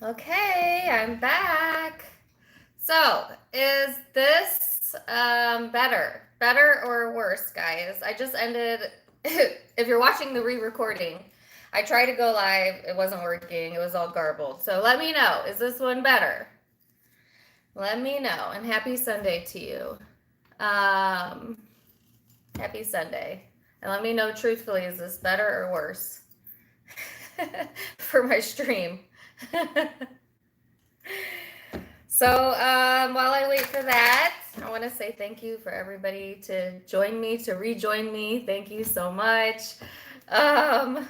Okay, I'm back. So, is this better? Better or worse, guys? I just ended, if you're watching the re-recording, I tried to go live, it wasn't working, it was all garbled. So let me know, is this one better? Let me know, and happy Sunday to you. Happy Sunday. And let me know truthfully, is this better or worse for my stream? So while I wait for that, I want to say thank you for everybody to join me, to rejoin me. Thank you so much. I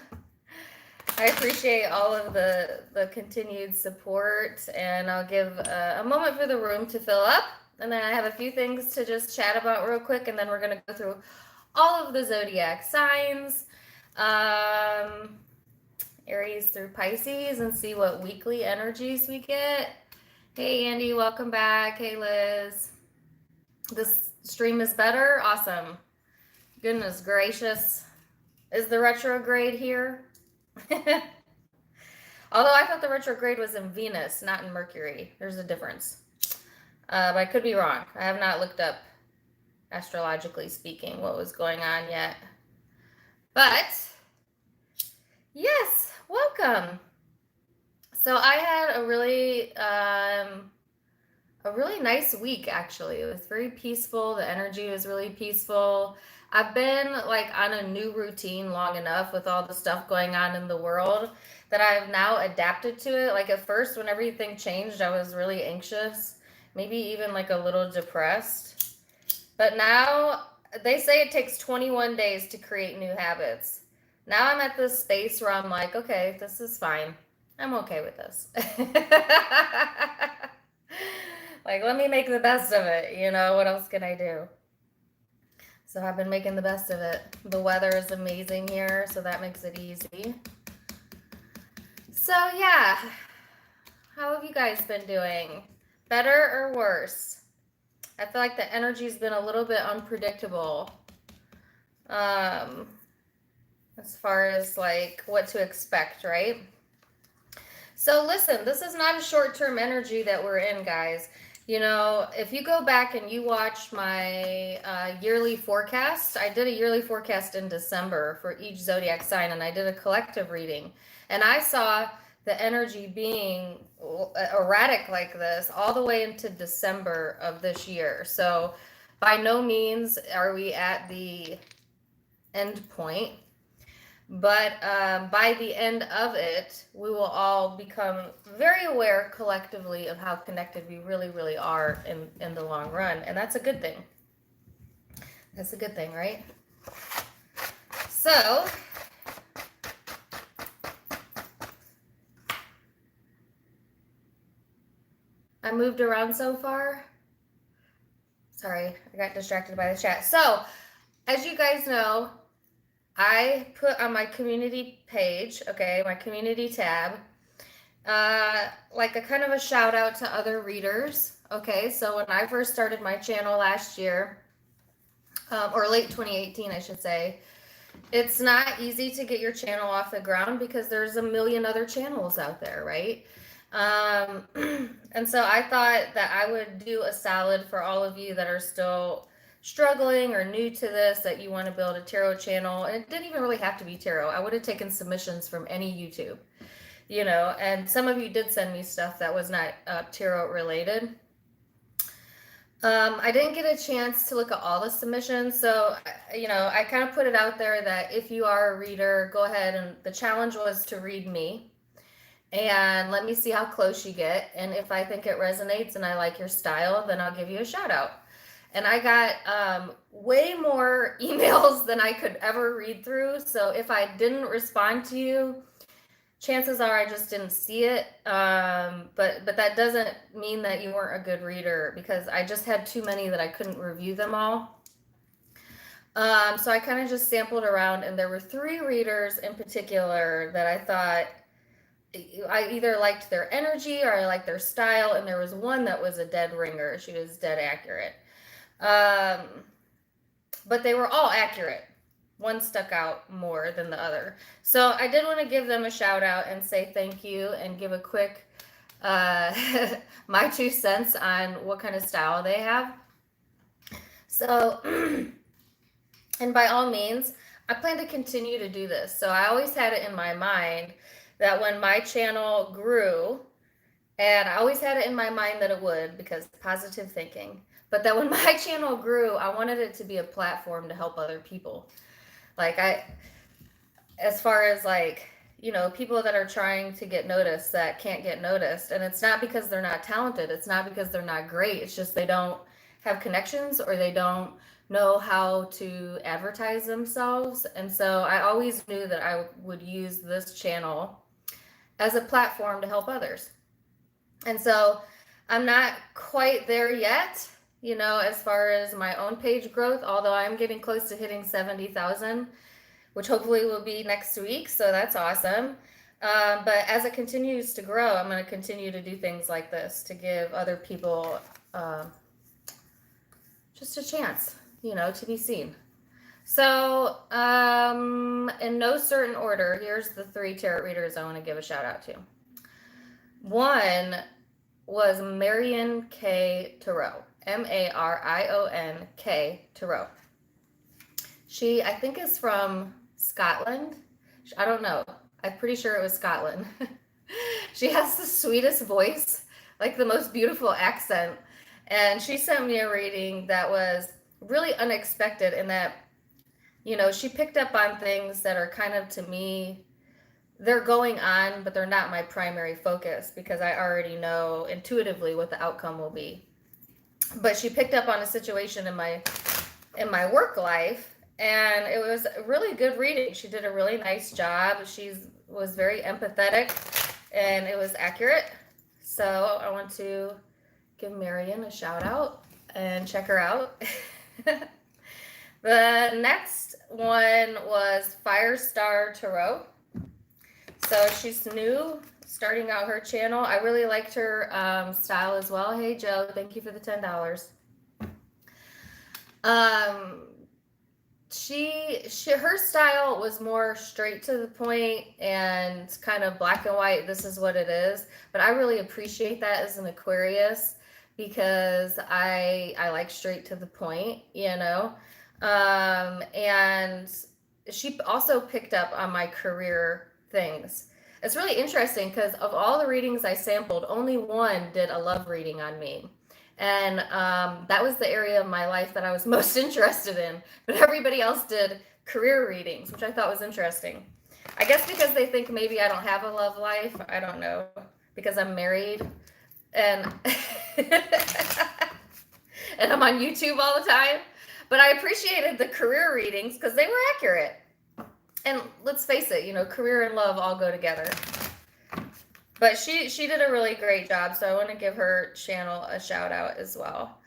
appreciate all of the continued support, and I'll give a moment for the room to fill up. And then I have a few things to just chat about real quick, and then we're going to go through all of the zodiac signs, Aries through Pisces, and see what weekly energies we get. Hey, Andy, welcome back. Hey, Liz. This stream is better? Awesome. Goodness gracious. Is the retrograde here? Although I thought the retrograde was in Venus, not in Mercury. There's a difference. But I could be wrong. I have not looked up, astrologically speaking, what was going on yet. But, yes, welcome. So I had a really nice week, actually. It was very peaceful. The energy was really peaceful. I've been like on a new routine long enough with all the stuff going on in the world that I've now adapted to it. Like at first, when everything changed, I was really anxious, maybe even like a little depressed. But now they say it takes 21 days to create new habits. Now I'm at this space where I'm like, okay, this is fine. I'm okay with this. Like, let me make the best of it. You know, what else can I do? So I've been making the best of it. The weather is amazing here, so that makes it easy. So yeah, how have you guys been doing? Better or worse? I feel like the energy's been a little bit unpredictable. As far as like what to expect, right? So listen, this is not a short-term energy that we're in, guys. You know, if you go back and you watch my yearly forecast, I did a yearly forecast in December for each zodiac sign, and I did a collective reading. And I saw the energy being erratic like this all the way into December of this year. So by no means are we at the end point. But by the end of it, we will all become very aware collectively of how connected we really, really are in the long run. And that's a good thing. That's a good thing, right? So, I moved around so far. Sorry, I got distracted by the chat. So, as you guys know, I put on my community page, okay, my community tab, like a kind of a shout out to other readers. Okay, so when I first started my channel last year, or late 2018, I should say, it's not easy to get your channel off the ground because there's a million other channels out there, right? And so I thought that I would do a solid for all of you that are still struggling or new to this, that you want to build a tarot channel. And it didn't even really have to be tarot. I would have taken submissions from any YouTube, you know, and some of you did send me stuff that was not tarot related. I didn't get a chance to look at all the submissions, so you know, I kind of put it out there that if you are a reader, go ahead, and the challenge was to read me and let me see how close you get, and if I think it resonates and I like your style, then I'll give you a shout out. And I got way more emails than I could ever read through, so if I didn't respond to you, chances are I just didn't see it, but that doesn't mean that you weren't a good reader, because I just had too many that I couldn't review them all. So I kind of just sampled around, and there were 3 readers in particular that I thought I either liked their energy or I liked their style, and there was one that was a dead ringer. She was dead accurate. But they were all accurate. One stuck out more than the other. So I did want to give them a shout out and say thank you, and give a quick uh, my 2 cents on what kind of style they have. So, and by all means, I plan to continue to do this. So I always had it in my mind that when my channel grew, and I always had it in my mind that it would, because positive thinking, but that when my channel grew, I wanted it to be a platform to help other people. Like as far as like, people that are trying to get noticed that can't get noticed. And it's not because they're not talented. It's not because they're not great. It's just they don't have connections, or they don't know how to advertise themselves. And so I always knew that I would use this channel as a platform to help others. And so I'm not quite there yet, as far as my own page growth, although I'm getting close to hitting 70,000, which hopefully will be next week. So that's awesome. But as it continues to grow, I'm going to continue to do things like this to give other people just a chance, to be seen. So in no certain order, here's the 3 tarot readers I want to give a shout out to. One was MarionK Tarot, MarionK Tarot. She, I think, is from Scotland. I don't know. I'm pretty sure it was Scotland. She has the sweetest voice, like the most beautiful accent. And she sent me a reading that was really unexpected in that, she picked up on things that are kind of, to me, they're going on, but they're not my primary focus, because I already know intuitively what the outcome will be. But she picked up on a situation in my work life, and it was a really good reading. She did a really nice job. She was very empathetic, and it was accurate. So I want to give Marion a shout out and check her out. The next one was Firestar Tarot. So she's new, starting out her channel. I really liked her style as well. Hey, Joe, thank you for the $10. Her style was more straight to the point and kind of black and white. This is what it is. But I really appreciate that as an Aquarius, because I like straight to the point, and she also picked up on my career things. It's really interesting because of all the readings I sampled, only one did a love reading on me. And that was the area of my life that I was most interested in. But everybody else did career readings, which I thought was interesting. I guess because they think maybe I don't have a love life. I don't know. Because I'm married and and I'm on YouTube all the time. But I appreciated the career readings because they were accurate. And let's face it, career and love all go together. But she did a really great job, so I want to give her channel a shout out as well.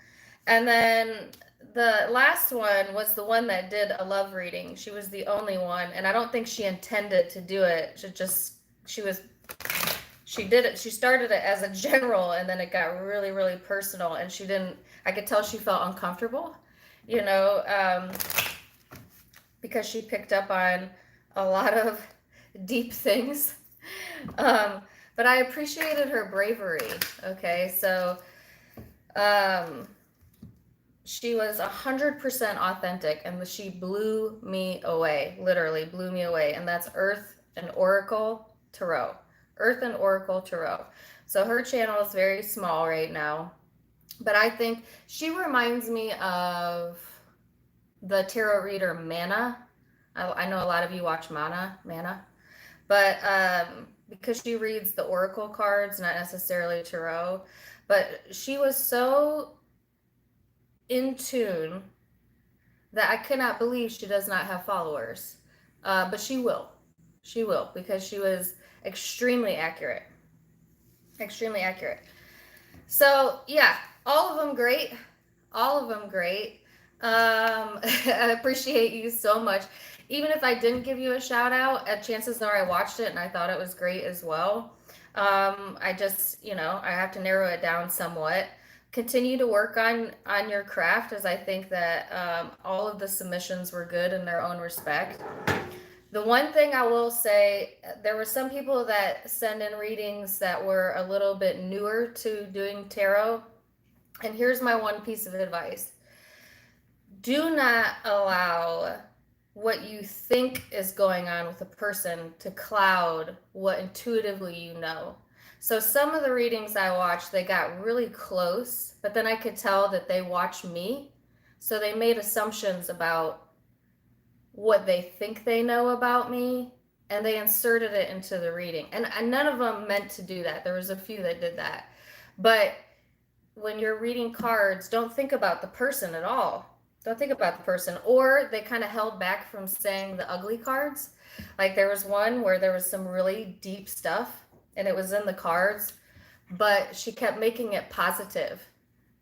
And then the last one was the one that did a love reading. She was the only one, and I don't think she intended to do it. She did it. She started it as a general, and then it got really, really personal, and I could tell she felt uncomfortable, because she picked up on a lot of deep things. But I appreciated her bravery. Okay, so she was 100% authentic, and she blew me away, literally blew me away. And that's Earth and Oracle Tarot. Earth and Oracle Tarot. So her channel is very small right now, but I think she reminds me of the tarot reader Mana. I know a lot of you watch Mana, but because she reads the oracle cards, not necessarily tarot, but she was so in tune that I cannot believe she does not have followers. But she will, because she was extremely accurate. So yeah, all of them great. I appreciate you so much. Even if I didn't give you a shout out, chances are I watched it and I thought it was great as well. I just, I have to narrow it down somewhat. Continue to work on your craft, as I think that all of the submissions were good in their own respect. The one thing I will say, there were some people that send in readings that were a little bit newer to doing tarot. And here's my one piece of advice. Do not allow what you think is going on with a person to cloud what intuitively you know. So some of the readings I watched, they got really close, but then I could tell that they watched me. So they made assumptions about what they think they know about me, and they inserted it into the reading. And none of them meant to do that. There was a few that did that. But when you're reading cards, don't think about the person at all. Don't think about the person. Or they kind of held back from saying the ugly cards. Like there was one where there was some really deep stuff and it was in the cards, but she kept making it positive.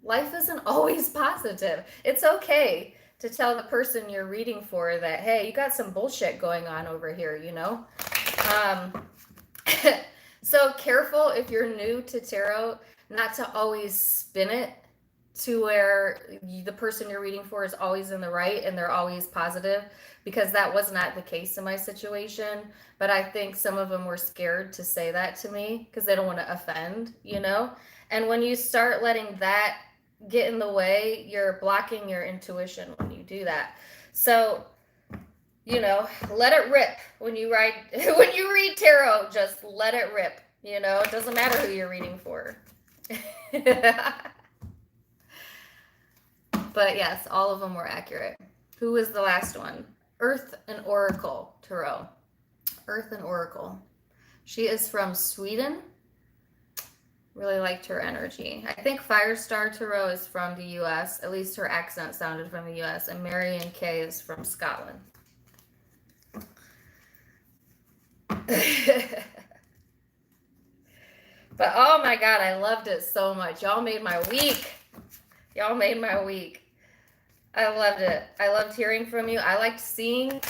Life isn't always positive. It's okay to tell the person you're reading for that, hey, you got some bullshit going on over here, you know? So careful if you're new to tarot, not to always spin it to where the person you're reading for is always in the right and they're always positive, because that was not the case in my situation. But I think some of them were scared to say that to me because they don't want to offend, you know? And when you start letting that get in the way, you're blocking your intuition when you do that. So, you know, let it rip when you when you read tarot, just let it rip. You know, it doesn't matter who you're reading for. But yes, all of them were accurate. Who was the last one? Earth and Oracle Tarot. Earth and Oracle. She is from Sweden. Really liked her energy. I think Firestar Tarot is from the US. At least her accent sounded from the US. And MarionK is from Scotland. But oh my God, I loved it so much. Y'all made my week. Y'all made my week. I loved it. I loved hearing from you. I liked seeing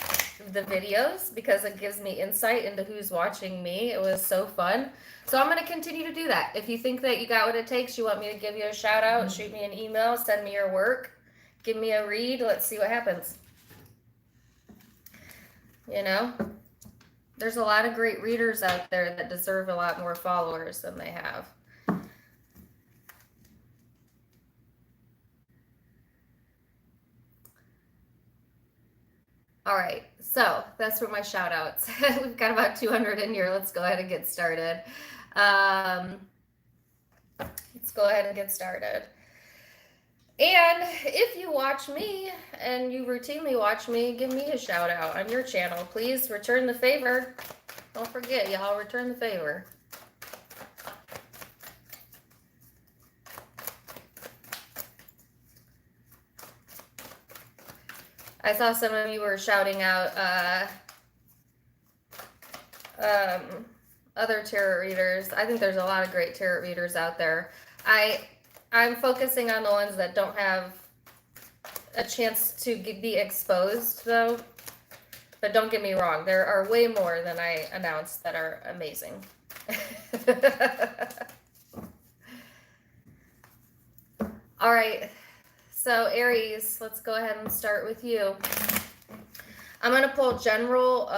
the videos because it gives me insight into who's watching me. It was so fun. So I'm going to continue to do that. If you think that you got what it takes, you want me to give you a shout out, shoot me an email, send me your work, give me a read. Let's see what happens. You know, there's a lot of great readers out there that deserve a lot more followers than they have. All right, so that's for my shout outs. We've got about 200 in here. Let's go ahead and get started. And if you watch me and you routinely watch me, give me a shout out on your channel. Please return the favor. Don't forget, y'all, return the favor. I saw some of you were shouting out other tarot readers. I think there's a lot of great tarot readers out there. I'm focusing on the ones that don't have a chance to be exposed, though. But don't get me wrong, there are way more than I announced that are amazing. All right. So Aries, let's go ahead and start with you. I'm going to pull general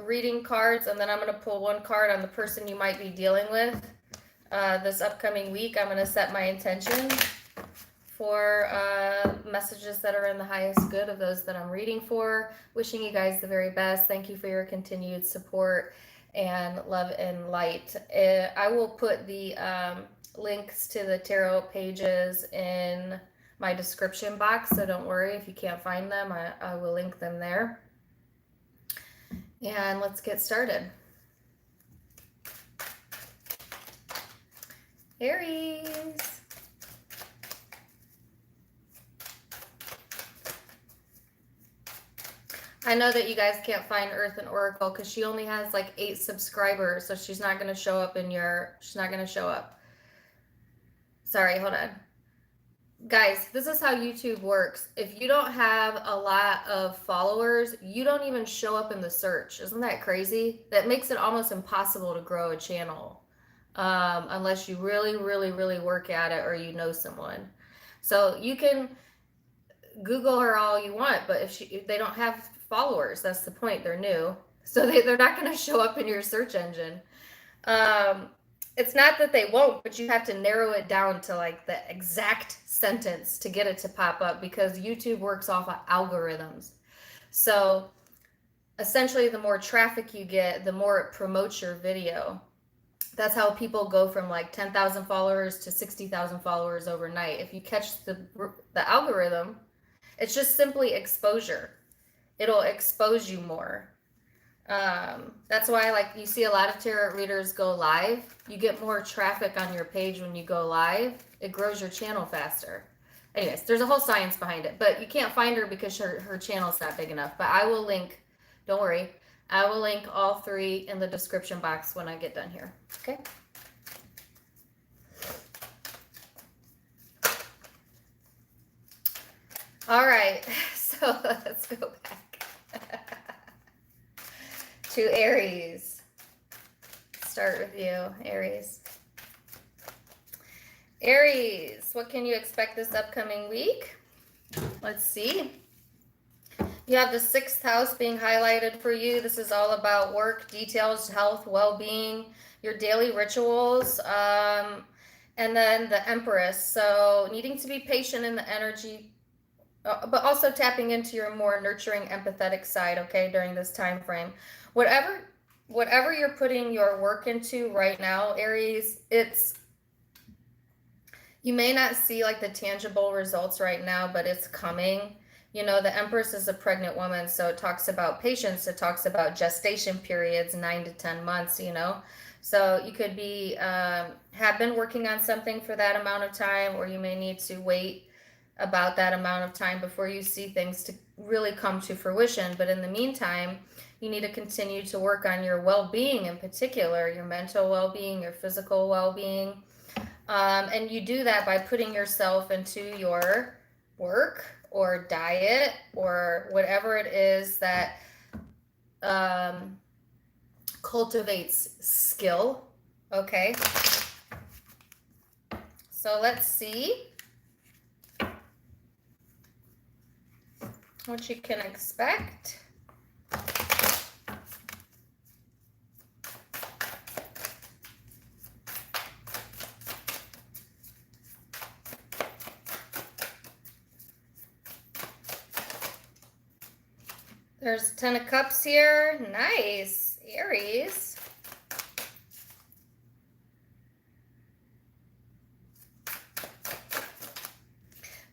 reading cards, and then I'm going to pull one card on the person you might be dealing with this upcoming week. I'm going to set my intention for messages that are in the highest good of those that I'm reading for. Wishing you guys the very best. Thank you for your continued support and love and light. I will put the links to the tarot pages in my description box, so don't worry if you can't find them. I will link them there. And let's get started. Aries. I know that you guys can't find Earth and Oracle because she only has like 8 subscribers, so she's not going to show up in your, she's not going to show up. Sorry, hold on. Guys, this is how YouTube works. If you don't have a lot of followers, you don't even show up in the search. Isn't that crazy? That makes it almost impossible to grow a channel unless you really, really, really work at it or you know someone. So you can Google her all you want, but if they don't have followers. That's the point. They're new. So they're not going to show up in your search engine. It's not that they won't, but you have to narrow it down to like the exact sentence to get it to pop up, because YouTube works off of algorithms. So essentially, the more traffic you get, the more it promotes your video. That's how people go from like 10,000 followers to 60,000 followers overnight. If you catch the algorithm, it's just simply exposure. It'll expose you more. That's why, like, you see a lot of tarot readers go live. You get more traffic on your page when you go live. It grows your channel faster. Anyways, there's a whole science behind it, but you can't find her because her channel's not big enough. But I will link, don't worry, I will link all three in the description box when I get done here. Okay? All right, so let's go back to Aries. Start with you, Aries. Aries, what can you expect this upcoming week? Let's see. You have the 6th house being highlighted for you. This is all about work, details, health, well-being, your daily rituals, and then the Empress. So needing to be patient in the energy, but also tapping into your more nurturing, empathetic side, okay, during this time frame. Whatever you're putting your work into right now, Aries, you may not see like the tangible results right now, but it's coming. You know, the Empress is a pregnant woman, so it talks about patience. It talks about gestation periods, 9 to 10 months, you know. So you could be, have been working on something for that amount of time, or you may need to wait about that amount of time before you see things to really come to fruition. But in the meantime, you need to continue to work on your well-being, in particular, your mental well-being, your physical well-being. And you do that by putting yourself into your work or diet or whatever it is that cultivates skill. Okay. So let's see what you can expect. There's 10 of Cups here. Nice. Aries.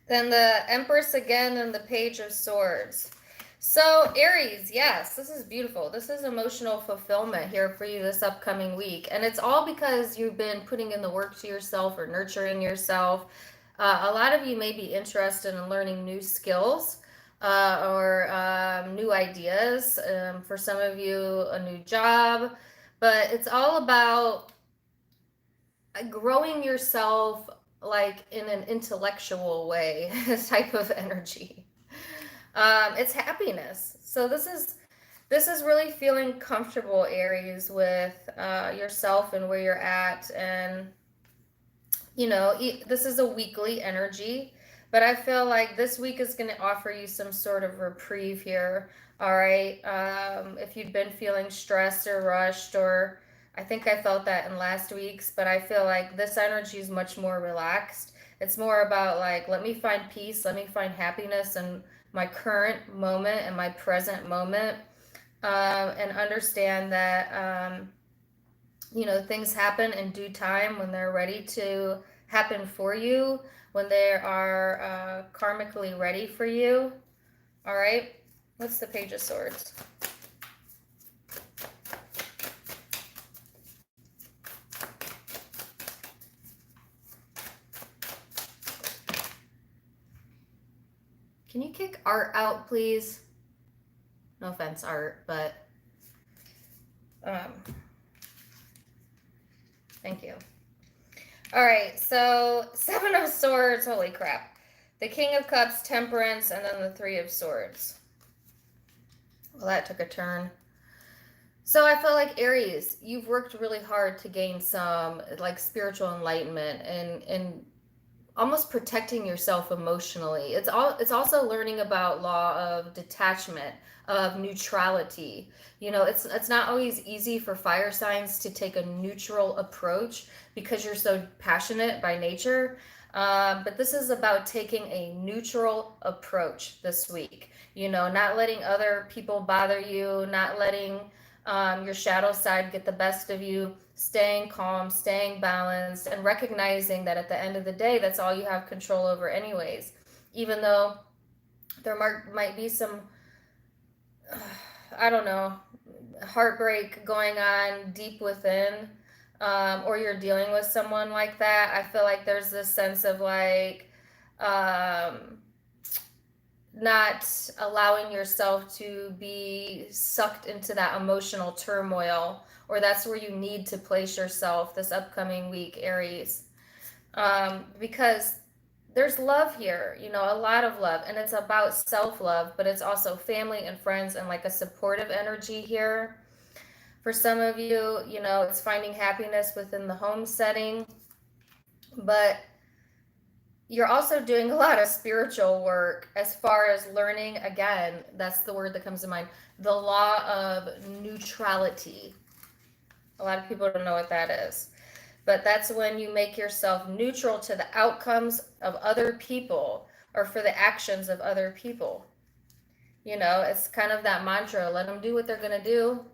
Then the Empress again and the Page of Swords. So Aries, yes, this is beautiful. This is emotional fulfillment here for you this upcoming week. And it's all because you've been putting in the work to yourself or nurturing yourself. A lot of you may be interested in learning new skills. Or new ideas. For some of you, a new job. But it's all about growing yourself like in an intellectual way, type of energy. It's happiness. So this is really feeling comfortable, Aries, with yourself and where you're at. And, you know, this is a weekly energy. But I feel like this week is going to offer you some sort of reprieve here, all right? If you've been feeling stressed or rushed, or I think I felt that in last week's, but I feel like this energy is much more relaxed. It's more about like, let me find peace, let me find happiness in my current moment and my present moment, and understand that, you know, things happen in due time when they're ready to happen for you, when they are karmically ready for you. All right, what's the Page of Swords? Can you kick Art out, please? No offense, Art, but thank you. All right, so 7 of Swords, holy crap. The King of Cups, Temperance, and then the 3 of Swords. Well, that took a turn. So I feel like Aries, you've worked really hard to gain some like spiritual enlightenment and almost protecting yourself emotionally. It's also learning about law of detachment, of neutrality. You know, it's not always easy for fire signs to take a neutral approach because you're so passionate by nature. But this is about taking a neutral approach this week. You know, not letting other people bother you, not letting your shadow side get the best of you, staying calm, staying balanced, and recognizing that at the end of the day, that's all you have control over, anyways. Even though there might be some, I don't know, heartbreak going on deep within, or you're dealing with someone like that, I feel like there's this sense of like, um, not allowing yourself to be sucked into that emotional turmoil, or that's where you need to place yourself this upcoming week, Aries. Because there's love here, you know, a lot of love, and it's about self-love, but it's also family and friends and like a supportive energy here. For some of you, you know, it's finding happiness within the home setting, but you're also doing a lot of spiritual work as far as learning, again, that's the word that comes to mind, the law of neutrality. A lot of people don't know what that is. But that's when you make yourself neutral to the outcomes of other people or for the actions of other people. You know, it's kind of that mantra, let them do what they're going to do.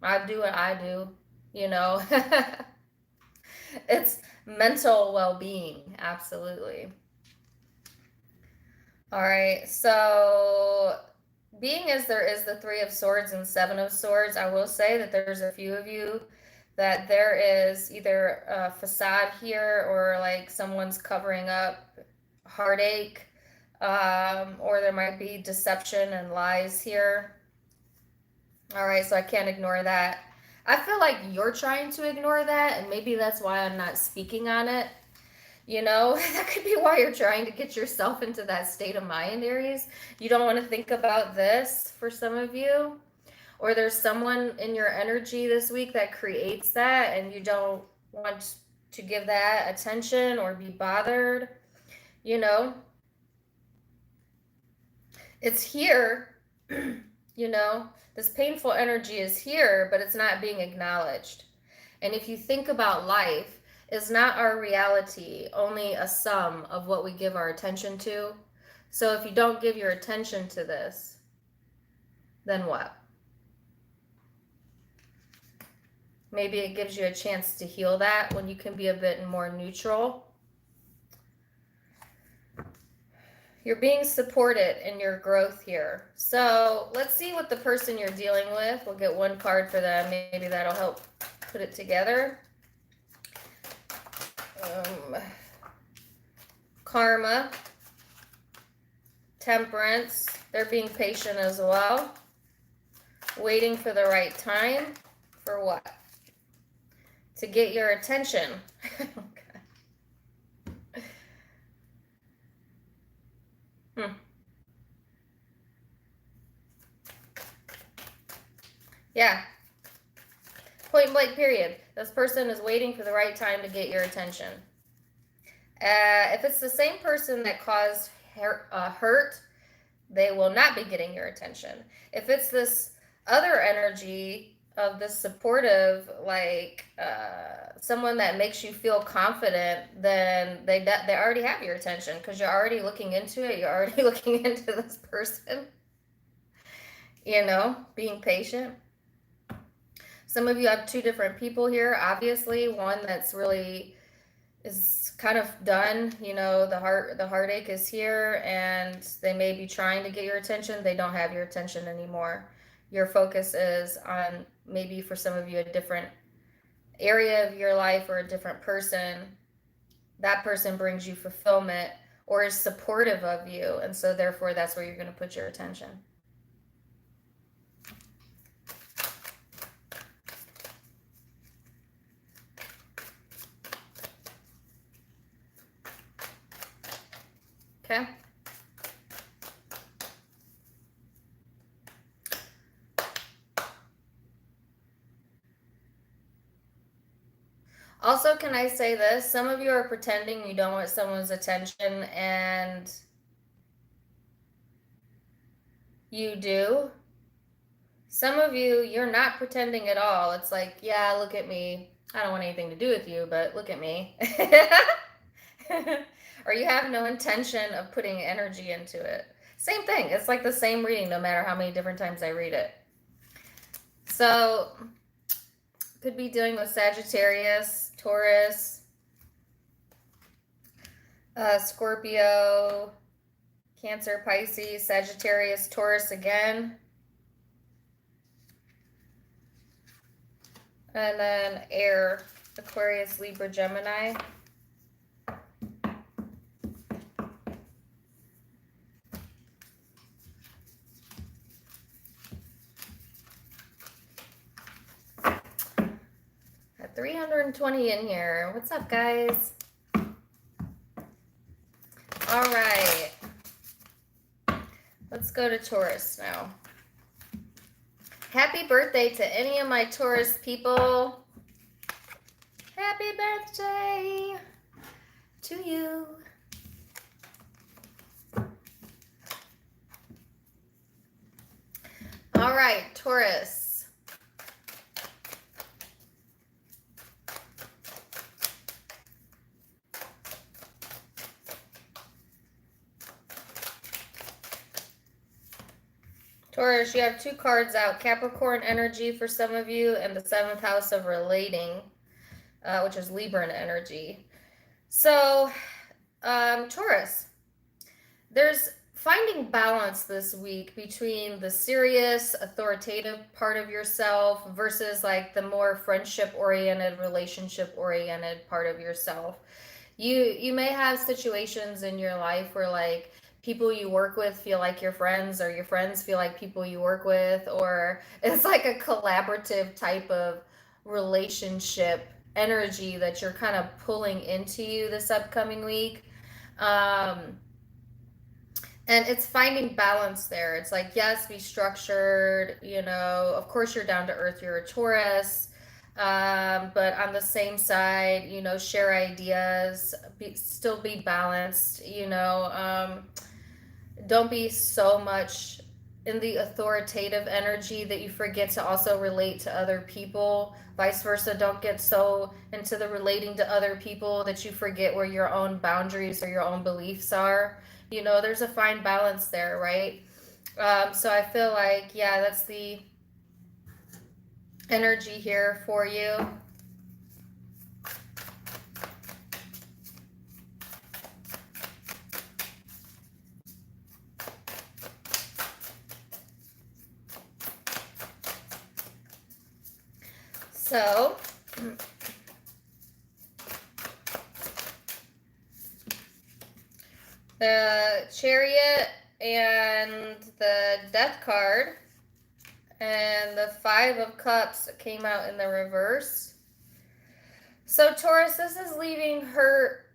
I do what I do, you know. It's mental well-being, absolutely. All right, so being as there is the Three of Swords and Seven of Swords, I will say that there's a few of you that there is either a facade here or like someone's covering up heartache, or there might be deception and lies here. All right, so I can't ignore that. I feel like you're trying to ignore that, and maybe that's why I'm not speaking on it. You know, that could be why you're trying to get yourself into that state of mind, Aries. You don't want to think about this for some of you. Or there's someone in your energy this week that creates that, and you don't want to give that attention or be bothered. You know, it's here, you know, this painful energy is here, but it's not being acknowledged. And if you think about life, is not our reality only a sum of what we give our attention to? So if you don't give your attention to this, then what? Maybe it gives you a chance to heal that when you can be a bit more neutral. You're being supported in your growth here. So let's see what the person you're dealing with. We'll get one card for them. Maybe that'll help put it together. Karma, temperance, they're being patient as well, waiting for the right time. For what? To get your attention. Yeah, point blank period. This person is waiting for the right time to get your attention. If it's the same person that caused hurt, they will not be getting your attention. If it's this other energy of this supportive, like someone that makes you feel confident, then they already have your attention because you're already looking into it. You're already looking into this person. You know, being patient. Some of you have two different people here. Obviously, one that's really is kind of done, you know, the heartache is here, and they may be trying to get your attention. They don't have your attention anymore. Your focus is on, maybe for some of you, a different area of your life or a different person. That person brings you fulfillment or is supportive of you, and so therefore that's where you're going to put your attention. Okay. Also, can I say this? Some of you are pretending you don't want someone's attention and you do. Some of you, you're not pretending at all. It's like, yeah, look at me. I don't want anything to do with you, but look at me. Or you have no intention of putting energy into it. Same thing. It's like the same reading no matter how many different times I read it. So, could be dealing with Sagittarius, Taurus, Scorpio, Cancer, Pisces, Sagittarius, Taurus again. And then air, Aquarius, Libra, Gemini. Got 320 in here. What's up, guys? All right. Let's go to Taurus now. Happy birthday to any of my Taurus people. Happy birthday to you. All right, Taurus. Taurus, you have two cards out. Capricorn energy for some of you and the 7th house of relating, which is Libra energy. So, Taurus, there's finding balance this week between the serious, authoritative part of yourself versus like the more friendship-oriented, relationship-oriented part of yourself. You may have situations in your life where like people you work with feel like your friends, or your friends feel like people you work with, or it's like a collaborative type of relationship energy that you're kind of pulling into you this upcoming week. And it's finding balance there. It's like, yes, be structured, you know, of course you're down to earth, you're a Taurus. But on the same side, you know, share ideas, still be balanced, you know. Don't be so much in the authoritative energy that you forget to also relate to other people. Vice versa, don't get so into the relating to other people that you forget where your own boundaries or your own beliefs are. You know, there's a fine balance there, right? So I feel like, yeah, that's the energy here for you. So, the Chariot and the Death card and the 5 of Cups came out in the reverse. So, Taurus, this is leaving hurt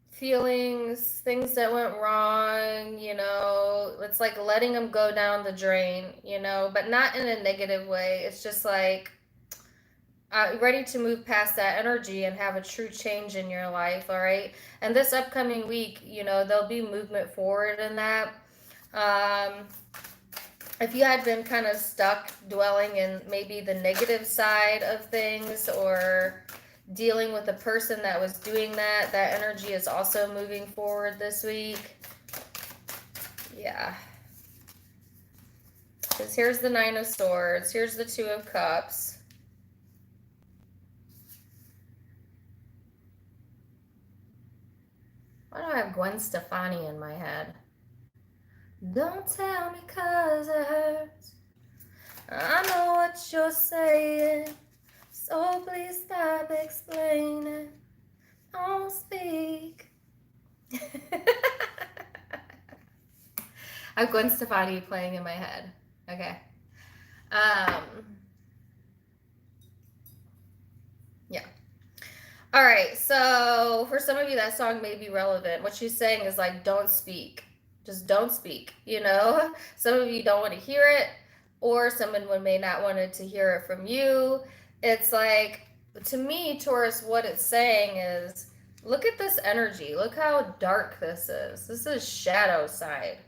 feelings, things that went wrong, you know. It's like letting them go down the drain, you know, but not in a negative way. It's just like, ready to move past that energy and have a true change in your life, all right? And this upcoming week, you know, there'll be movement forward in that. If you had been kind of stuck dwelling in maybe the negative side of things, or dealing with a person that was doing that, that energy is also moving forward this week. Yeah. Because here's the 9 of Swords. Here's the 2 of Cups. Why do I have Gwen Stefani in my head? Don't tell me 'cause it hurts. I know what you're saying, so please stop explaining. Don't speak. I have Gwen Stefani playing in my head. Okay. Yeah. All right, so for some of you, that song may be relevant. What she's saying is like, don't speak. Just don't speak, you know? Some of you don't want to hear it, or someone may not want to hear it from you. It's like, to me, Taurus, what it's saying is, look at this energy. Look how dark this is. This is shadow side.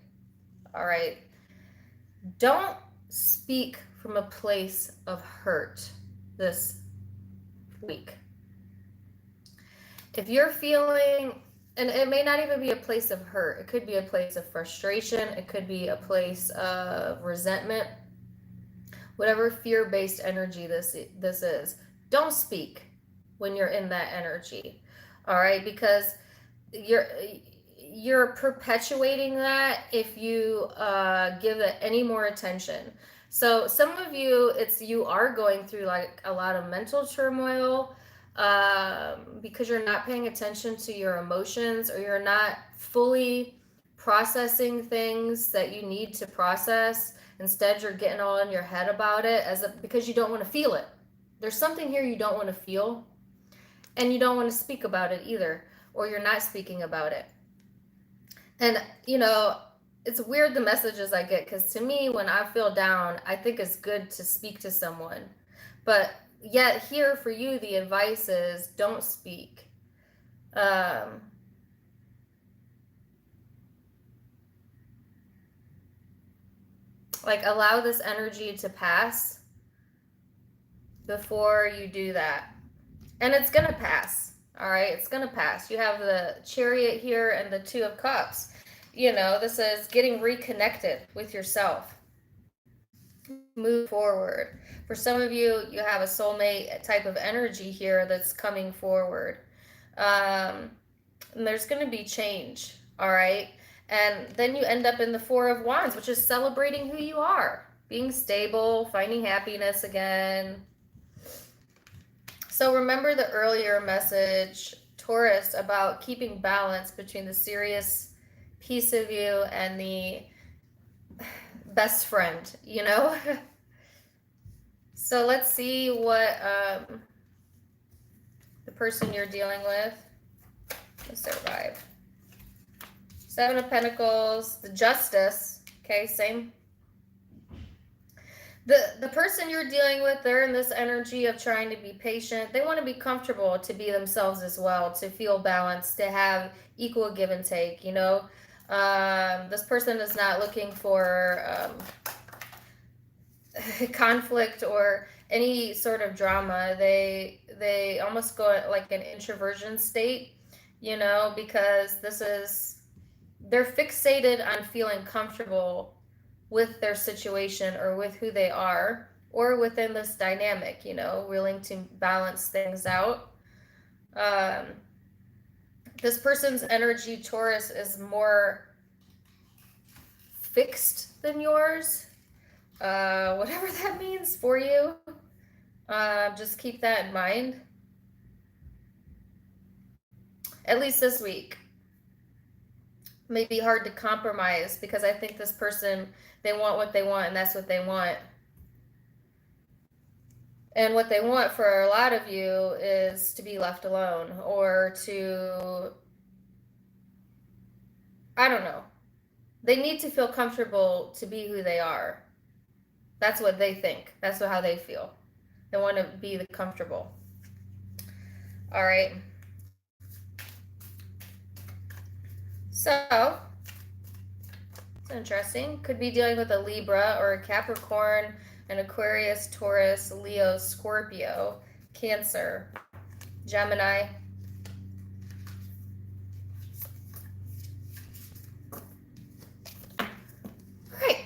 All right. Don't speak from a place of hurt this week. If you're feeling, and it may not even be a place of hurt, it could be a place of frustration, it could be a place of resentment, whatever fear-based energy this is, don't speak when you're in that energy. All right, because you're perpetuating that if you give it any more attention. So some of you, you are going through like a lot of mental turmoil because you're not paying attention to your emotions, or you're not fully processing things that you need to process. Instead, you're getting all in your head about it because you don't want to feel it. There's something here you don't want to feel, and you don't want to speak about it either, or you're not speaking about it. And, you know, it's weird the messages I get, because to me, when I feel down, I think it's good to speak to someone. But yet here for you, the advice is don't speak. Like, allow this energy to pass before you do that. And it's going to pass. All right, it's going to pass. You have the Chariot here and the Two of Cups. You know, this is getting reconnected with yourself. Move forward. For some of you, you have a soulmate type of energy here that's coming forward. And there's going to be change, all right? And then you end up in the Four of Wands, which is celebrating who you are, being stable, finding happiness again. So remember the earlier message, Taurus, about keeping balance between the serious piece of you and the best friend, you know? So let's see what the person you're dealing with will survive. Seven of Pentacles, the Justice, okay, same. The person you're dealing with, they're in this energy of trying to be patient. They want to be comfortable, to be themselves as well, to feel balanced, to have equal give and take, you know. This person is not looking for conflict or any sort of drama. They almost go like an introversion state, you know, because they're fixated on feeling comfortable with their situation or with who they are, or within this dynamic, you know, willing to balance things out. This person's energy, Taurus, is more fixed than yours. Whatever that means for you, just keep that in mind. At least this week. May be hard to compromise, because I think this person, they want what they want, and that's what they want. And what they want for a lot of you is to be left alone, or to, I don't know. They need to feel comfortable to be who they are. That's what they think. That's how they feel. They want to be comfortable. All right. So, it's interesting. Could be dealing with a Libra or a Capricorn, an Aquarius, Taurus, Leo, Scorpio, Cancer, Gemini. Great.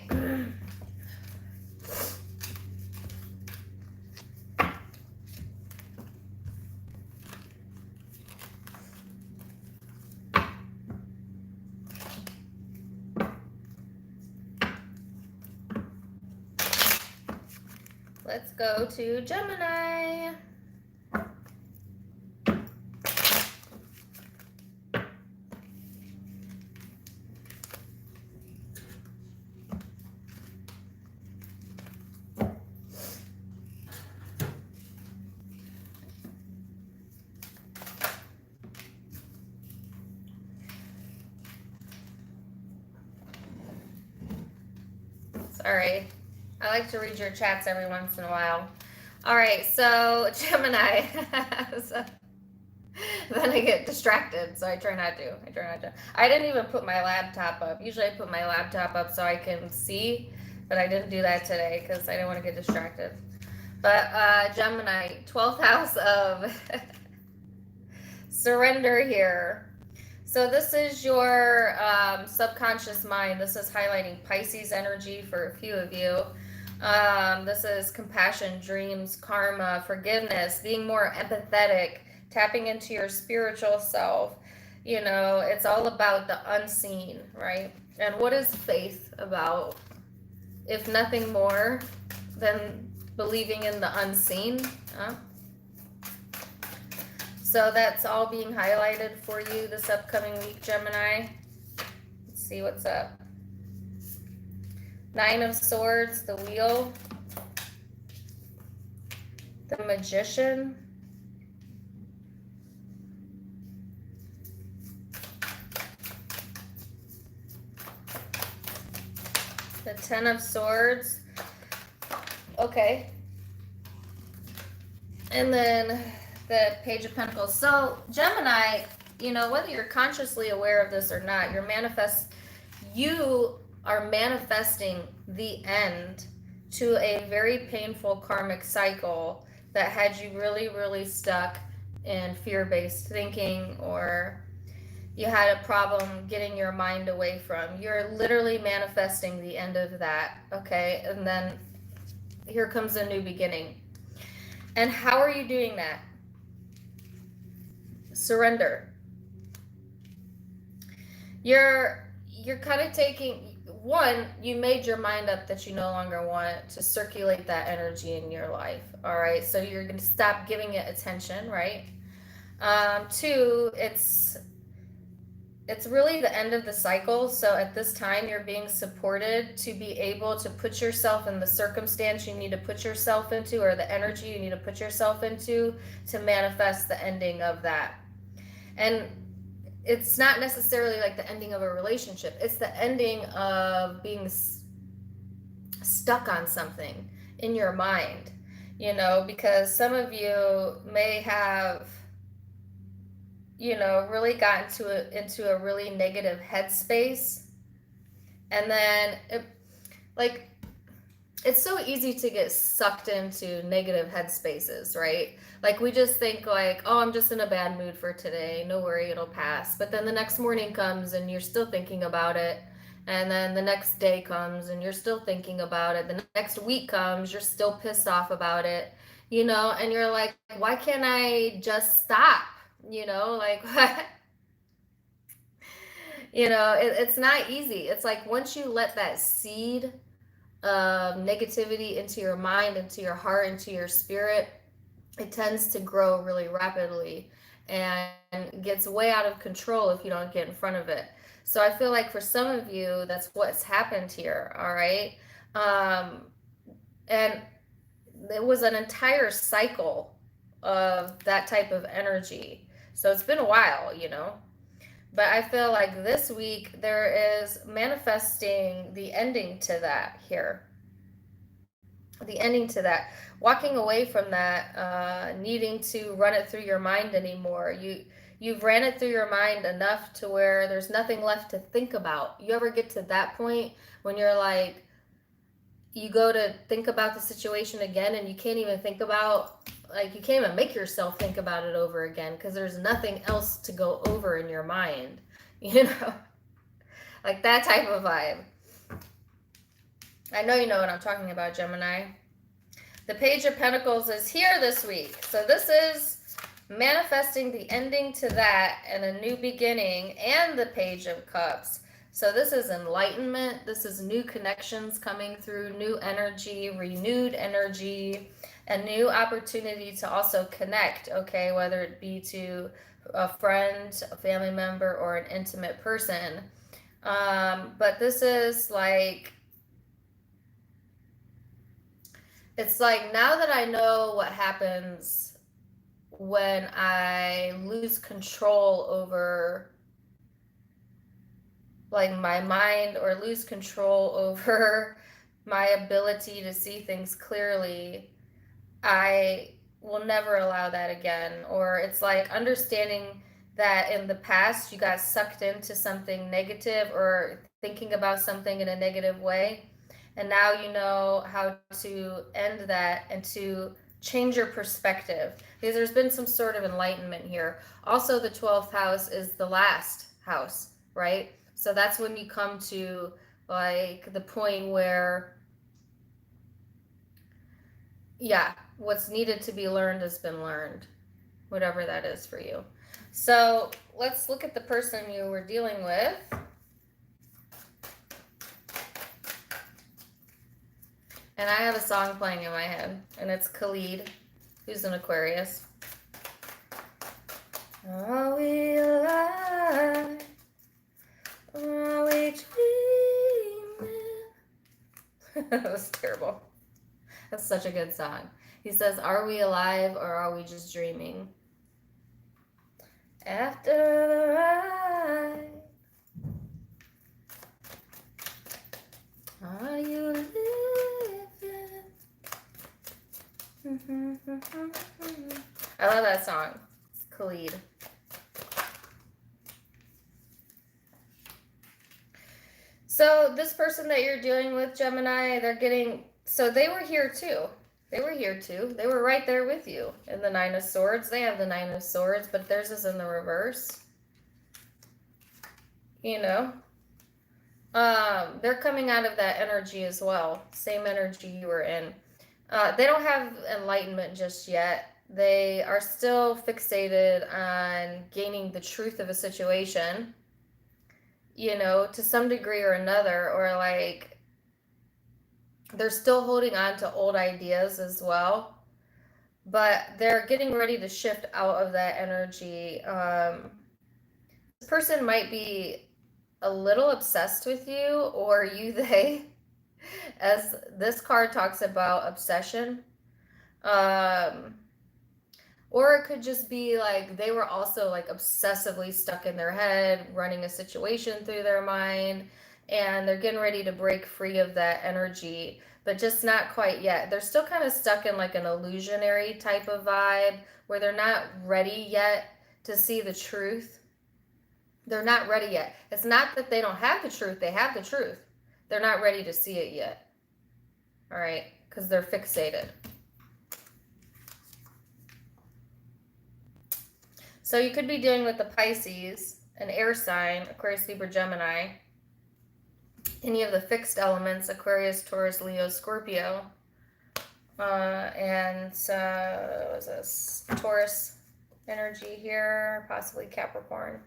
Let's go to Gemini. Sorry. I like to read your chats every once in a while. All right, so Gemini. So, then I get distracted, so I try not to. I didn't even put my laptop up. Usually I put my laptop up so I can see, but I didn't do that today because I didn't want to get distracted. But Gemini, 12th house of surrender here. So this is your subconscious mind. This is highlighting Pisces energy for a few of you. This is compassion, dreams, karma, forgiveness, being more empathetic, tapping into your spiritual self. You know, it's all about the unseen, right? And what is faith about? If nothing more than believing in the unseen. Huh? So that's all being highlighted for you this upcoming week, Gemini. Let's see what's up. 9 of Swords, the Wheel, the Magician, the 10 of Swords. Okay. And then the Page of Pentacles. So Gemini, you know, whether you're consciously aware of this or not, you are manifesting the end to a very painful karmic cycle that had you really, really stuck in fear-based thinking, or you had a problem getting your mind away from. You're literally manifesting the end of that, okay? And then here comes a new beginning. And how are you doing that? Surrender. You're kind of taking, one, you made your mind up that you no longer want to circulate that energy in your life, all right? So you're going to stop giving it attention, right? Two, it's really the end of the cycle. So at this time, you're being supported to be able to put yourself in the circumstance you need to put yourself into, or the energy you need to put yourself into to manifest the ending of that. And it's not necessarily like the ending of a relationship. It's the ending of being stuck on something in your mind, you know, because some of you may have, you know, really gotten into a really negative headspace. And then it's so easy to get sucked into negative headspaces, right? Like we just think like, oh, I'm just in a bad mood for today. No worry, it'll pass. But then the next morning comes and you're still thinking about it. And then the next day comes and you're still thinking about it. The next week comes, you're still pissed off about it, you know, and you're like, why can't I just stop? You know, like what? You know, it's not easy. It's like once you let that seed of negativity into your mind, into your heart, into your spirit, it tends to grow really rapidly and gets way out of control if you don't get in front of it. So I feel like for some of you, that's what's happened here, all right? And it was an entire cycle of that type of energy. So it's been a while, you know? But I feel like this week there is manifesting the ending to that here. The ending to that, walking away from that, needing to run it through your mind anymore. You've ran it through your mind enough to where there's nothing left to think about. You ever get to that point when you're like, you go to think about the situation again and you can't even think about, like you can't even make yourself think about it over again because there's nothing else to go over in your mind, you know? Like that type of vibe. I know you know what I'm talking about, Gemini. The Page of Pentacles is here this week. So this is manifesting the ending to that and a new beginning, and the Page of Cups. So this is enlightenment. This is new connections coming through, new energy, renewed energy, a new opportunity to also connect, okay? Whether it be to a friend, a family member, or an intimate person. But this is like, it's like now that I know what happens when I lose control over like my mind, or lose control over my ability to see things clearly, I will never allow that again. Or it's like understanding that in the past you got sucked into something negative or thinking about something in a negative way. And now you know how to end that and to change your perspective. Because there's been some sort of enlightenment here. Also, the 12th house is the last house, right? So that's when you come to like the point where, yeah, what's needed to be learned has been learned, whatever that is for you. So let's look at the person you were dealing with. And I have a song playing in my head, and it's Khalid, who's an Aquarius. Are we alive? Are we dreaming? That was terrible. That's such a good song. He says, are we alive or are we just dreaming? After the ride, are you living? I love that song. It's Khalid. So this person that you're dealing with, Gemini, they're getting, so they were here too. They were here too. They were right there with you in the Nine of Swords. They have the Nine of Swords, but theirs is in the reverse. You know? They're coming out of that energy as well. Same energy you were in. They don't have enlightenment just yet. They are still fixated on gaining the truth of a situation, you know, to some degree or another, or like they're still holding on to old ideas as well, but they're getting ready to shift out of that energy. This person might be a little obsessed with you, or you, they, as this card talks about obsession. Or it could just be like they were also like obsessively stuck in their head, running a situation through their mind, and they're getting ready to break free of that energy, but just not quite yet. They're still kind of stuck in like an illusionary type of vibe where they're not ready yet to see the truth. They're not ready yet. It's not that they don't have the truth, they have the truth. They're not ready to see it yet. All right, because they're fixated. So you could be dealing with the Pisces, an air sign, Aquarius, Libra, Gemini. Any of the fixed elements, Aquarius, Taurus, Leo, Scorpio. And what was this? Taurus energy here, possibly Capricorn.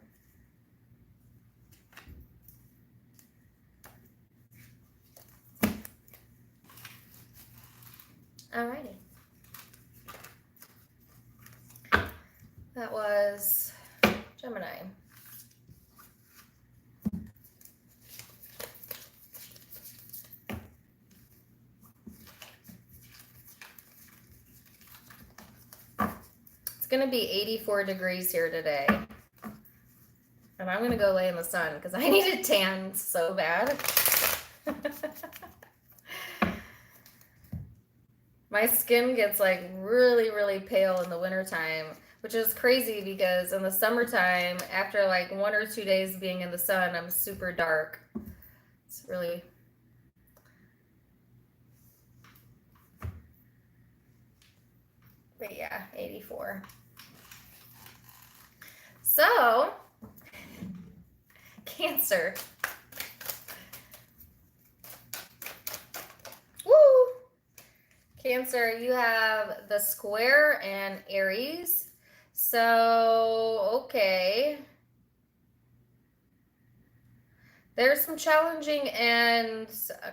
Alrighty. That was Gemini. It's going to be 84 degrees here today. And I'm going to go lay in the sun because I need a tan so bad. My skin gets like really, really pale in the wintertime, which is crazy because in the summertime, after like 1 or 2 days being in the sun, I'm super dark. It's really... But yeah, 84. So, Cancer. Woo! Cancer, you have the Square and Aries. So, okay. There's some challenging and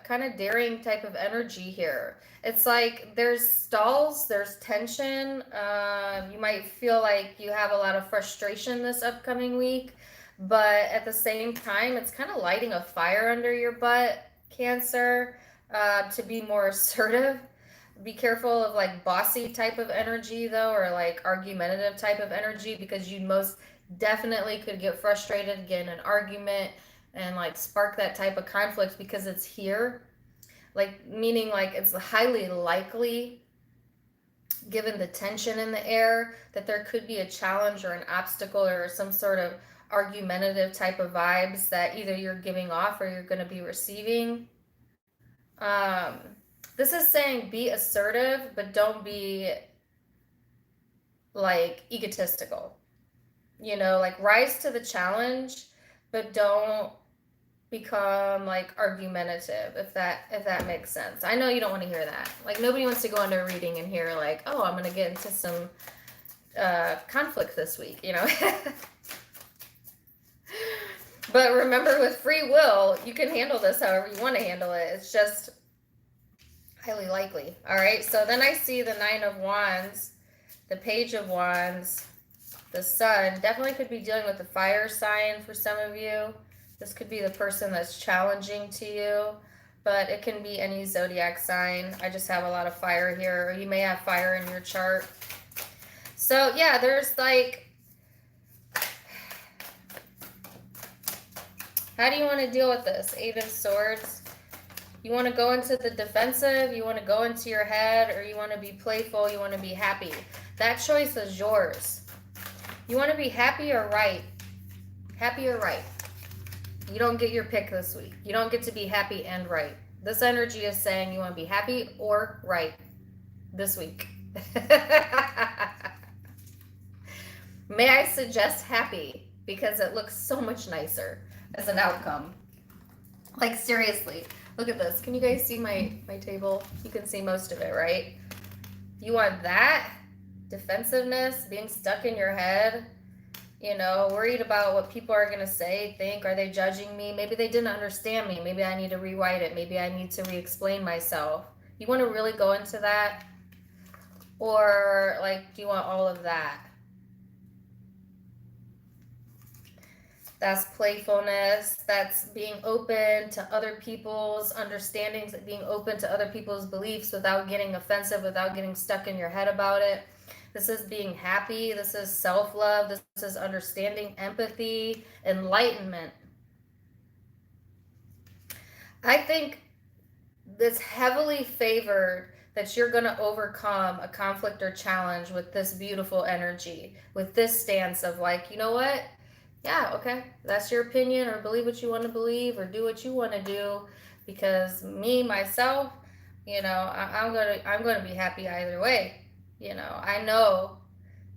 kind of daring type of energy here. It's like there's stalls, there's tension. You might feel like you have a lot of frustration this upcoming week, but at the same time, it's kind of lighting a fire under your butt, Cancer, to be more assertive. Be careful of like bossy type of energy though, or like argumentative type of energy, because you most definitely could get frustrated, get in an argument, and like spark that type of conflict because it's here. Like, meaning like it's highly likely given the tension in the air, that there could be a challenge or an obstacle or some sort of argumentative type of vibes that either you're giving off or you're going to be receiving. This is saying be assertive, but don't be like egotistical. You know, like rise to the challenge, but don't become like argumentative, if that makes sense. I know you don't want to hear that. Like nobody wants to go into a reading and hear like, oh, I'm gonna get into some conflict this week, you know. But remember, with free will, you can handle this however you want to handle it. It's just highly likely. All right, so then I see the Nine of Wands, the Page of Wands, the Sun. Definitely could be dealing with the fire sign for some of you. This could be the person that's challenging to you, but it can be any zodiac sign. I just have a lot of fire here, or you may have fire in your chart. So yeah, there's like, how do you want to deal with this? Eight of Swords. You want to go into the defensive, you want to go into your head, or you want to be playful, you want to be happy. That choice is yours. You want to be happy or right? Happy or right? You don't get your pick this week. You don't get to be happy and right. This energy is saying you want to be happy or right this week. May I suggest happy, because it looks so much nicer as an outcome. Like seriously, look at this. Can you guys see my table? You can see most of it, right? You want that defensiveness, being stuck in your head, you know, worried about what people are going to say, think, are they judging me? Maybe they didn't understand me. Maybe I need to rewrite it. Maybe I need to re-explain myself. You want to really go into that? Or like, do you want all of that? That's playfulness. That's being open to other people's understandings, being open to other people's beliefs without getting offensive, without getting stuck in your head about it. This is being happy. This is self-love. This is understanding, empathy, enlightenment. I think it's heavily favored that you're going to overcome a conflict or challenge with this beautiful energy, with this stance of like, you know what? Yeah, okay, that's your opinion, or believe what you want to believe, or do what you want to do, because me, myself, you know, I'm going to be happy either way. You know, I know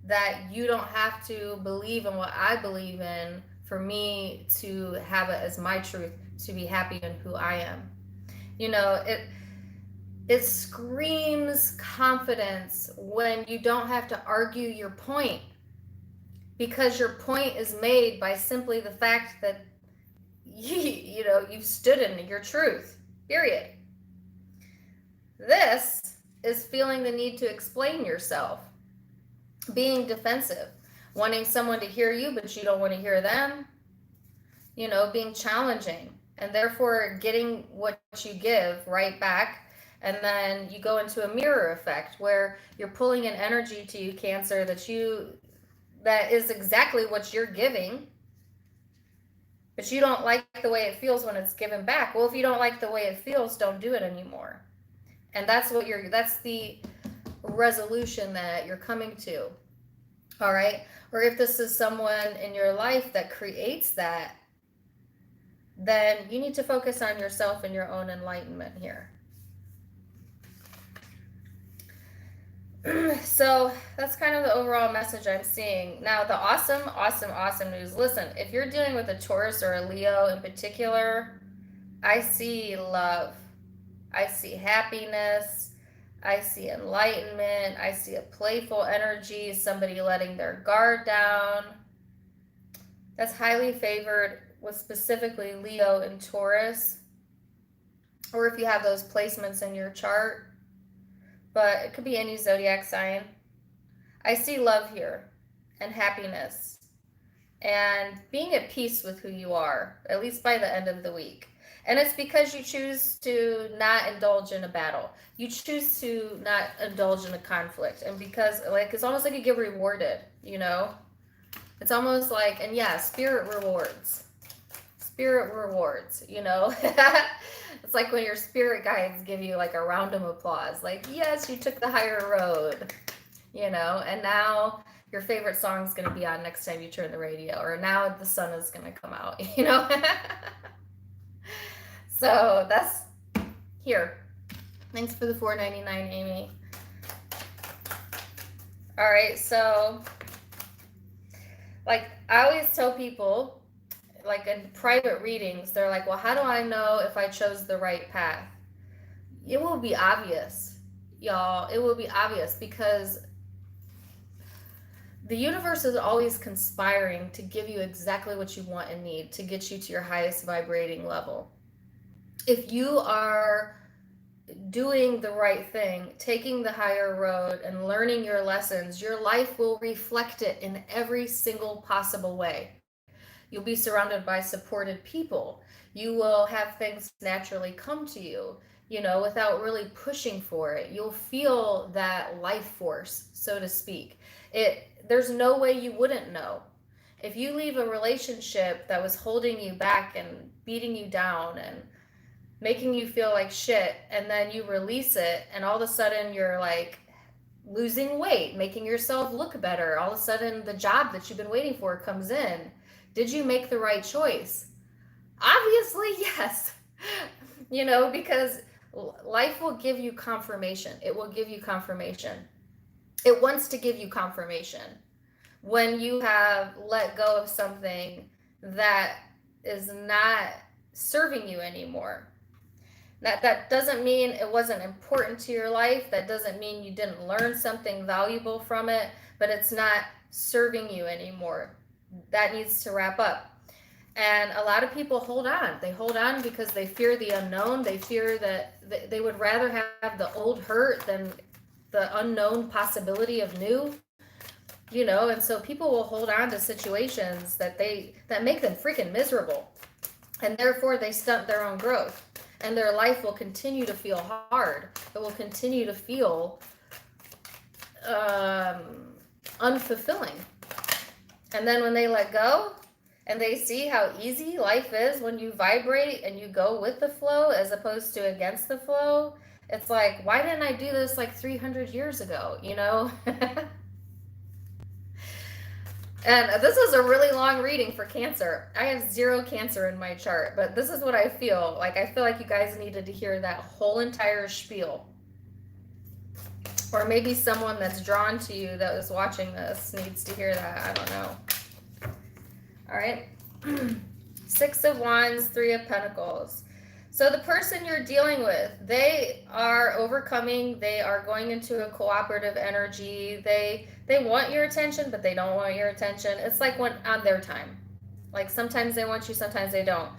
that you don't have to believe in what I believe in for me to have it as my truth, to be happy in who I am. You know, it screams confidence when you don't have to argue your point, because your point is made by simply the fact that you know, you've stood in your truth, period. This is feeling the need to explain yourself, being defensive, wanting someone to hear you, but you don't want to hear them, you know, being challenging, and therefore getting what you give right back. And then you go into a mirror effect where you're pulling an energy to you, Cancer, that is exactly what you're giving, but you don't like the way it feels when it's given back. Well, if you don't like the way it feels, don't do it anymore. And that's the resolution that you're coming to. All right. Or if this is someone in your life that creates that, then you need to focus on yourself and your own enlightenment here. So that's kind of the overall message I'm seeing. Now, the awesome news. Listen, if you're dealing with a Taurus or a Leo in particular, I see love. I see happiness. I see enlightenment. I see a playful energy, somebody letting their guard down. That's highly favored with specifically Leo and Taurus, or if you have those placements in your chart. But it could be any zodiac sign. I see love here and happiness and being at peace with who you are, at least by the end of the week. And it's because you choose to not indulge in a battle. You choose to not indulge in a conflict. And because like it's almost like you get rewarded, you know? It's almost like, and yeah, spirit rewards. Spirit rewards, you know? It's like when your spirit guides give you like a round of applause. Like, yes, you took the higher road. you know, and now your favorite song is going to be on next time you turn the radio, or now the sun is going to come out, you know. So that's here. Thanks for the $4.99, Amy. All right, so like I always tell people, like in private readings, they're like, well, how do I know if I chose the right path? It will be obvious, y'all. It will be obvious, because the universe is always conspiring to give you exactly what you want and need to get you to your highest vibrating level. If you are doing the right thing, taking the higher road and learning your lessons, your life will reflect it in every single possible way. You'll be surrounded by supported people. You will have things naturally come to you, you know, without really pushing for it. You'll feel that life force, so to speak. There's no way you wouldn't know. If you leave a relationship that was holding you back and beating you down and making you feel like shit, and then you release it, and all of a sudden you're like losing weight, making yourself look better, all of a sudden the job that you've been waiting for comes in. Did you make the right choice? Obviously, yes. You know, because life will give you confirmation. It will give you confirmation. It wants to give you confirmation when you have let go of something that is not serving you anymore. That doesn't mean it wasn't important to your life. That doesn't mean you didn't learn something valuable from it, but it's not serving you anymore. That needs to wrap up. And a lot of people hold on. They hold on because they fear the unknown. They fear that they would rather have the old hurt than the unknown possibility of new, you know. And so people will hold on to situations that make them freaking miserable, and therefore they stunt their own growth, and their life will continue to feel hard. It will continue to feel unfulfilling. And then when they let go and they see how easy life is when you vibrate and you go with the flow as opposed to against the flow, it's like, why didn't I do this like 300 years ago, you know? And this is a really long reading for Cancer. I have 0 Cancer in my chart, but this is what I feel. Like, I feel like you guys needed to hear that whole entire spiel. Or maybe someone that's drawn to you that was watching this needs to hear that. I don't know. All right. 6 of Wands, 3 of Pentacles. So the person you're dealing with, they are overcoming. They are going into a cooperative energy. They want your attention, but they don't want your attention. It's like when on their time. Like sometimes they want you, sometimes they don't.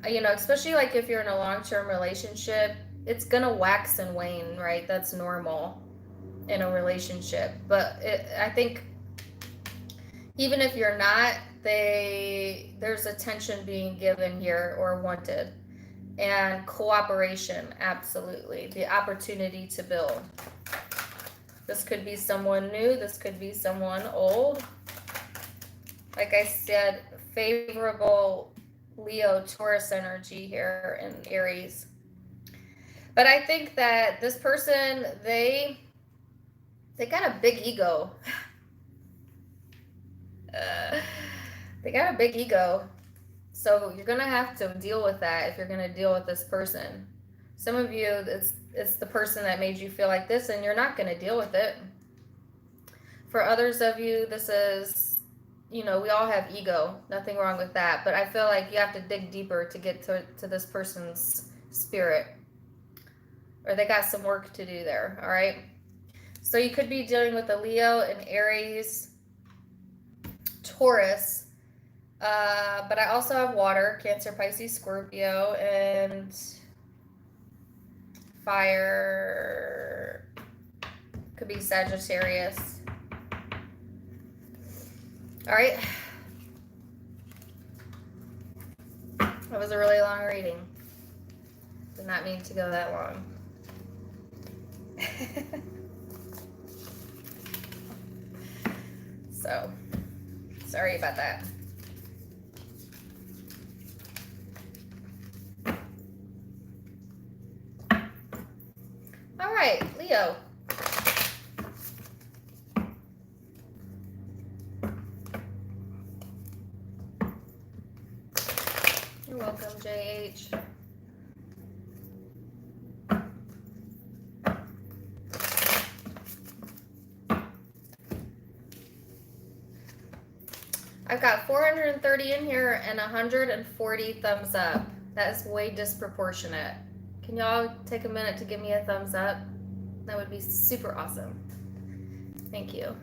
You know, especially like if you're in a long-term relationship, it's gonna wax and wane, right? That's normal in a relationship. But I think even if you're not, there's attention being given here or wanted. And cooperation, absolutely. The opportunity to build. This could be someone new. This could be someone old. Like I said, favorable Leo Taurus energy here in Aries. But I think that this person, they got a big ego. They got a big ego. So you're going to have to deal with that if you're going to deal with this person. Some of you, it's the person that made you feel like this, and you're not going to deal with it. For others of you, this is, you know, we all have ego. Nothing wrong with that. But I feel like you have to dig deeper to get to this person's spirit. Or they got some work to do there, all right? So you could be dealing with a Leo, an Aries, Taurus. But I also have water, Cancer, Pisces, Scorpio, and fire. Could be Sagittarius. All right. That was a really long reading. Did not mean to go that long. So, sorry about that. All right, Leo. You're welcome, JH. I've got 430 in here and 140 thumbs up. That is way disproportionate. Can y'all take a minute to give me a thumbs up? That would be super awesome. Thank you.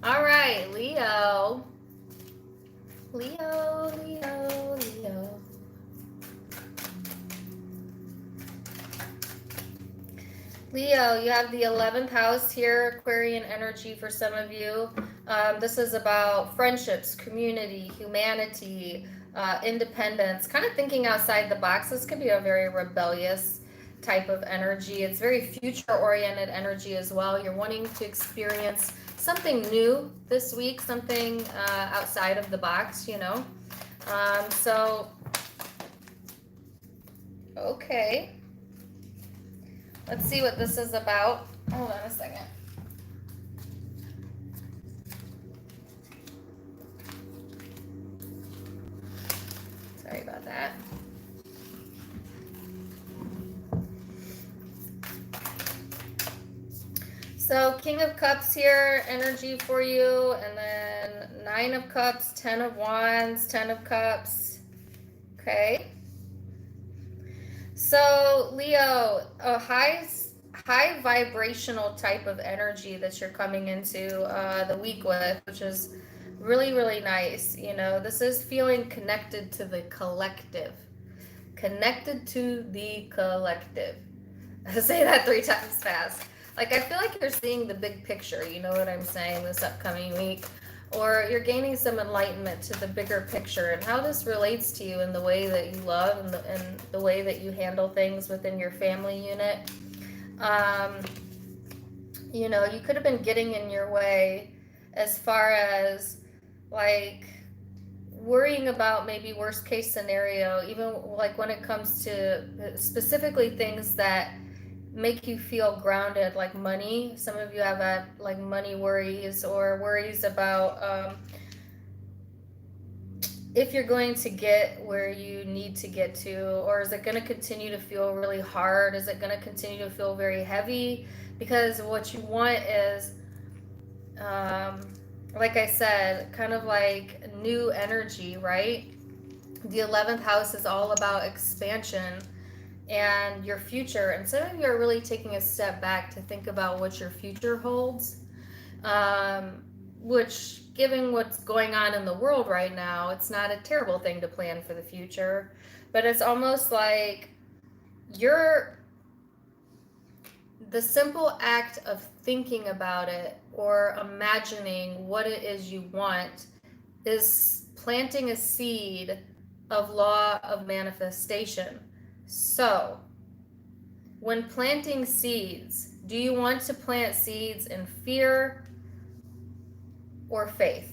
All right, Leo. Leo, Leo, Leo. Leo, you have the 11th house here, Aquarian energy for some of you. This is about friendships, community, humanity, independence, kind of thinking outside the box. This could be a very rebellious type of energy. It's very future-oriented energy as well. You're wanting to experience something new this week, something outside of the box, you know. Okay. Let's see what this is about. Hold on a second. Sorry about that. So King of Cups here, energy for you, and then 9 of Cups, 10 of Wands, 10 of Cups. Okay. So Leo, a high vibrational type of energy that you're coming into the week with, which is really, really nice. You know, this is feeling connected to the collective. Connected to the collective. I say that 3 times fast. Like, I feel like you're seeing the big picture, you know what I'm saying, this upcoming week. Or you're gaining some enlightenment to the bigger picture and how this relates to you in the way that you love and the way that you handle things within your family unit. You know, you could have been getting in your way as far as, like, worrying about maybe worst case scenario, even like when it comes to specifically things that make you feel grounded, like money. Some of you have like money worries or worries about if you're going to get where you need to get to, or is it going to continue to feel really hard? Is it going to continue to feel very heavy? Because what you want is, like I said, kind of like new energy, right? The 11th house is all about expansion and your future, and some of you are really taking a step back to think about what your future holds, which, given what's going on in the world right now, it's not a terrible thing to plan for the future, but it's almost like the simple act of thinking about it or imagining what it is you want is planting a seed of law of manifestation. So, when planting seeds, do you want to plant seeds in fear or faith?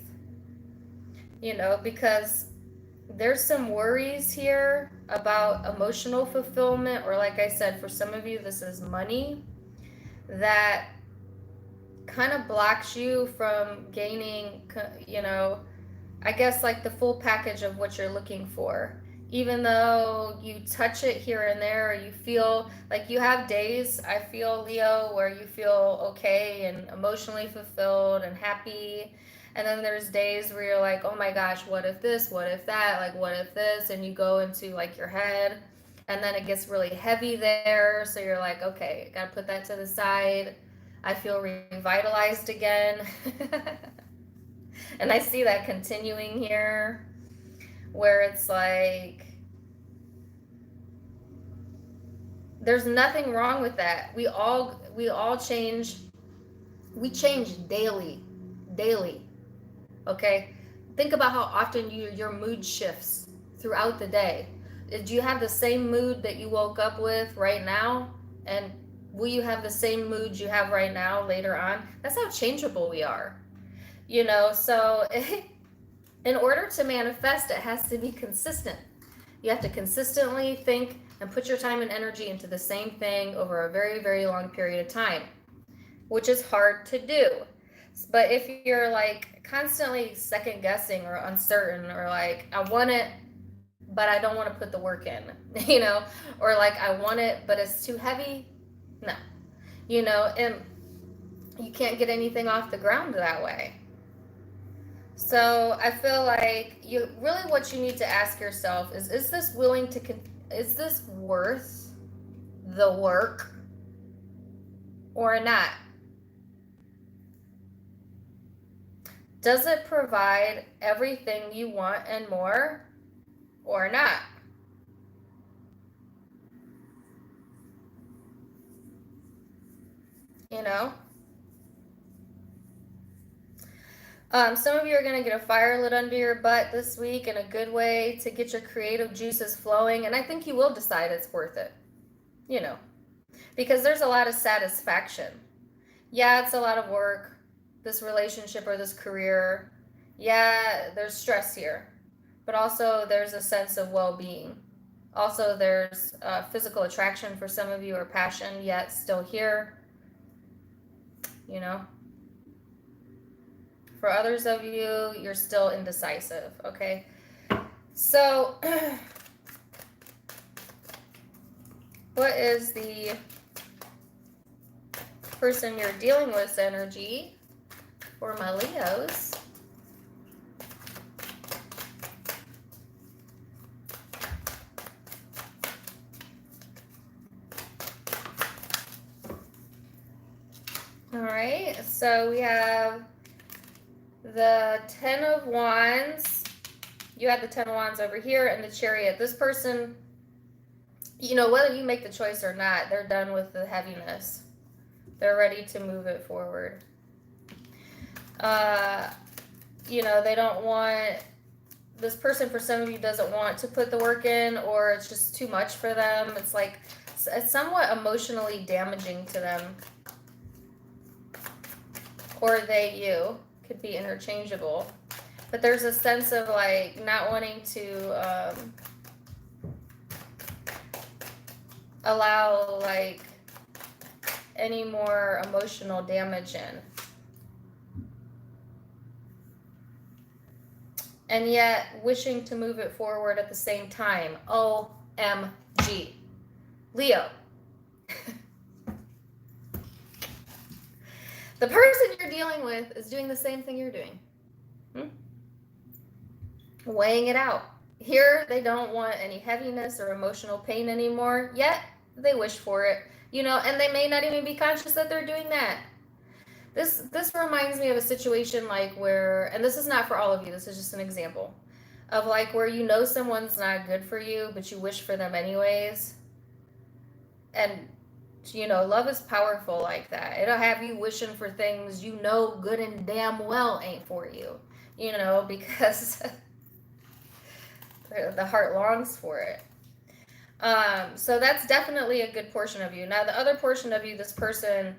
You know, because there's some worries here about emotional fulfillment, or like I said, for some of you, this is money, that kind of blocks you from gaining, you know, I guess like the full package of what you're looking for. Even though you touch it here and there, you feel like you have days, I feel, Leo, where you feel okay and emotionally fulfilled and happy. And then there's days where you're like, oh my gosh, what if this, what if that, like what if this? And you go into like your head, and then it gets really heavy there. So you're like, okay, gotta put that to the side. I feel revitalized again. And I see that continuing here, where it's like, there's nothing wrong with that. We all change. We change daily. Okay? Think about how often your mood shifts throughout the day. Do you have the same mood that you woke up with right now? And will you have the same mood you have right now later on? That's how changeable we are. You know, so in order to manifest, it has to be consistent. You have to consistently think and put your time and energy into the same thing over a very, very long period of time. which is hard to do. But if you're like constantly second guessing or uncertain, or like, I want it, but I don't want to put the work in, you know, or like, I want it, but it's too heavy. No, you know, and you can't get anything off the ground that way. So I feel like you really, what you need to ask yourself is this willing to, is this worth the work or not? Does it provide everything you want and more or not? You know? Some of you are going to get a fire lit under your butt this week in a good way to get your creative juices flowing. And I think you will decide it's worth it, you know, because there's a lot of satisfaction. Yeah, it's a lot of work, this relationship or this career. Yeah, there's stress here, but also there's a sense of well-being. Also, there's physical attraction for some of you, or passion, yet still here, you know. For others of you, you're still indecisive, okay? So, what is the person you're dealing with energy for my Leos? All right, so we have the 10 of Wands. You have the 10 of Wands over here, and the Chariot. This person, you know, whether you make the choice or not, they're done with the heaviness. They're ready to move it forward. You know, they don't want, this person, for some of you, doesn't want to put the work in, or it's just too much for them. It's like, it's somewhat emotionally damaging to them. Or they, you, could be interchangeable. But there's a sense of like not wanting to allow like any more emotional damage in. And yet wishing to move it forward at the same time. OMG. Leo. The person you're dealing with is doing the same thing you're doing. Weighing it out. Here, they don't want any heaviness or emotional pain anymore, yet they wish for it. You know, and they may not even be conscious that they're doing that. This reminds me of a situation like where, and this is not for all of you, this is just an example, of like where you know someone's not good for you, but you wish for them anyways. And you know, love is powerful like that. It'll have you wishing for things you know good and damn well ain't for you. You know, because the heart longs for it. So that's definitely a good portion of you. Now, the other portion of you, this person,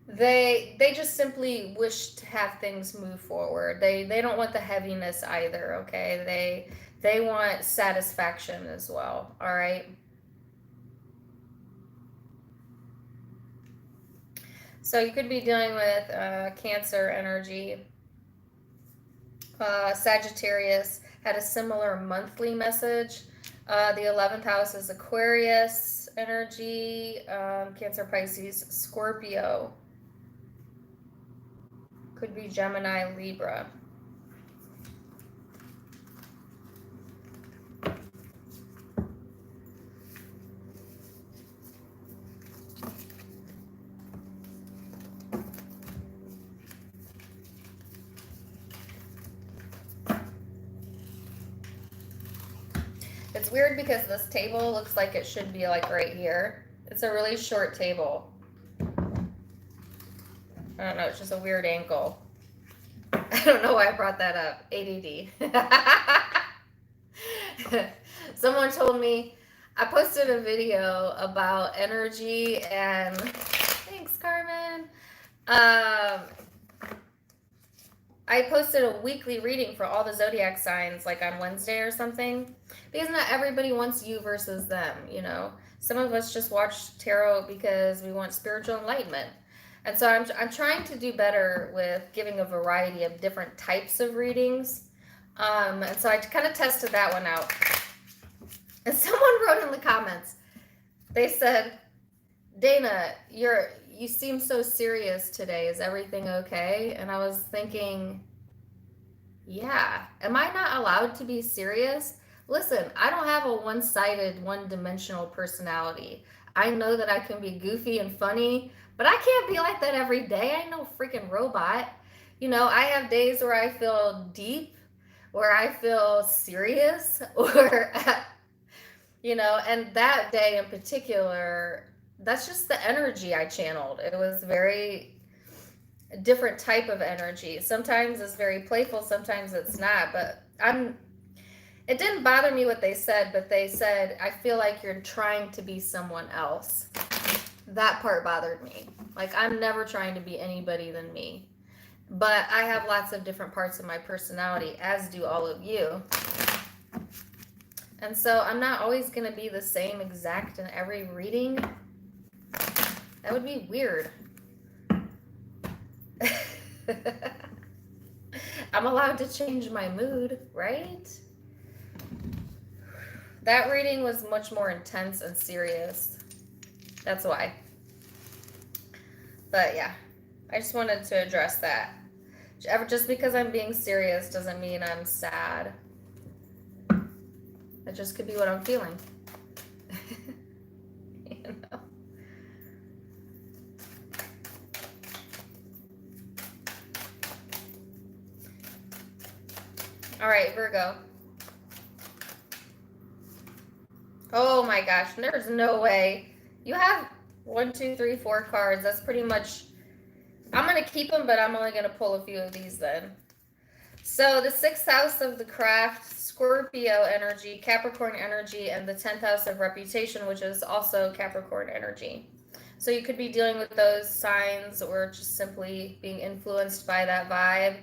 they just simply wish to have things move forward. They don't want the heaviness either, okay? They want satisfaction as well, all right? So you could be dealing with Cancer energy. Sagittarius had a similar monthly message. The 11th house is Aquarius energy. Cancer, Pisces, Scorpio. Could be Gemini, Libra. It's weird because this table looks like it should be like right here. It's a really short table. I don't know, it's just a weird angle. I don't know why I brought that up. ADD. Someone told me, I posted a video about energy and, thanks Carmen. I posted a weekly reading for all the Zodiac signs like on Wednesday or something, because not everybody wants you versus them, you know. Some of us just watch tarot because we want spiritual enlightenment. And so I'm trying to do better with giving a variety of different types of readings. And so I kind of tested that one out. And someone wrote in the comments, they said, Dana, you seem so serious today. Is everything okay? And I was thinking, yeah, am I not allowed to be serious? Listen, I don't have a one-sided, one-dimensional personality. I know that I can be goofy and funny, but I can't be like that every day. I ain't no freaking robot. You know, I have days where I feel deep, where I feel serious, or, you know, and that day in particular, that's just the energy I channeled. It was very different type of energy. Sometimes it's very playful, sometimes it's not, but it didn't bother me what they said, but they said, I feel like you're trying to be someone else. That part bothered me. Like, I'm never trying to be anybody than me. But I have lots of different parts of my personality, as do all of you. And so I'm not always going to be the same exact in every reading. That would be weird. I'm allowed to change my mood, right? That reading was much more intense and serious. That's why. But yeah, I just wanted to address that. Just because I'm being serious doesn't mean I'm sad. That just could be what I'm feeling. You know? All right, Virgo. Oh my gosh, there's no way. You have 1, 2, 3, 4 cards. That's pretty much, I'm going to keep them, but I'm only going to pull a few of these then. So the 6th house of the craft, Scorpio energy, Capricorn energy, and the 10th house of reputation, which is also Capricorn energy. So you could be dealing with those signs or just simply being influenced by that vibe.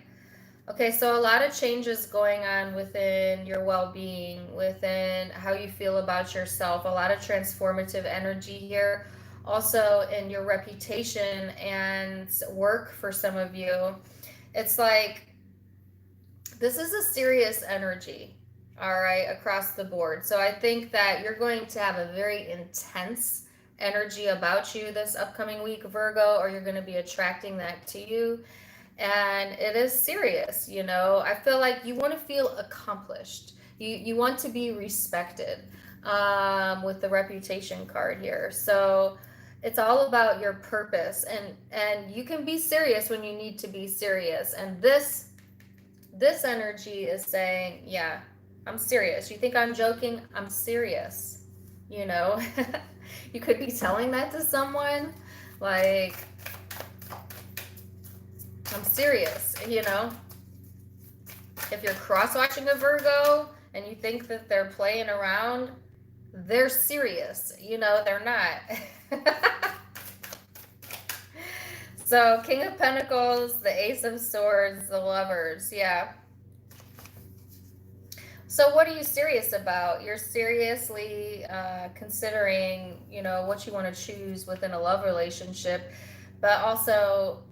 Okay, so a lot of changes going on within your well-being, within how you feel about yourself, a lot of transformative energy here. Also in your reputation and work for some of you. It's like, this is a serious energy, all right, across the board. So I think that you're going to have a very intense energy about you this upcoming week, Virgo, or you're going to be attracting that to you. And it is serious, you know. I feel like you want to feel accomplished. You want to be respected with the reputation card here. So it's all about your purpose. And you can be serious when you need to be serious. And this energy is saying, yeah, I'm serious. You think I'm joking? I'm serious. You know, you could be telling that to someone, like, I'm serious, you know. If you're cross-watching a Virgo and you think that they're playing around, they're serious. You know, they're not. So, King of Pentacles, the Ace of Swords, the Lovers, yeah. So what are you serious about? You're seriously considering, you know, what you want to choose within a love relationship, but also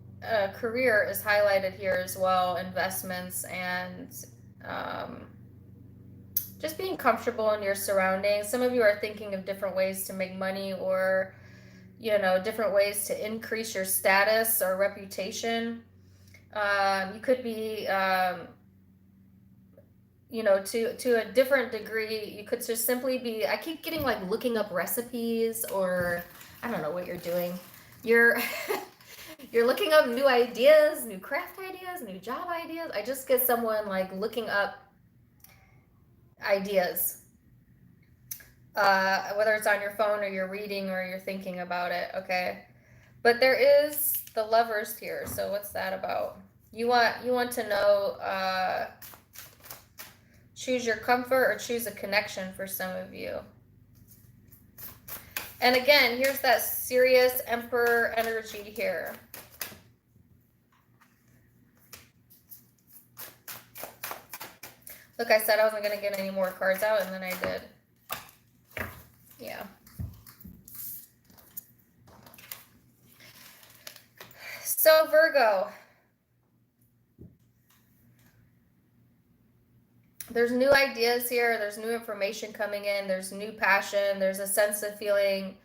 career is highlighted here as well, investments, and just being comfortable in your surroundings. Some of you are thinking of different ways to make money, or, you know, different ways to increase your status or reputation. You could be, you know, to a different degree, you could just simply be, I keep getting like looking up recipes, or I don't know what you're doing. You're you're looking up new ideas, new craft ideas, new job ideas. I just get someone like looking up ideas, whether it's on your phone or you're reading or you're thinking about it. Okay, but there is the Lovers here. So what's that about? You want to know, choose your comfort or choose a connection for some of you. And again, here's that serious Emperor energy here. Look, I said I wasn't going to get any more cards out, and then I did. Yeah. So Virgo, there's new ideas here. There's new information coming in. There's new passion. There's a sense of feeling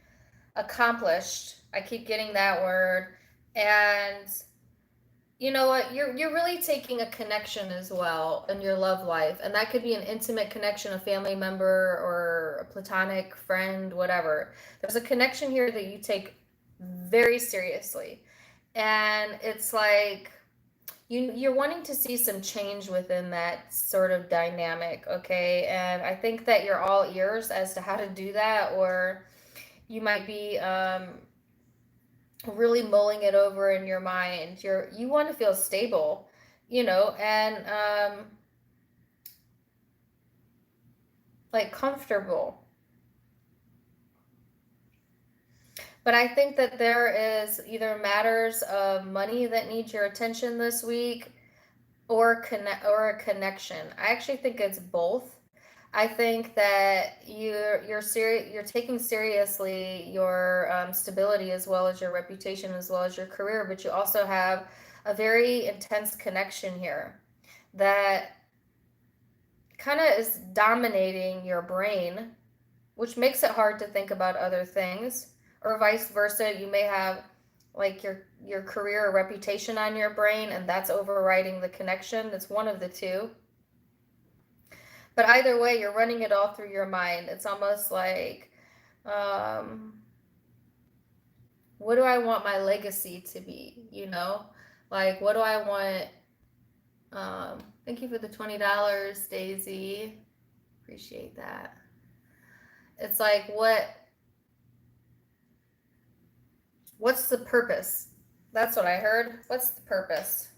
accomplished. I keep getting that word. And you know what? You're really taking a connection as well in your love life. And that could be an intimate connection, a family member or a platonic friend, whatever. There's a connection here that you take very seriously. And it's like you're wanting to see some change within that sort of dynamic, okay? And I think that you're all ears as to how to do that, or you might be really mulling it over in your mind. You want to feel stable, and like comfortable. But I think that there is either matters of money that need your attention this week, or a connection. I actually think it's both. I think that you're taking seriously your stability as well as your reputation as well as your career, but you also have a very intense connection here that kind of is dominating your brain, which makes it hard to think about other things, or vice versa. You may have like your career or reputation on your brain, and that's overriding the connection. That's one of the two. But either way, you're running it all through your mind. It's almost like, what do I want my legacy to be? Like, what do I want? Thank you for the $20, Daisy. Appreciate that. It's like, what's the purpose? That's what I heard. What's the purpose?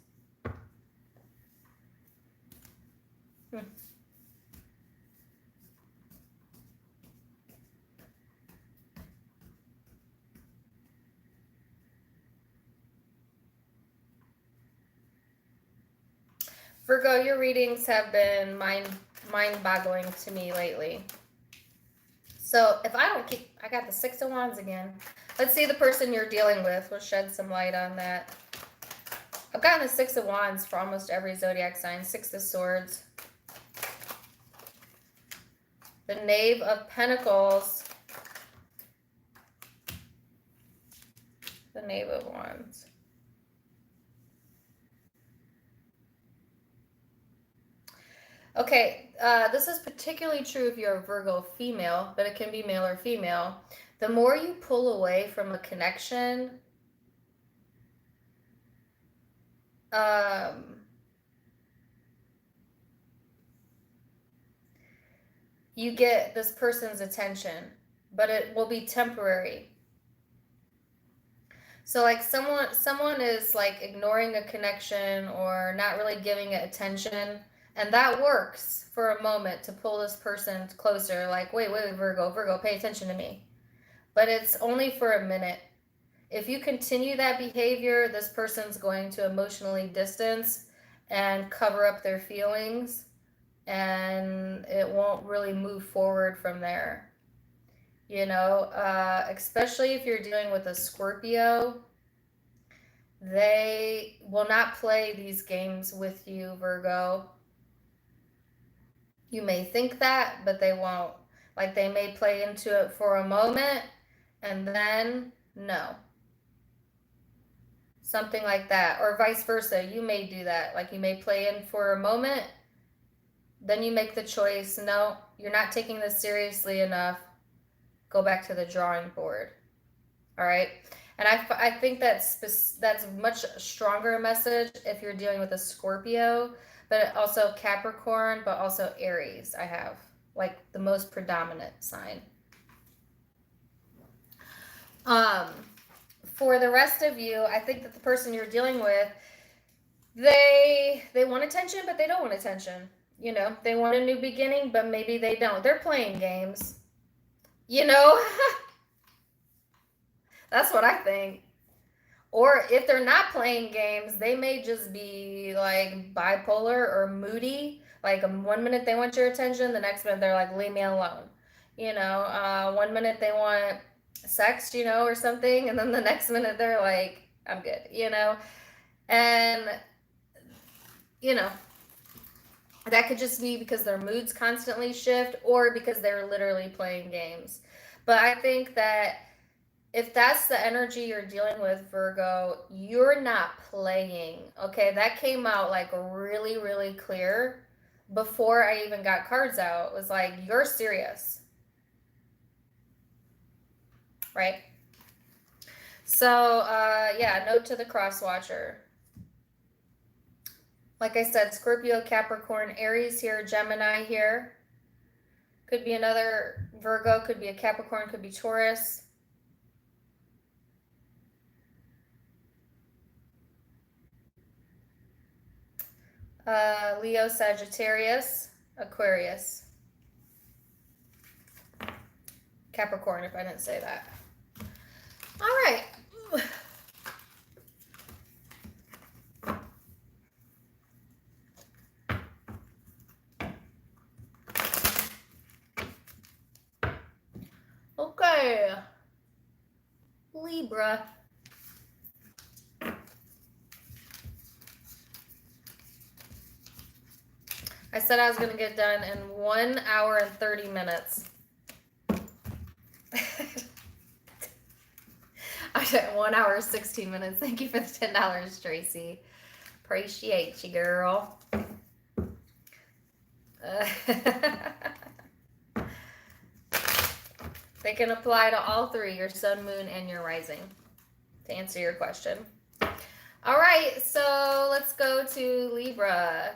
Virgo, your readings have been mind-boggling to me lately. So if I don't keep, I got the Six of Wands again. Let's see the person you're dealing with. We'll shed some light on that. I've gotten the Six of Wands for almost every zodiac sign. Six of Swords. The Knave of Pentacles. The Knave of Wands. Okay, this is particularly true if you're a Virgo female, but it can be male or female. The more you pull away from a connection, you get this person's attention, but it will be temporary. So like someone is like ignoring a connection or not really giving it attention, and that works for a moment to pull this person closer. Like, wait, Virgo, pay attention to me. But it's only for a minute. If you continue that behavior, this person's going to emotionally distance and cover up their feelings, and it won't really move forward from there. Especially if you're dealing with a Scorpio, they will not play these games with you, Virgo. You may think that, but they won't. Like, they may play into it for a moment, and then no. Something like that. Or vice versa. You may do that. Like, you may play in for a moment, then you make the choice, no, you're not taking this seriously enough. Go back to the drawing board. All right? And I think that's much stronger message if you're dealing with a Scorpio, but also Capricorn, but also Aries. I have like the most predominant sign. For the rest of you, I think that the person you're dealing with, they want attention, but they don't want attention. They want a new beginning, but maybe they don't. They're playing games. That's what I think. Or if they're not playing games, they may just be like bipolar or moody. Like 1 minute they want your attention, the next minute they're like, leave me alone. 1 minute they want sex, or something, and then the next minute they're like, I'm good, you know? And, you know, that could just be because their moods constantly shift or because they're literally playing games. But I think that if that's the energy you're dealing with, Virgo, you're not playing. Okay, that came out like really, really clear before I even got cards out. It was like, you're serious, right? So, yeah, note to the cross watcher. Like I said, Scorpio, Capricorn, Aries here, Gemini here. Could be another Virgo, could be a Capricorn, could be Taurus. Leo, Sagittarius, Aquarius, Capricorn, if I didn't say that. All right. Okay. Libra. I said I was going to get done in 1 hour and 30 minutes. I did 1 hour, 16 minutes. Thank you for the $10, Tracy. Appreciate you, girl. They can apply to all three, your sun, moon, and your rising, to answer your question. All right, so let's go to Libra.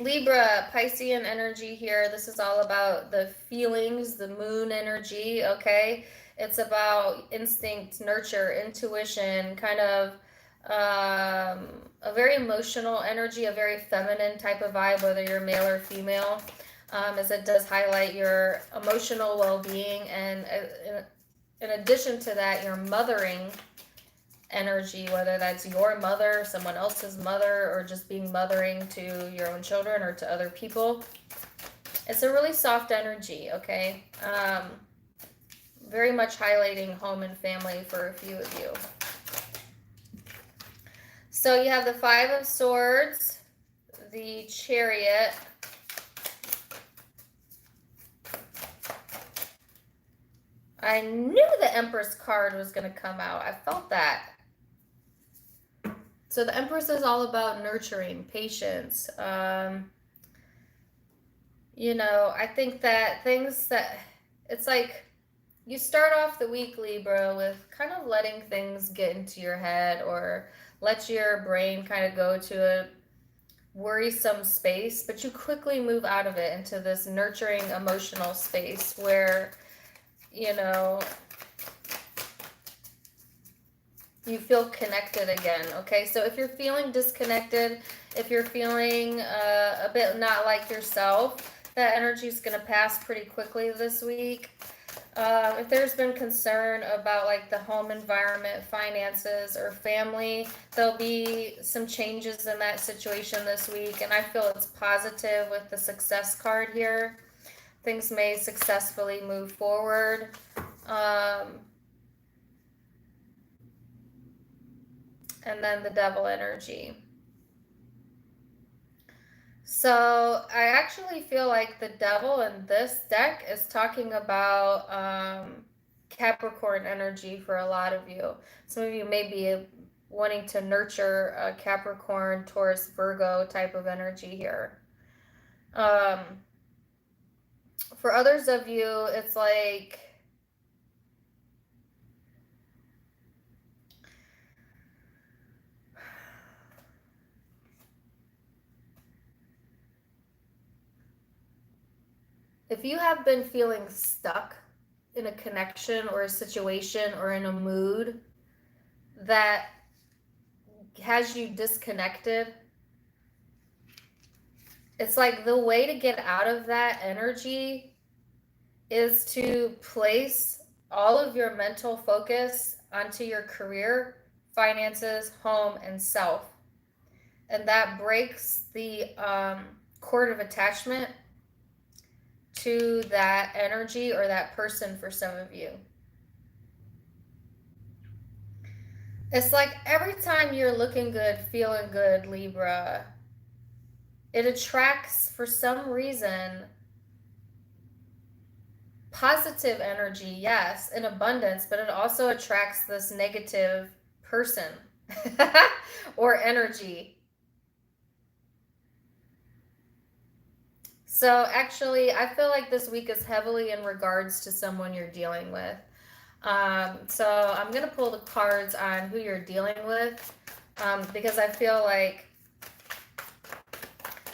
Libra, Piscean energy here. This is all about the feelings, the moon energy, okay? It's about instinct, nurture, intuition, kind of a very emotional energy, a very feminine type of vibe, whether you're male or female, as it does highlight your emotional well-being. And in addition to that, your mothering energy, whether that's your mother, someone else's mother, or just being mothering to your own children or to other people. It's a really soft energy, okay? Very much highlighting home and family for a few of you. So you have the Five of Swords, the Chariot, I knew the Empress card was going to come out. I felt that. So the Empress is all about nurturing, patience. You know, I think that things that, it's like you start off the week, Libra, with kind of letting things get into your head or let your brain kind of go to a worrisome space, but you quickly move out of it into this nurturing emotional space where, you know, you feel connected again, okay? So if you're feeling disconnected, if you're feeling a bit not like yourself, that energy is going to pass pretty quickly this week. If there's been concern about like the home environment, finances, or family, there'll be some changes in that situation this week, and I feel it's positive with the Success card here. Things may successfully move forward. And then the Devil energy. So I actually feel like the Devil in this deck is talking about Capricorn energy for a lot of you. Some of you may be wanting to nurture a Capricorn, Taurus, Virgo type of energy here. For others of you, it's like if you have been feeling stuck in a connection or a situation or in a mood that has you disconnected, it's like the way to get out of that energy is to place all of your mental focus onto your career, finances, home, and self. And that breaks the cord of attachment to that energy or that person for some of you. It's like every time you're looking good, feeling good, Libra, it attracts, for some reason, positive energy, yes, in abundance, but it also attracts this negative person or energy. So actually, I feel like this week is heavily in regards to someone you're dealing with. So I'm going to pull the cards on who you're dealing with, because I feel like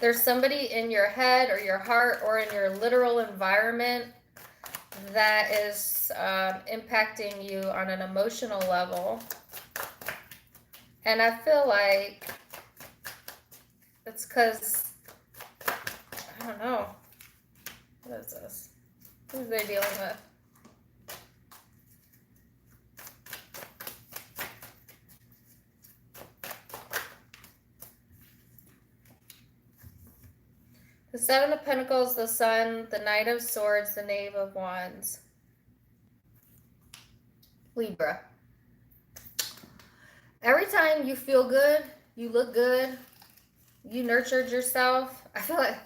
there's somebody in your head or your heart or in your literal environment that is impacting you on an emotional level. And I feel like it's because, I don't know, what is this? Who's they dealing with? The Seven of Pentacles, the Sun, the Knight of Swords, the Knave of Wands. Libra. Every time you feel good, you look good, you nurtured yourself. I feel like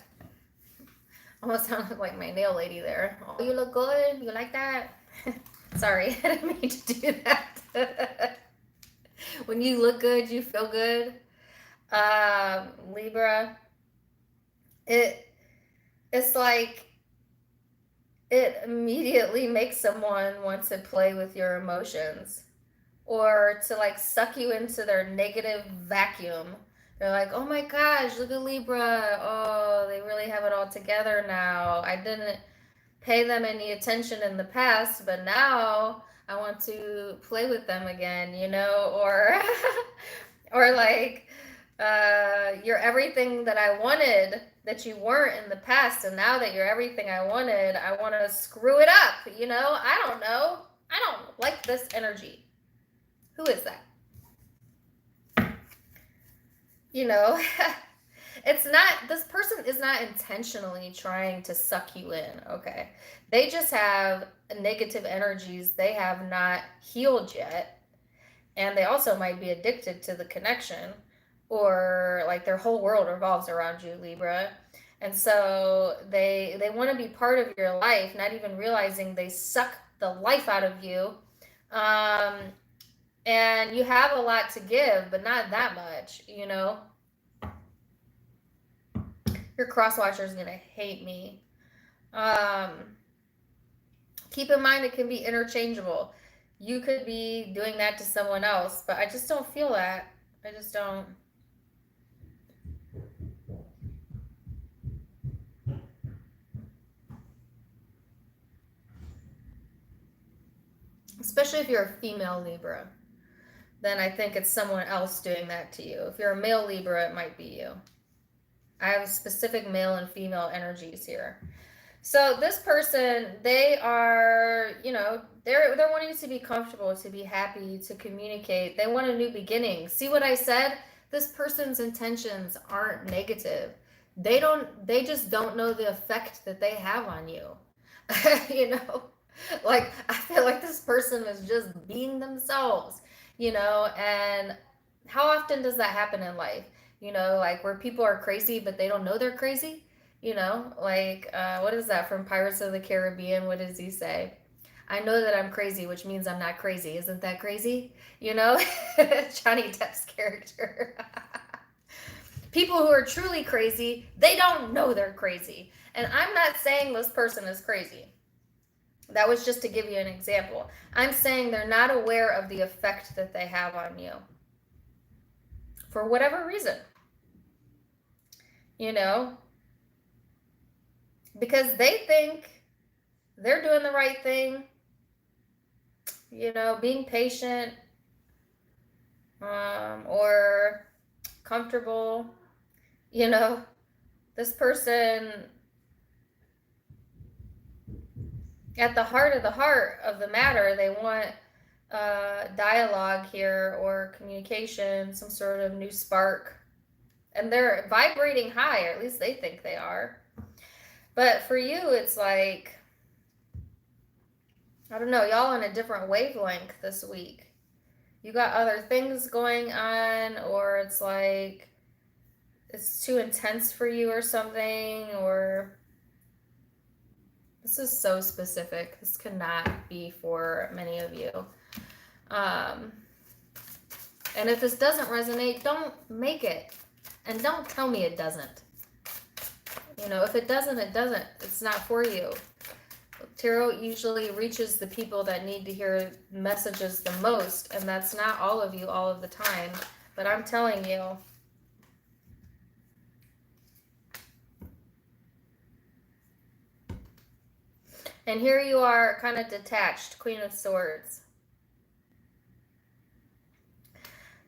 almost sounded like my nail lady there. Oh, you look good. You like that? Sorry, I didn't mean to do that. When you look good, you feel good. Libra. It's like it immediately makes someone want to play with your emotions or to like suck you into their negative vacuum. They're like, oh my gosh, look at Libra. Oh, they really have it all together now. I didn't pay them any attention in the past, but now I want to play with them again, you know, or or like you're everything that I wanted that you weren't in the past, and now that you're everything I wanted, I want to screw it up, you know? I don't know. I don't like this energy. Who is that? You know, it's not, this person is not intentionally trying to suck you in, okay? They just have negative energies they have not healed yet, and they also might be addicted to the connection, or like their whole world revolves around you, Libra. And so they want to be part of your life, not even realizing they suck the life out of you. And you have a lot to give, but not that much, you know. Your cross watcher is going to hate me. Keep in mind, it can be interchangeable. You could be doing that to someone else, but I just don't feel that. I just don't. Especially if you're a female Libra, then I think it's someone else doing that to you. If you're a male Libra, it might be you. I have specific male and female energies here. So this person, they are, you know, they're wanting to be comfortable, to be happy, to communicate. They want a new beginning. See what I said? This person's intentions aren't negative. They just don't know the effect that they have on you. You know, like I feel like this person is just being themselves, you know. And how often does that happen in life? You know, like where people are crazy but they don't know they're crazy. You know, like what is that from Pirates of the Caribbean? What does he say? I know that I'm crazy, which means I'm not crazy. Isn't that crazy? You know, Johnny Depp's character. People who are truly crazy, they don't know they're crazy. And I'm not saying this person is crazy. That was just to give you an example. I'm saying they're not aware of the effect that they have on you. For whatever reason. You know? Because they think they're doing the right thing. You know, being patient. Or comfortable. You know? This person, at the heart of the matter, they want dialogue here or communication, some sort of new spark. And they're vibrating high, or at least they think they are. But for you, it's like, I don't know, y'all on a different wavelength this week. You got other things going on, or it's like it's too intense for you or something, or this is so specific. This cannot be for many of you. And if this doesn't resonate, don't make it. And don't tell me it doesn't. You know, if it doesn't, it doesn't. It's not for you. Tarot usually reaches the people that need to hear messages the most, and that's not all of you all of the time. But I'm telling you, and here you are kind of detached, Queen of Swords.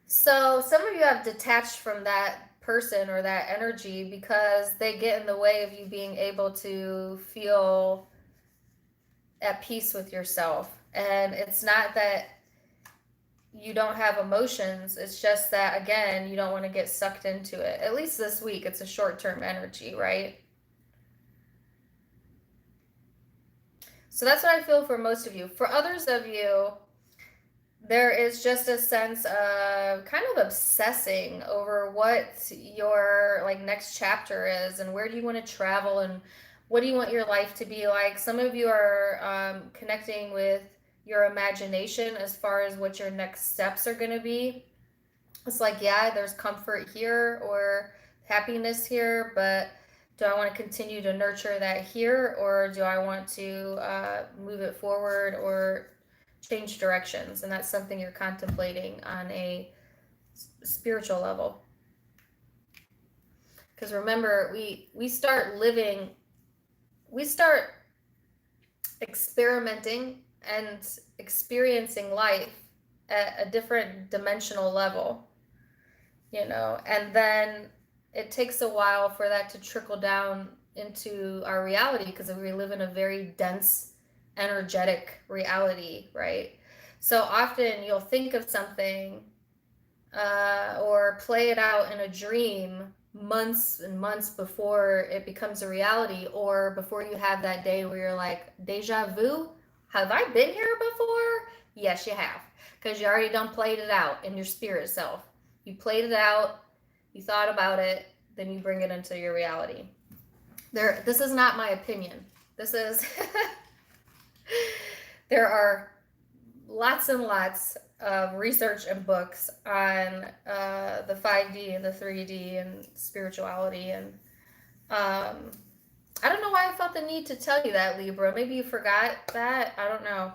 So some of you have detached from that person or that energy because they get in the way of you being able to feel at peace with yourself. And it's not that you don't have emotions, it's just that, again, you don't want to get sucked into it. At least this week, it's a short-term energy, right? So that's what I feel for most of you. For others of you, there is just a sense of kind of obsessing over what your like next chapter is, and where do you want to travel, and what do you want your life to be like. Some of you are connecting with your imagination as far as what your next steps are going to be. It's like, yeah, there's comfort here or happiness here, but do I want to continue to nurture that here, or do I want to move it forward or change directions? And that's something you're contemplating on a spiritual level. Because remember, we start living, we start experimenting and experiencing life at a different dimensional level, you know, and then it takes a while for that to trickle down into our reality, because we live in a very dense, energetic reality, right? So often you'll think of something or play it out in a dream months and months before it becomes a reality, or before you have that day where you're like, deja vu? Have I been here before? Yes, you have, because you already done played it out in your spirit self. You played it out, you thought about it, then you bring it into your reality. This is not my opinion. This is there are lots and lots of research and books on the 5D and the 3D and spirituality. And I don't know why I felt the need to tell you that, Libra. Maybe you forgot that. I don't know.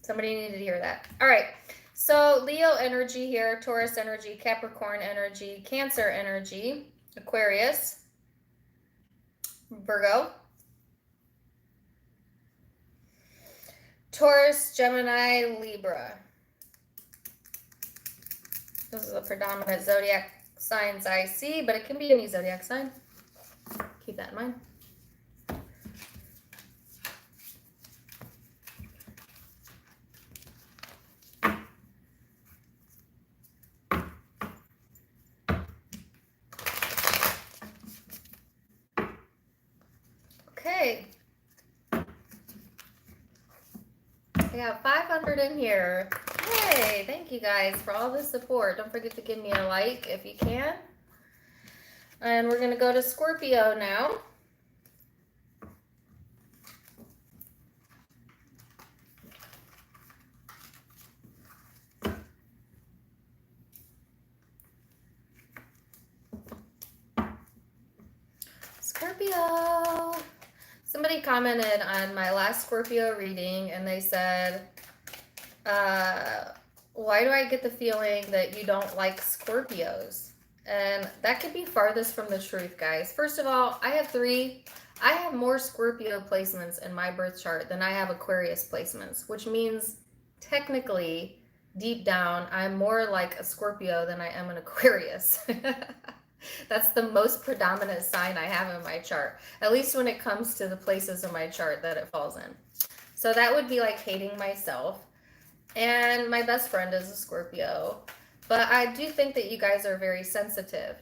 Somebody needed to hear that. All right. So Leo energy here, Taurus energy, Capricorn energy, Cancer energy, Aquarius, Virgo, Taurus, Gemini, Libra. This is the predominant zodiac signs I see, but it can be any zodiac sign. Keep that in mind. Okay. I got 500 in here. Hey, thank you guys for all the support. Don't forget to give me a like if you can. And we're going to go to Scorpio now. Scorpio. Somebody commented on my last Scorpio reading, and they said, why do I get the feeling that you don't like Scorpios? And that could be farthest from the truth, guys. First of all, I have more Scorpio placements in my birth chart than I have Aquarius placements, which means technically, deep down, I'm more like a Scorpio than I am an Aquarius. That's the most predominant sign I have in my chart, at least when it comes to the places in my chart that it falls in. So that would be like hating myself. And my best friend is a Scorpio. But I do think that you guys are very sensitive.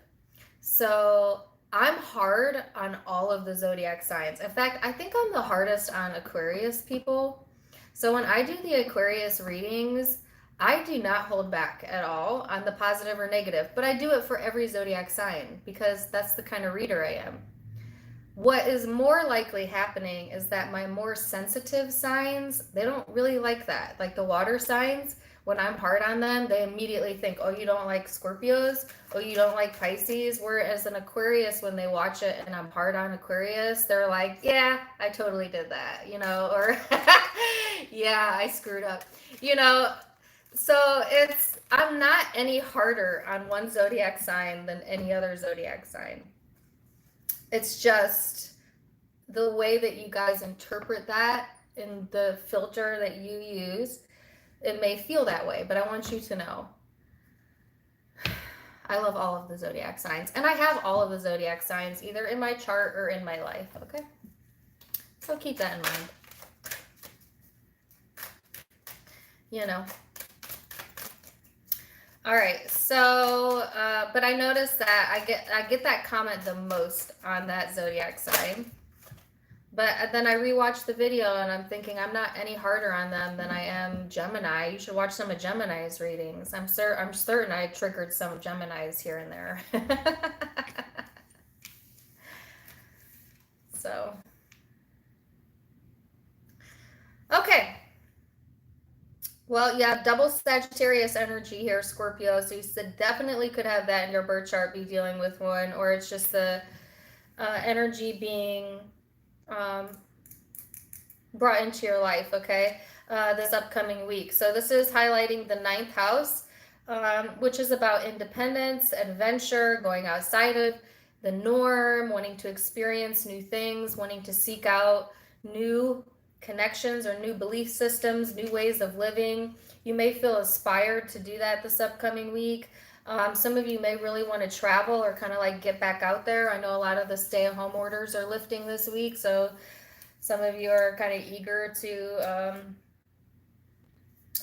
So I'm hard on all of the zodiac signs. In fact, I think I'm the hardest on Aquarius people. So when I do the Aquarius readings, I do not hold back at all on the positive or negative, but I do it for every zodiac sign because that's the kind of reader I am. What is more likely happening is that my more sensitive signs, they don't really like that. Like the water signs, when I'm hard on them, they immediately think, oh, you don't like Scorpios? Oh, you don't like Pisces? Whereas an Aquarius, when they watch it and I'm hard on Aquarius, they're like, yeah, I totally did that, you know, or yeah, I screwed up, you know. So I'm not any harder on one zodiac sign than any other zodiac sign. It's just the way that you guys interpret that in the filter that you use. It may feel that way, but I want you to know I love all of the zodiac signs, and I have all of the zodiac signs either in my chart or in my life, okay? So keep that in mind. You know. All right, so, but I noticed that I get that comment the most on that zodiac sign. But then I rewatched the video and I'm thinking I'm not any harder on them than I am Gemini. You should watch some of Gemini's readings. I'm certain I triggered some Geminis here and there. So, okay. Well, you have double Sagittarius energy here, Scorpio. So you definitely could have that in your birth chart, be dealing with one, or it's just the energy being brought into your life, okay, this upcoming week. So this is highlighting the 9th house, which is about independence, adventure, going outside of the norm, wanting to experience new things, wanting to seek out new connections or new belief systems, new ways of living. You may feel inspired to do that this upcoming week. Some of you may really want to travel or kind of like get back out there. I know a lot of the stay-at-home orders are lifting this week, so some of you are kind of eager to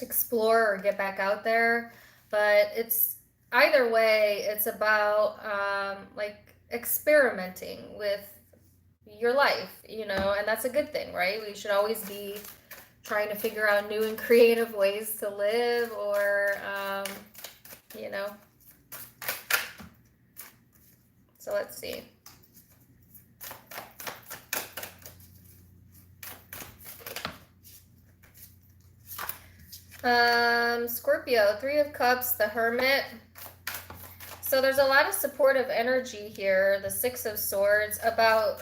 explore or get back out there. But it's either way, it's about like experimenting with your life, you know, and that's a good thing, right? We should always be trying to figure out new and creative ways to live, or you know. So let's see. Scorpio, 3 of Cups, the Hermit. So there's a lot of supportive energy here. The 6 of Swords about,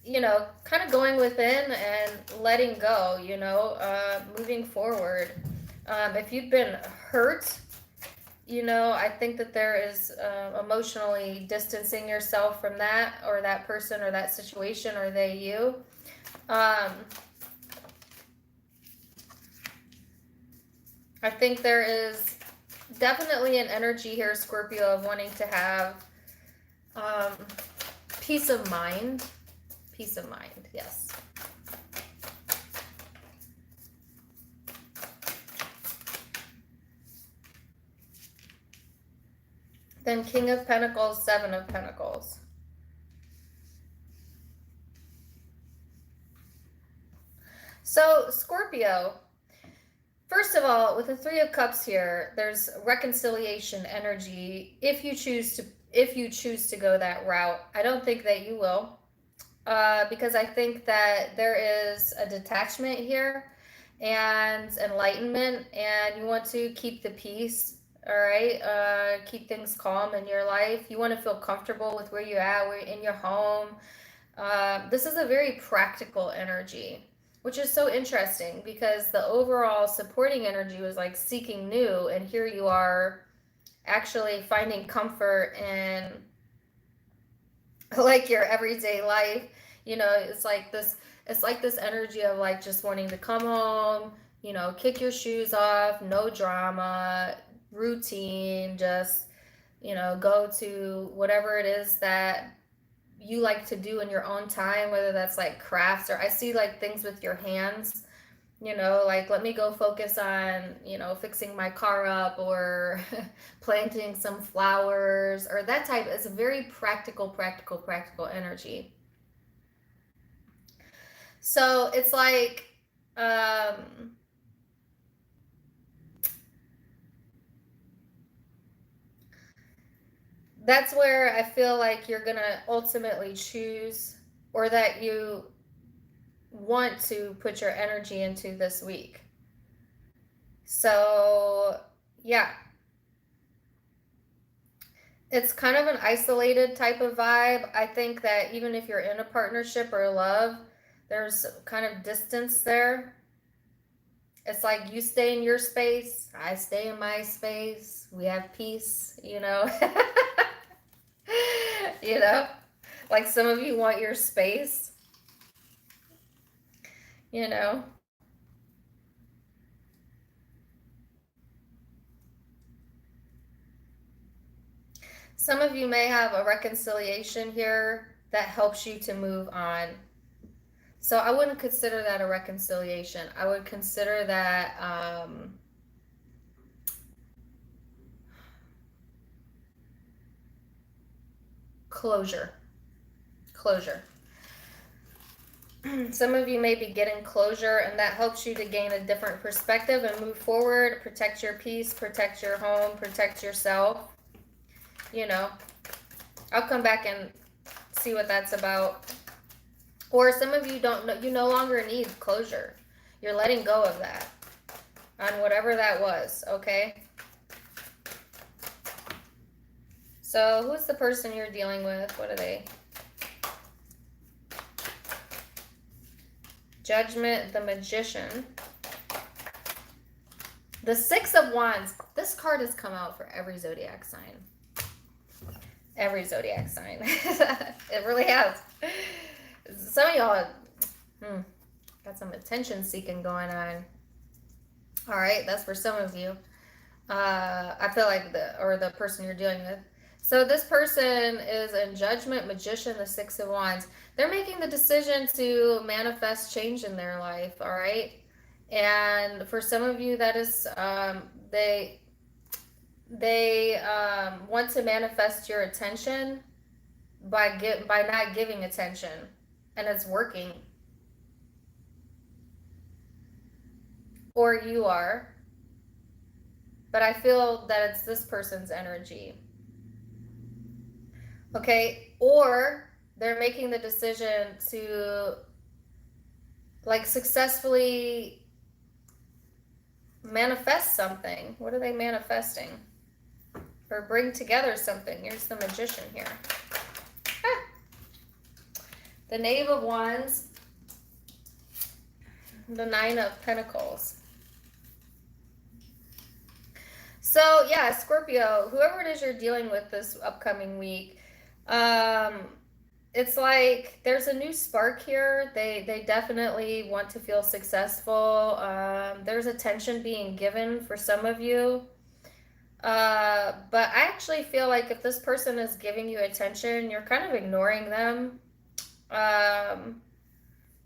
you know, kind of going within and letting go, you know, moving forward. If you've been hurt, you know, I think that there is emotionally distancing yourself from that, or that person, or that situation, or they, you. I think there is definitely an energy here, Scorpio, of wanting to have peace of mind. Peace of mind, yes. Then King of Pentacles, 7 of Pentacles. So, Scorpio, first of all, with the 3 of Cups here, there's reconciliation energy if you choose to go that route. I don't think that you will, because I think that there is a detachment here and enlightenment, and you want to keep the peace, all right? Keep things calm in your life. You want to feel comfortable with where you're at, in your home. This is a very practical energy, which is so interesting because the overall supporting energy was like seeking new, and here you are actually finding comfort in like your everyday life. You know, it's like this energy of like just wanting to come home, you know, kick your shoes off, no drama, routine, just, you know, go to whatever it is that you like to do in your own time, whether that's like crafts, or I see like things with your hands, You know, like, let me go focus on, you know, fixing my car up, or planting some flowers, or that type. It's a very practical energy. So it's like, um, that's where I feel like you're going to ultimately choose, or that you want to put your energy into this week. So, yeah, it's kind of an isolated type of vibe. I think that even if you're in a partnership or love, there's kind of distance there. It's like you stay in your space, I stay in my space, we have peace, you know. You know, like, some of you want your space, you know. Some of you may have a reconciliation here that helps you to move on. So I wouldn't consider that a reconciliation. I would consider that closure. Closure. Some of you may be getting closure, and that helps you to gain a different perspective and move forward, protect your peace, protect your home, protect yourself. You know, I'll come back and see what that's about. Or some of you don't know, you no longer need closure. You're letting go of that on whatever that was, okay? So who's the person you're dealing with? What are they? Judgment, the Magician. The Six of Wands. This card has come out for every zodiac sign. Every zodiac sign. It really has. Some of y'all got some attention seeking going on. All right, that's for some of you. I feel like the person you're dealing with. So this person is in Judgment, Magician, the Six of Wands. They're making the decision to manifest change in their life, all right? And for some of you, that is, they want to manifest your attention by not giving attention, and it's working. Or you are. But I feel that it's this person's energy. Okay, or they're making the decision to, like, successfully manifest something. What are they manifesting? Or bring together something. Here's the Magician here. Ah. The Knave of Wands. The Nine of Pentacles. So, yeah, Scorpio, whoever it is you're dealing with this upcoming week, it's like there's a new spark here. They definitely want to feel successful. There's attention being given for some of you. But I actually feel like if this person is giving you attention, you're kind of ignoring them,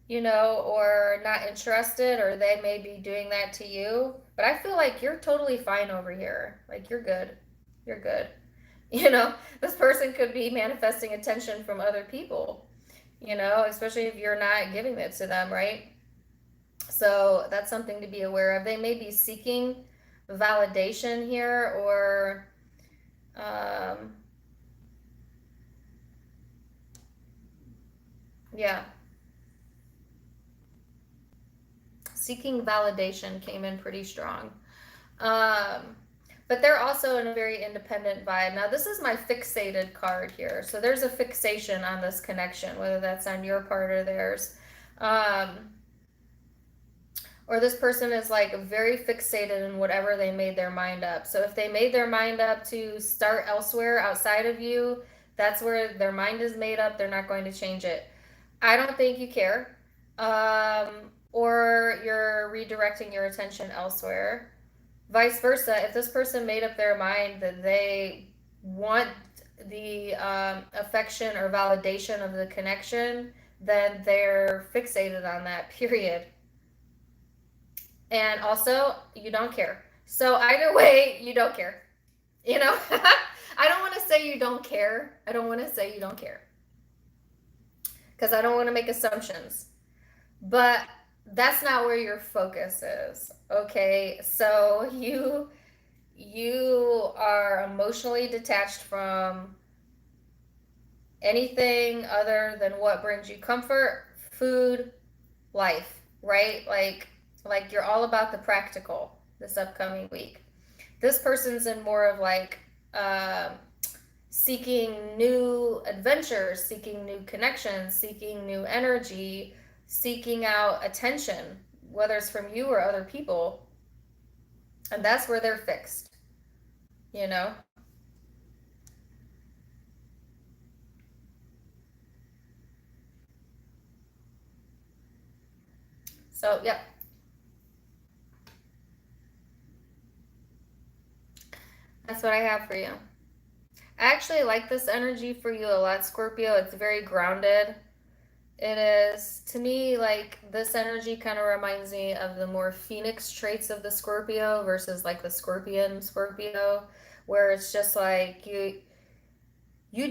you know, or not interested, or they may be doing that to you. But I feel like you're totally fine over here. Like, you're good. You're good. You know, this person could be manifesting attention from other people, you know, especially if you're not giving it to them, right? So that's something to be aware of. They may be seeking validation here, or yeah, seeking validation came in pretty strong. But they're also in a very independent vibe. Now, this is my fixated card here. So there's a fixation on this connection, whether that's on your part or theirs. Or this person is, like, very fixated in whatever they made their mind up. So if they made their mind up to start elsewhere outside of you, that's where their mind is made up. They're not going to change it. I don't think you care. Or you're redirecting your attention elsewhere. Vice versa, if this person made up their mind that they want the affection or validation of the connection, then they're fixated on that, period. And also, you don't care. So either way, you don't care. You know, I don't want to say you don't care. I don't want to say you don't care because I don't want to make assumptions. But that's not where your focus is. Okay? So you are emotionally detached from anything other than what brings you comfort, food, life, right? Like you're all about the practical this upcoming week. This person's in more of like uh, seeking new adventures, seeking new connections, seeking new energy, seeking out attention, whether it's from you or other people. And that's where they're fixed, you know? So, yep, that's what I have for you. I actually like this energy for you a lot, Scorpio. It's very grounded. It is, to me, like this energy kind of reminds me of the more phoenix traits of the Scorpio versus like the Scorpion Scorpio, where it's just like you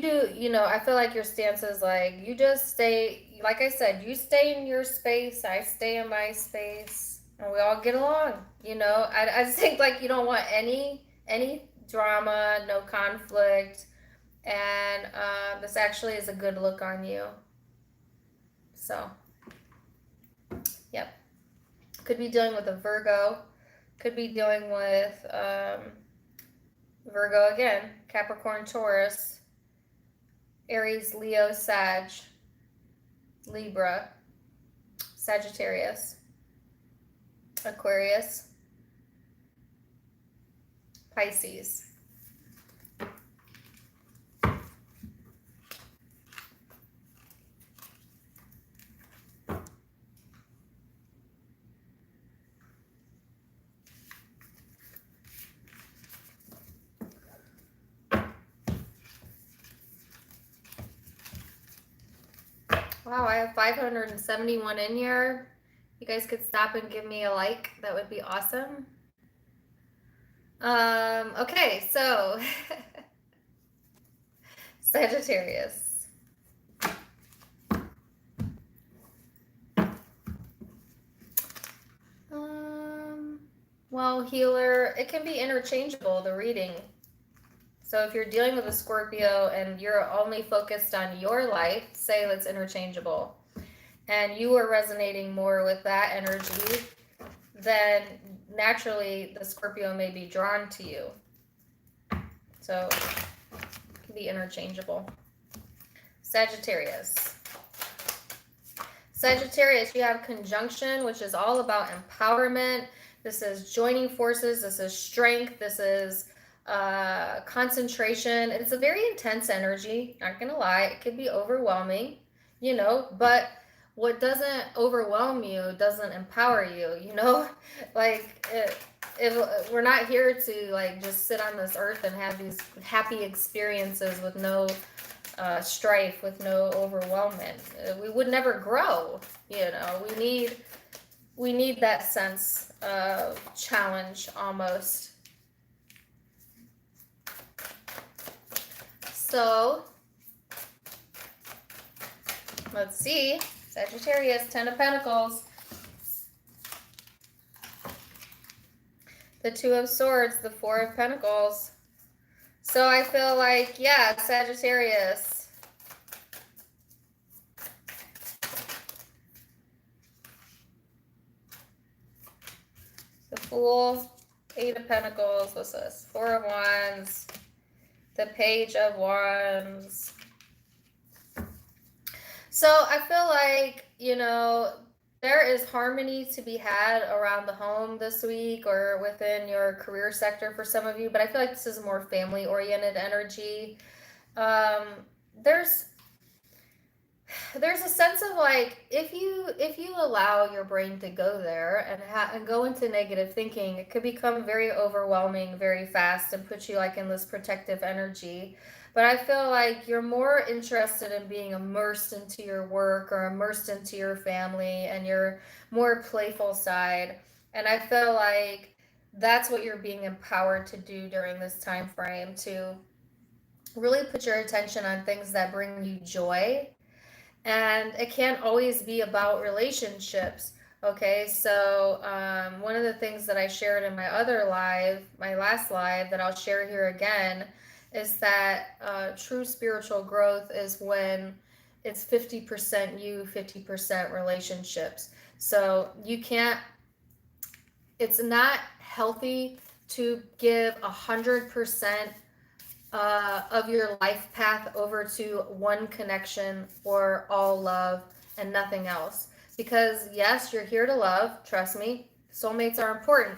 do, I feel like your stance is like you just stay, like I said, you stay in your space, I stay in my space, and we all get along. I just think like you don't want any drama, no conflict, and this actually is a good look on you. So, yep. Could be dealing with a Virgo. Could be dealing with Virgo again, Capricorn, Taurus, Aries, Leo, Sag, Libra, Sagittarius, Aquarius, Pisces. Wow, I have 571 in here. You guys could stop and give me a like. That would be awesome. Okay, so Sagittarius. Well, healer, it can be interchangeable, the reading. So if you're dealing with a Scorpio and you're only focused on your life, say that's interchangeable, and you are resonating more with that energy, then naturally the Scorpio may be drawn to you. So it can be interchangeable. Sagittarius. Sagittarius, you have conjunction, which is all about empowerment. This is joining forces. This is strength. This is concentration. It's a very intense energy. Not gonna lie, it could be overwhelming, but what doesn't overwhelm you doesn't empower you. Like if we're not here to like just sit on this earth and have these happy experiences with no strife, with no overwhelmment. We would never grow. We need that sense of challenge almost. So let's see. Sagittarius, 10 of Pentacles. The 2 of Swords, the 4 of Pentacles. So I feel like, yeah, Sagittarius. The Fool, 8 of Pentacles. What's this? 4 of Wands. The Page of Wands. So I feel like, there is harmony to be had around the home this week or within your career sector for some of you, but I feel like this is a more family-oriented energy. There's a sense of like if you allow your brain to go there and go into negative thinking, it could become very overwhelming very fast and put you like in this protective energy. But I feel like you're more interested in being immersed into your work or immersed into your family and your more playful side. And I feel like that's what you're being empowered to do during this time frame, to really put your attention on things that bring you joy. And it can't always be about relationships. Okay, so one of the things that I shared in my other live, my last live, that I'll share here again, is that true spiritual growth is when it's 50% you, 50% relationships. So you can't, it's not healthy to give 100% of your life path over to one connection or all love and nothing else. Because yes, you're here to love, trust me, soulmates are important,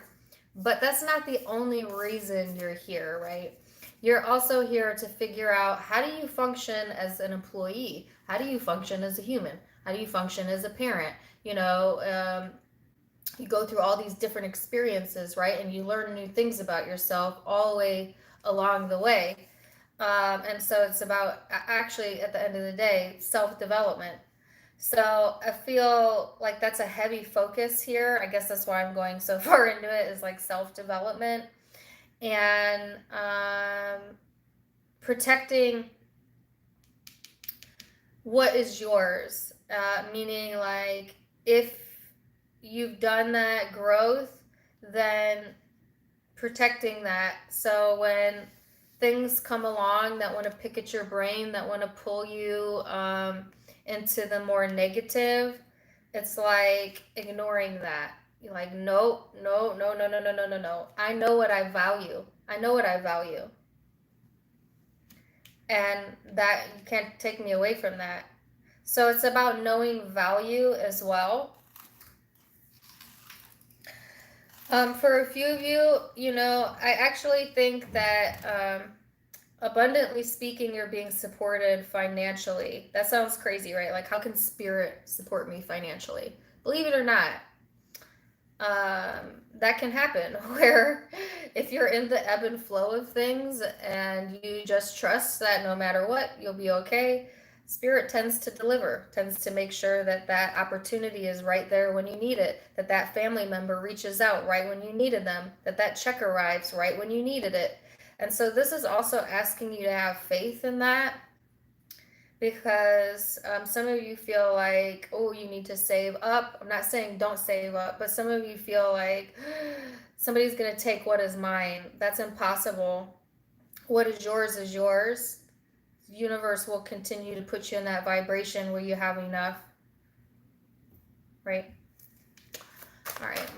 but that's not the only reason you're here, right? You're also here to figure out, how do you function as an employee? How do you function as a human? How do you function as a parent? You know, you go through all these different experiences, right? And you learn new things about yourself all the way along the way. And so it's about, actually, at the end of the day, self-development. So I feel like that's a heavy focus here. I guess that's why I'm going so far into it, is like self-development and protecting what is yours. Meaning, like, if you've done that growth, then protecting that. So when things come along that want to pick at your brain, that want to pull you into the more negative, it's like ignoring that. You're like, no, no, no, no, no, no, no, no, no. I know what I value. I know what I value. And that, you can't take me away from that. So it's about knowing value as well. For a few of you, you know, I actually think that abundantly speaking, you're being supported financially. That sounds crazy, right? Like, how can spirit support me financially? Believe it or not, that can happen, where if you're in the ebb and flow of things and you just trust that no matter what, you'll be okay, spirit tends to deliver, tends to make sure that that opportunity is right there when you need it, that that family member reaches out right when you needed them, that that check arrives right when you needed it. And so this is also asking you to have faith in that, because some of you feel like, oh, you need to save up. I'm not saying don't save up, but some of you feel like somebody's going to take what is mine. That's impossible. What is yours is yours. The universe will continue to put you in that vibration where you have enough. Right? All right.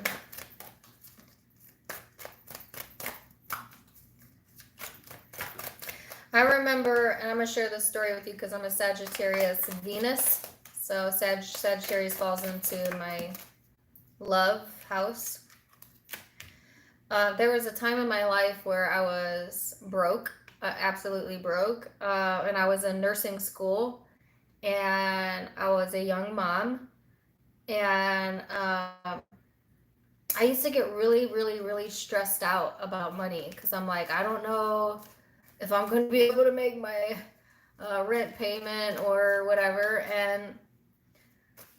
I remember, and I'm going to share this story with you because I'm a Sagittarius Venus. So Sagittarius falls into my love house. There was a time in my life where I was broke, absolutely broke. And I was in nursing school, and I was a young mom. And I used to get really, really, really stressed out about money, because I'm like, I don't know if I'm going to be able to make my rent payment or whatever. And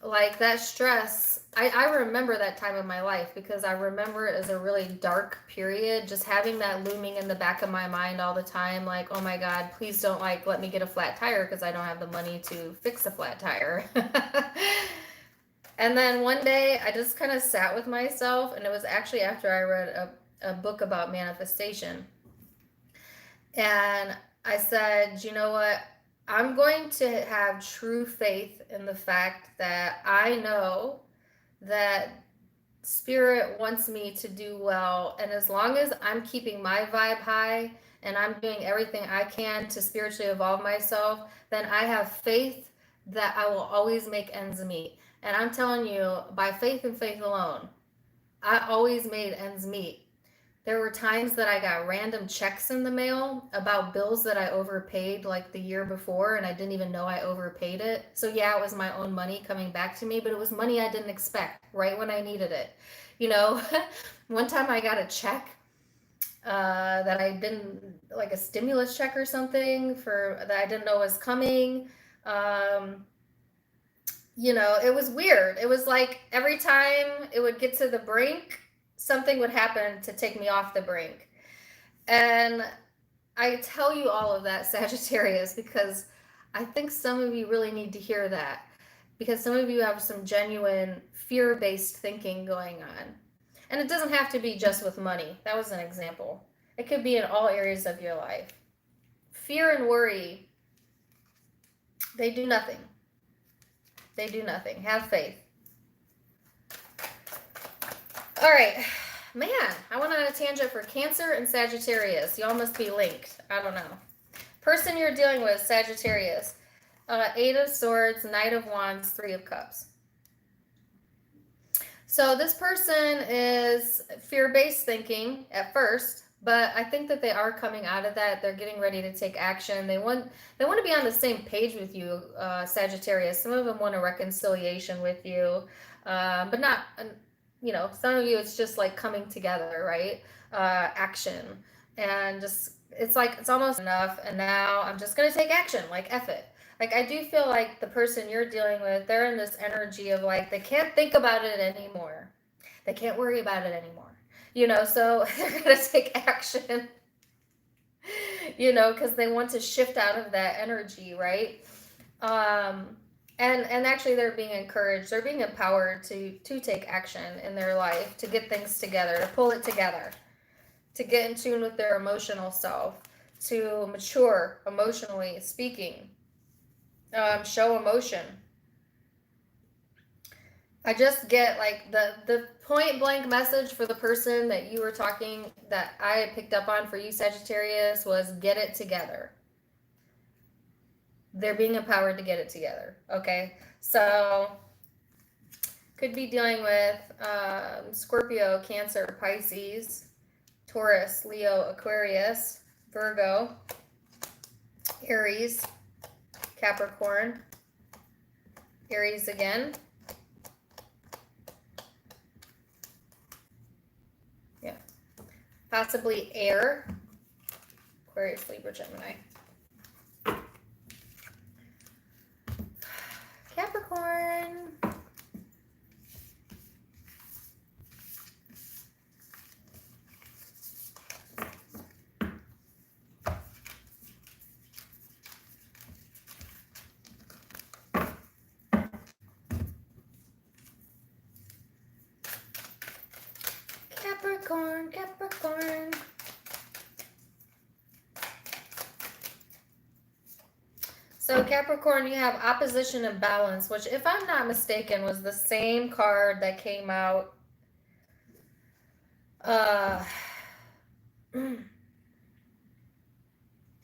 like, that stress, I remember that time in my life, because I remember it as a really dark period, just having that looming in the back of my mind all the time, like, oh my God, please don't, like, let me get a flat tire, because I don't have the money to fix a flat tire. And then one day I just kind of sat with myself, and it was actually after I read a book about manifestation. And I said, you know what? I'm going to have true faith in the fact that I know that spirit wants me to do well. And as long as I'm keeping my vibe high and I'm doing everything I can to spiritually evolve myself, then I have faith that I will always make ends meet. And I'm telling you, by faith and faith alone, I always made ends meet. There were times that I got random checks in the mail about bills that I overpaid like the year before, and I didn't even know I overpaid it. So yeah, it was my own money coming back to me, but it was money I didn't expect right when I needed it. You know, one time I got a check that I didn't, like a stimulus check or something for that I didn't know was coming. You know, it was weird. It was like every time it would get to the brink, something would happen to take me off the brink. And I tell you all of that, Sagittarius, because I think some of you really need to hear that, because some of you have some genuine fear-based thinking going on. And it doesn't have to be just with money. That was an example. It could be in all areas of your life. Fear and worry, they do nothing. They do nothing. Have faith. All right. Man, I went on a tangent for Cancer and Sagittarius. Y'all must be linked. I don't know. Person you're dealing with, Sagittarius. 8 of Swords, Knight of Wands, 3 of Cups. So this person is fear-based thinking at first, but I think that they are coming out of that. They're getting ready to take action. They want to be on the same page with you, Sagittarius. Some of them want a reconciliation with you, but not, you know, some of you it's just like coming together, right? Action. And just, it's like, it's almost enough, and now I'm just going to take action, like F it. Like, I do feel like the person you're dealing with, they're in this energy of like, they can't think about it anymore. They can't worry about it anymore. You know, so they're going to take action, you know, because they want to shift out of that energy, right? And actually they're being encouraged, they're being empowered to take action in their life, to get things together, to pull it together, to get in tune with their emotional self, to mature emotionally speaking. Show emotion. I just get like the point blank message for the person that you were talking, that I picked up on for you, Sagittarius, was get it together. They're being empowered to get it together. Okay. So could be dealing with Scorpio, Cancer, Pisces, Taurus, Leo, Aquarius, Virgo, Aries, Capricorn, Aries again. Yeah. Possibly air. Aquarius, Libra, Gemini. Capricorn. Capricorn, Capricorn. So Capricorn, you have opposition and balance, which, if I'm not mistaken, was the same card that came out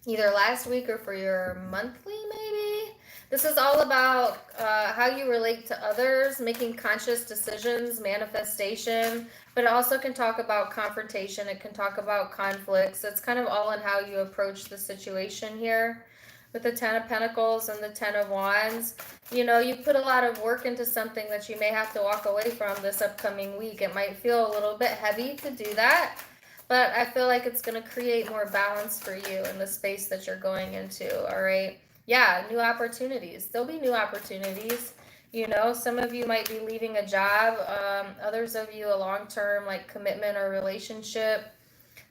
either last week or for your monthly, maybe. This is all about how you relate to others, making conscious decisions, manifestation, but it also can talk about confrontation. It can talk about conflicts. It's kind of all in how you approach the situation here. With the 10 of Pentacles and the 10 of Wands, you know, you put a lot of work into something that you may have to walk away from this upcoming week. It might feel a little bit heavy to do that, but I feel like it's going to create more balance for you in the space that you're going into, all right? Yeah, new opportunities. There'll be new opportunities. You know, some of you might be leaving a job. Others of you, a long-term, like, commitment or relationship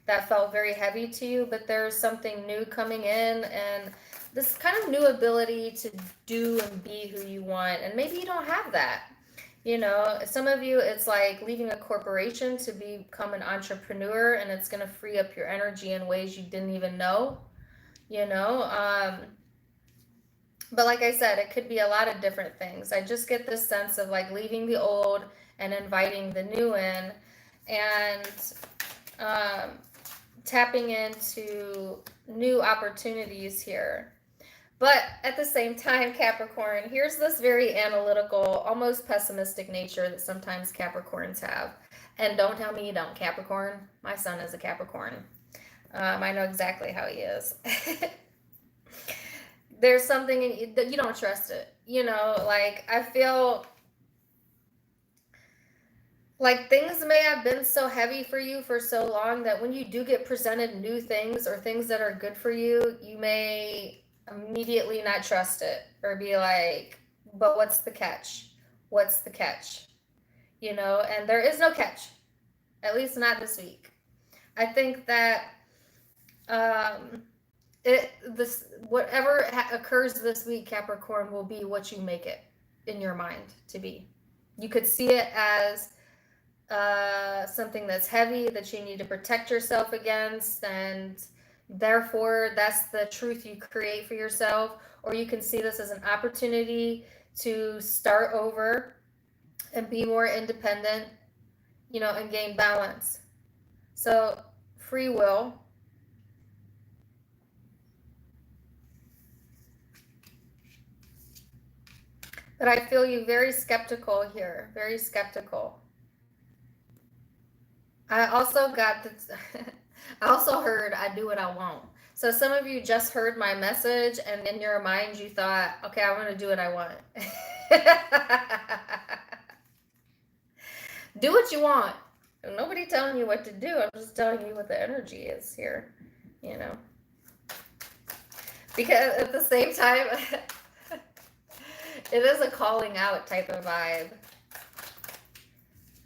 that felt very heavy to you, but there's something new coming in, and this kind of new ability to do and be who you want. And maybe you don't have that. You know, some of you, it's like leaving a corporation to become an entrepreneur, and it's going to free up your energy in ways you didn't even know, you know. But like I said, it could be a lot of different things. I just get this sense of like leaving the old and inviting the new in, and tapping into new opportunities here. But at the same time, Capricorn, here's this very analytical, almost pessimistic nature that sometimes Capricorns have. And don't tell me you don't, Capricorn. My son is a Capricorn. I know exactly how he is. There's something in you that you don't trust it. You know, like, I feel like things may have been so heavy for you for so long that when you do get presented new things or things that are good for you, you may immediately not trust it, or be like, but what's the catch? What's the catch? You know, and there is no catch. At least not this week. I think that whatever occurs this week, Capricorn, will be what you make it in your mind to be. You could see it as something that's heavy that you need to protect yourself against, and therefore that's the truth you create for yourself. Or you can see this as an opportunity to start over and be more independent, and gain balance. So, free will. But I feel you very skeptical here, very skeptical. I also got this, I also heard I do what I want. So some of you just heard my message and in your mind you thought, okay, I want to do what I want. Do what you want. Nobody telling you what to do. I'm just telling you what the energy is here, Because at the same time, it is a calling out type of vibe,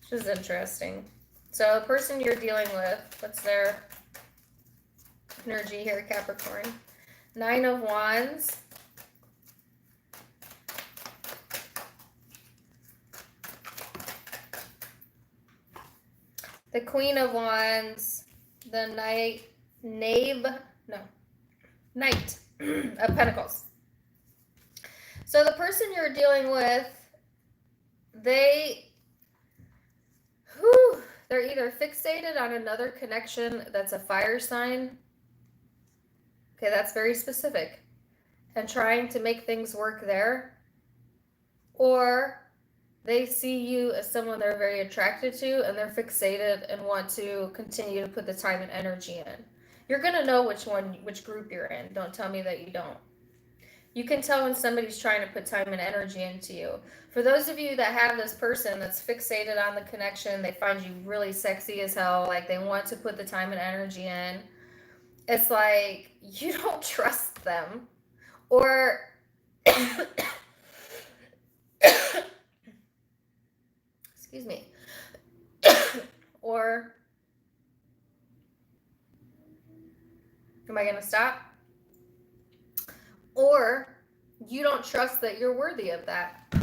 which is interesting. So the person you're dealing with, what's their energy here, Capricorn? 9 of Wands. The Queen of Wands. The Knight of Pentacles. So the person you're dealing with, they're either fixated on another connection that's a fire sign. Okay, that's very specific. And trying to make things work there. Or they see you as someone they're very attracted to and they're fixated and want to continue to put the time and energy in. You're going to know which group you're in. Don't tell me that you don't. You can tell when somebody's trying to put time and energy into you. For those of you that have this person that's fixated on the connection, they find you really sexy as hell, like they want to put the time and energy in. It's like you don't trust them. Or excuse me. Or am I going to stop? Or you don't trust that you're worthy of that,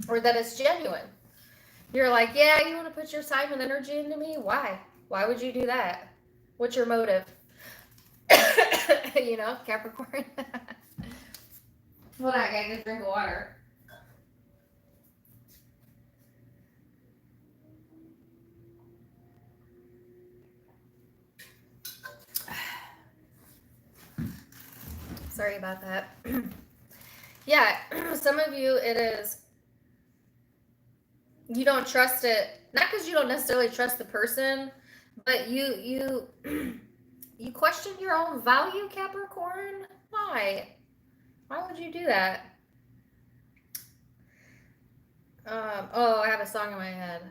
or that it's genuine. You're like, yeah, you want to put your time and energy into me? Why? Why would you do that? What's your motive? Capricorn. Hold on, I gotta get a drink of water. Sorry about that. Yeah, some of you, it is, you don't trust it, not because you don't necessarily trust the person, but you question your own value, Capricorn. Why would you do that? I have a song in my head.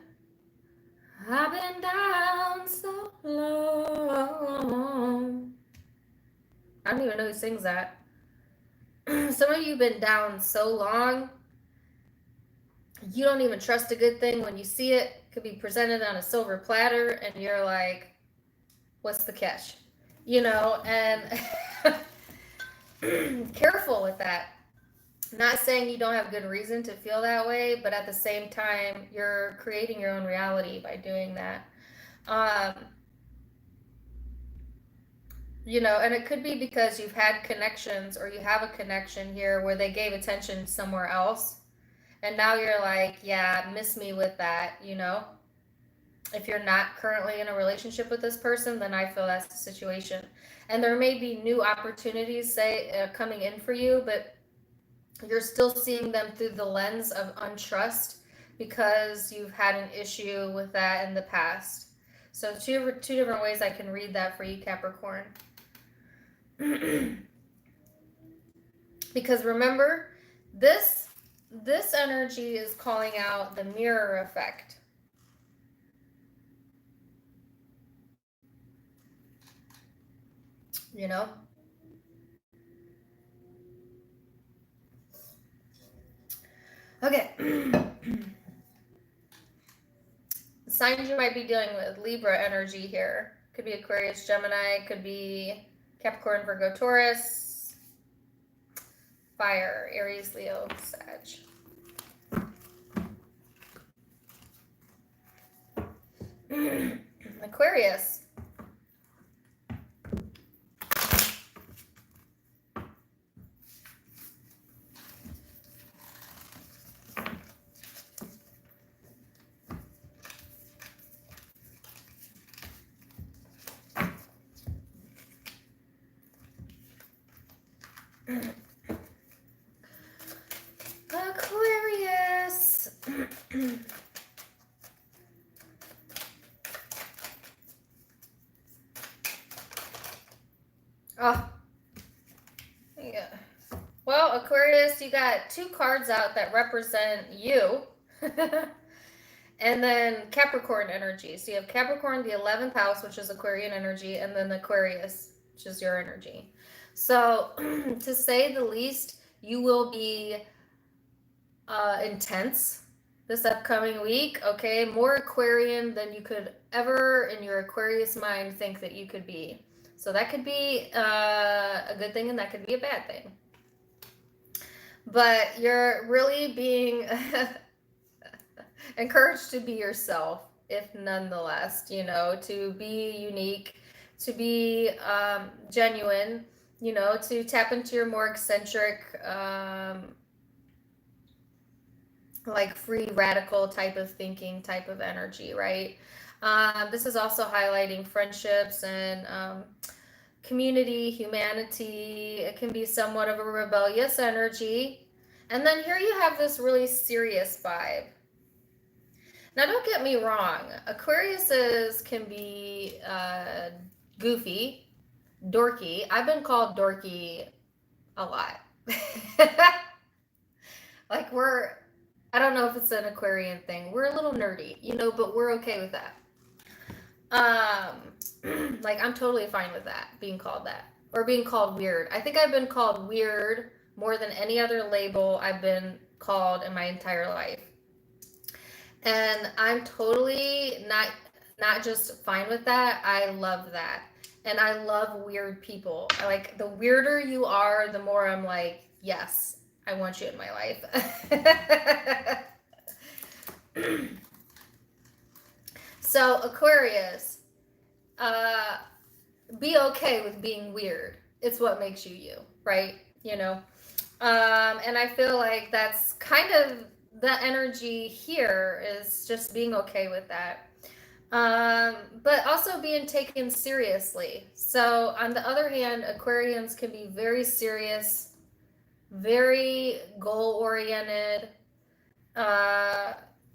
I've been down so long. I don't even know who sings that. Some of you have been down so long, you don't even trust a good thing when you see it. It could be presented on a silver platter, and you're like, what's the catch? And careful with that. Not saying you don't have good reason to feel that way, but at the same time, you're creating your own reality by doing that. And it could be because you've had connections, or you have a connection here where they gave attention somewhere else. And now you're like, yeah, miss me with that, If you're not currently in a relationship with this person, then I feel that's the situation. And there may be new opportunities, coming in for you, but you're still seeing them through the lens of untrust because you've had an issue with that in the past. So two different ways I can read that for you, Capricorn. Because remember, this energy is calling out the mirror effect. Okay. signs you might be dealing with. Libra energy here. Could be Aquarius, Gemini. Could be Capricorn, Virgo, Taurus. Fire, Aries, Leo, Sag. Aquarius. Aquarius. Oh, yeah. Well, Aquarius, you got 2 cards out that represent you. And then Capricorn energy. So you have Capricorn, the 11th house, which is Aquarian energy, and then Aquarius, which is your energy. So, to say the least, you will be intense this upcoming week, okay? More Aquarian than you could ever in your Aquarius mind think that you could be. So that could be a good thing and that could be a bad thing. But you're really being encouraged to be yourself, if nonetheless, you know, to be unique, to be genuine, you know, to tap into your more eccentric, like free radical type of thinking, type of energy, right? This is also highlighting friendships and community, humanity. It can be somewhat of a rebellious energy. And then here you have this really serious vibe. Now, don't get me wrong. Aquariuses can be goofy, dorky. I've been called dorky a lot. Like I don't know if it's an Aquarian thing. We're a little nerdy, you know, but we're okay with that. Like, I'm totally fine with that, being called that. Or being called weird. I think I've been called weird more than any other label I've been called in my entire life. And I'm totally not just fine with that. I love that. And I love weird people. Like, the weirder you are, the more I'm like, yes, I want you in my life. So, Aquarius, be okay with being weird. It's what makes you you, right? You know? And I feel like that's kind of the energy here, is just being okay with that. But also being taken seriously. So on the other hand, Aquarians can be very serious, very goal-oriented,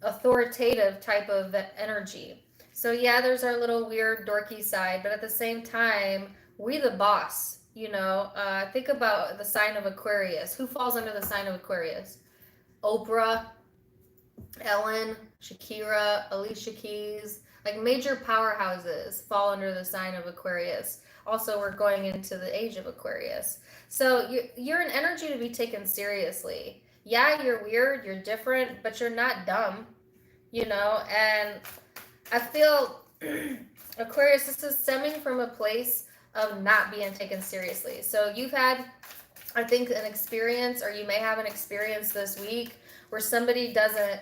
authoritative type of energy. So yeah, there's our little weird dorky side, but at the same time, we the boss, you know. Think about the sign of Aquarius. Who falls under the sign of Aquarius? Oprah, Ellen, Shakira, Alicia Keys. Like, major powerhouses fall under the sign of Aquarius. Also, we're going into the age of Aquarius. So you're an energy to be taken seriously. Yeah, you're weird, you're different, but you're not dumb, you know? And I feel, Aquarius, this is stemming from a place of not being taken seriously. So you've had, I think, an experience, or you may have an experience this week where somebody doesn't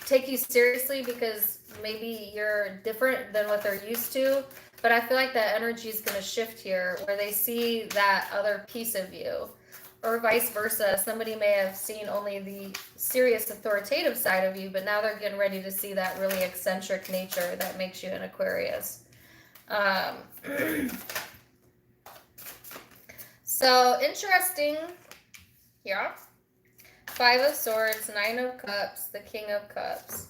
take you seriously because maybe you're different than what they're used to. But I feel like that energy is going to shift here, where they see that other piece of you, or vice versa. Somebody may have seen only the serious, authoritative side of you, but now they're getting ready to see that really eccentric nature that makes you an Aquarius. So interesting. Yeah. 5 of Swords, 9 of Cups, the King of Cups.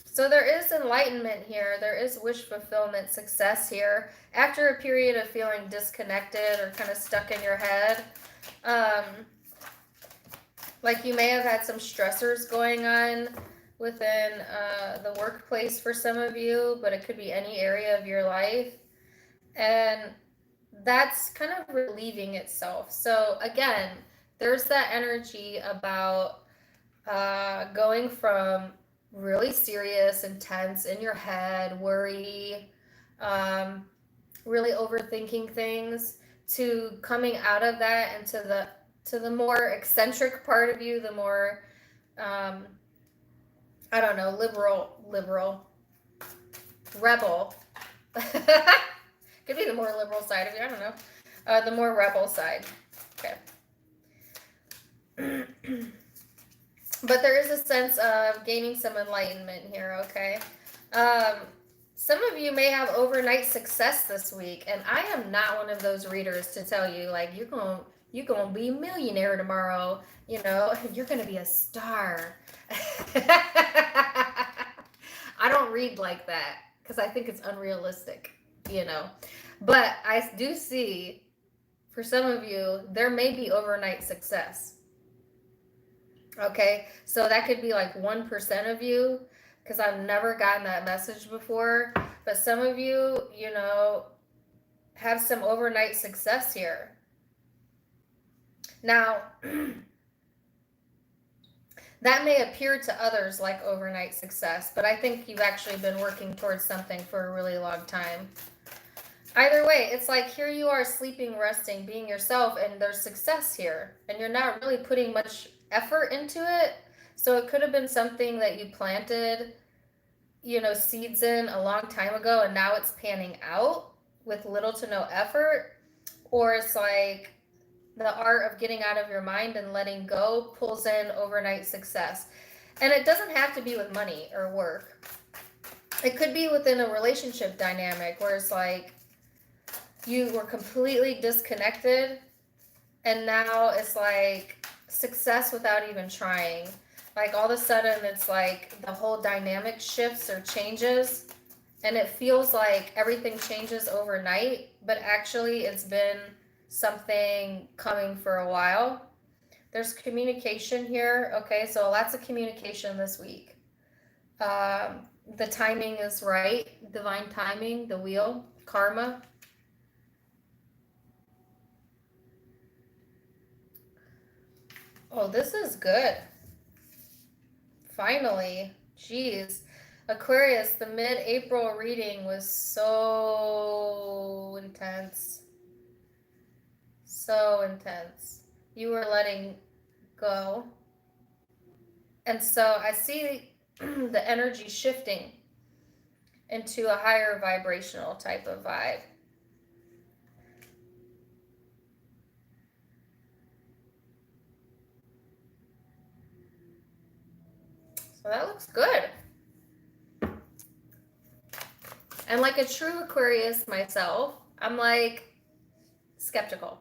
So there is enlightenment here. There is wish fulfillment, success here. After a period of feeling disconnected or kind of stuck in your head. Like, you may have had some stressors going on within the workplace for some of you, but it could be any area of your life. And that's kind of relieving itself. So again, there's that energy about Going from really serious, intense, in your head, worry, really overthinking things, to coming out of that into the more eccentric part of you, the more um, I don't know, liberal, rebel. Could be the more liberal side of you. I don't know. The more rebel side. Okay. But there is a sense of gaining some enlightenment here, okay? Some of you may have overnight success this week, and I am not one of those readers to tell you, like, you're gonna be a millionaire tomorrow, you know, you're gonna be a star. I don't read like that because I think it's unrealistic, you know. But I do see, for some of you, there may be overnight success. Okay, so that could be like 1% of you, because I've never gotten that message before. But some of you, you know, have some overnight success here. Now, that may appear to others like overnight success, but I think you've actually been working towards something for a really long time. Either way, it's like here you are sleeping, resting, being yourself, and there's success here. And you're not really putting much effort into it. So it could have been something that you planted, you know, seeds in a long time ago, and now it's panning out with little to no effort. Or it's like the art of getting out of your mind and letting go pulls in overnight success. And it doesn't have to be with money or work. It could be within a relationship dynamic where it's like you were completely disconnected, and now it's like success without even trying. Like all of a sudden it's like the whole dynamic shifts or changes, and it feels like everything changes overnight, but actually it's been something coming for a while. There's communication here. Okay, so lots of communication this week. The timing is right. Divine timing, the wheel, karma. Oh, this is good. Finally. Jeez. Aquarius, the mid-April reading was so intense. So intense. You were letting go. And so I see the energy shifting into a higher vibrational type of vibe. So that looks good. And like a true Aquarius myself, I'm like skeptical.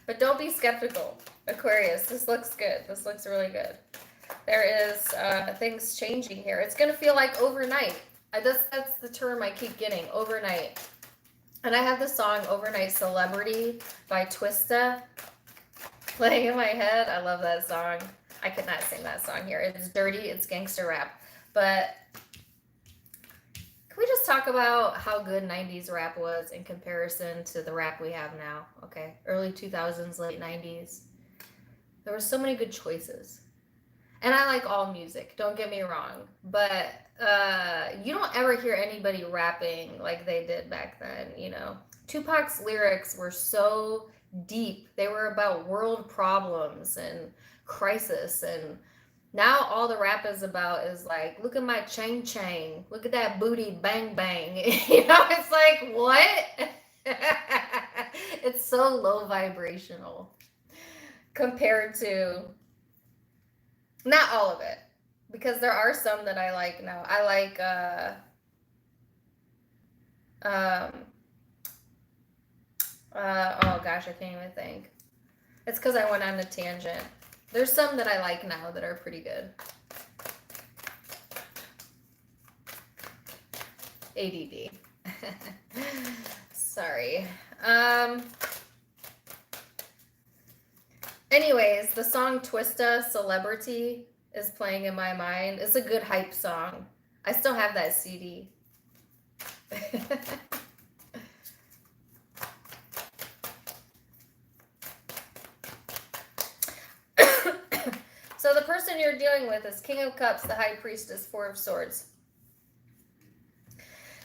But don't be skeptical, Aquarius. This looks good. This looks really good. There is things changing here. It's going to feel like overnight. That's the term I keep getting, overnight. And I have the song Overnight Celebrity by Twista playing in my head. I love that song. I could not sing that song here. It's dirty. It's gangster rap. But can we just talk about how good 90s rap was in comparison to the rap we have now? Okay. Early 2000s, late 90s. There were so many good choices. And I like all music, don't get me wrong. But you don't ever hear anybody rapping like they did back then, you know. Tupac's lyrics were so deep. They were about world problems and crisis, and now all the rap is about is like, look at my chain chain, look at that booty bang bang. You know, it's like, what? It's so low vibrational compared to, not all of it, because there are some that I like now. I like oh gosh, I can't even think. It's because I went on a tangent. There's some that I like now that are pretty good. ADD. Sorry. Anyways, the song Twista, Celebrity, is playing in my mind. It's a good hype song. I still have that CD. So the person you're dealing with is King of Cups, the High Priestess, Four of Swords.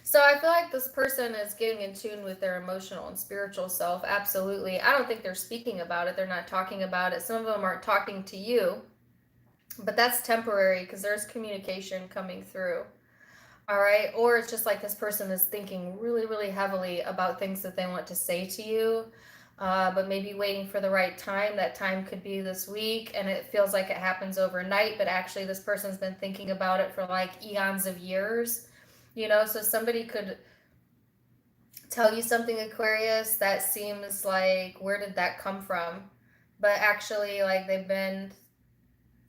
So I feel like this person is getting in tune with their emotional and spiritual self. Absolutely. I don't think they're speaking about it. They're not talking about it. Some of them aren't talking to you, but that's temporary because there's communication coming through. All right. Or it's just like this person is thinking really, really heavily about things that they want to say to you, but maybe waiting for the right time. That time could be this week, and it feels like it happens overnight, but actually this person's been thinking about it for like eons of years. You know, so somebody could tell you something, Aquarius, that seems like, where did that come from? But actually, like, they've been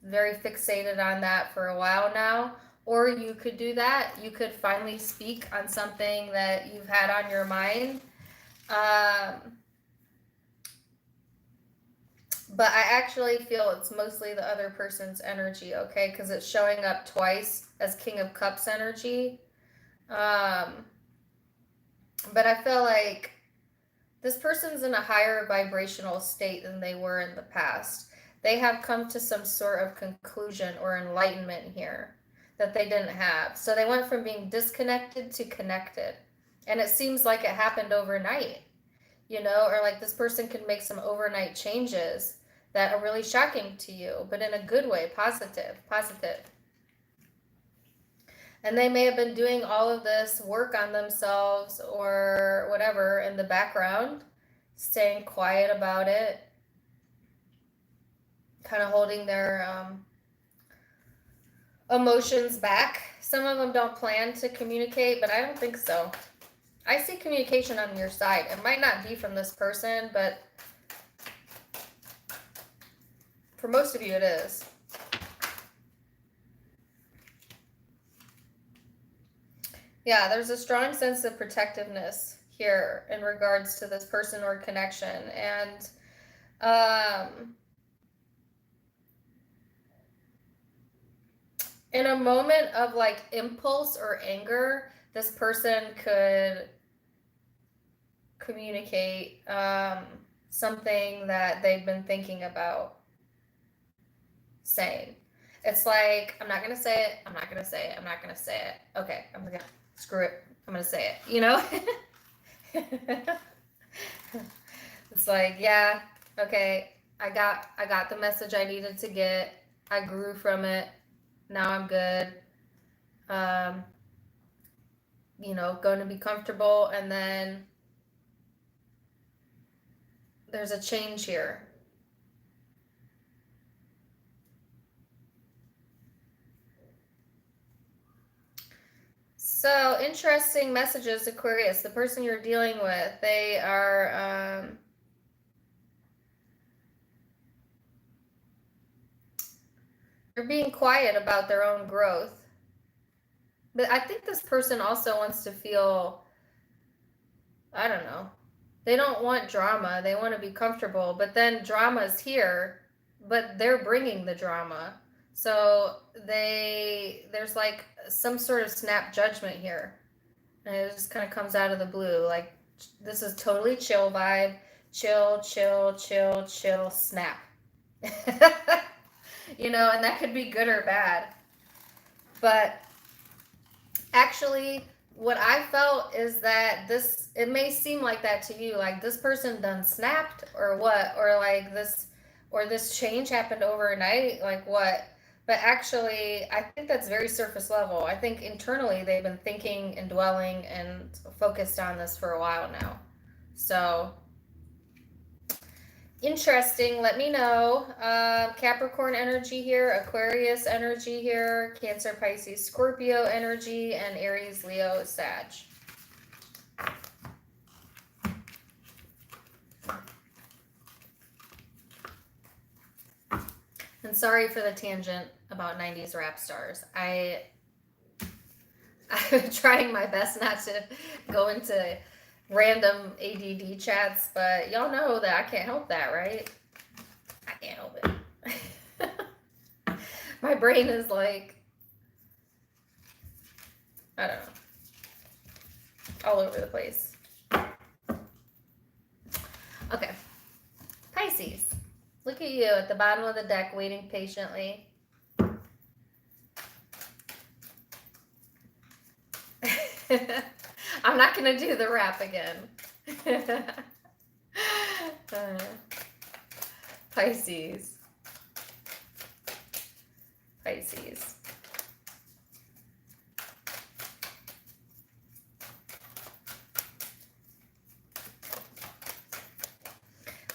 very fixated on that for a while now. Or you could do that. You could finally speak on something that you've had on your mind. But I actually feel it's mostly the other person's energy, okay? Because it's showing up twice as King of Cups energy. But I feel like this person's in a higher vibrational state than they were in the past. They have come to some sort of conclusion or enlightenment here that they didn't have. So they went from being disconnected to connected. And it seems like it happened overnight, you know, or like this person can make some overnight changes that are really shocking to you, but in a good way, positive. And they may have been doing all of this work on themselves or whatever in the background, staying quiet about it, kind of holding their emotions back. Some of them don't plan to communicate, but I don't think so. I see communication on your side. It might not be from this person, but for most of you it is. Yeah, there's a strong sense of protectiveness here in regards to this person or connection. And in a moment of like impulse or anger, this person could communicate something that they've been thinking about saying. It's like, I'm not going to say it. I'm not going to say it. I'm not going to say it. Okay, I'm going to screw it. I'm going to say it, you know? It's like, yeah, okay, I got the message I needed to get. I grew from it. Now I'm good. You know, going to be comfortable, and then there's a change here. So, interesting messages, Aquarius. The person you're dealing with, they are they're being quiet about their own growth. But I think this person also wants to feel, I don't know, they don't want drama. They want to be comfortable. But then drama's here, but they're bringing the drama. So there's like some sort of snap judgment here. And it just kind of comes out of the blue. Like, this is totally chill vibe. Chill, snap. You know, and that could be good or bad. But actually, what I felt is that it may seem like that to you, like this person done snapped or what, or like this change happened overnight, like what? But actually, I think that's very surface level. I think internally they've been thinking and dwelling and focused on this for a while now. So, interesting. Let me know. Capricorn energy here, Aquarius energy here, Cancer, Pisces, Scorpio energy, and Aries, Leo, Sag. And sorry for the tangent about 90s rap stars. I'm trying my best not to go into random ADD chats, but y'all know that I can't help that, right? I can't help it. My brain is like, I don't know, all over the place. Okay, Pisces. Look at you at the bottom of the deck waiting patiently. I'm not going to do the rap again. Pisces. Pisces.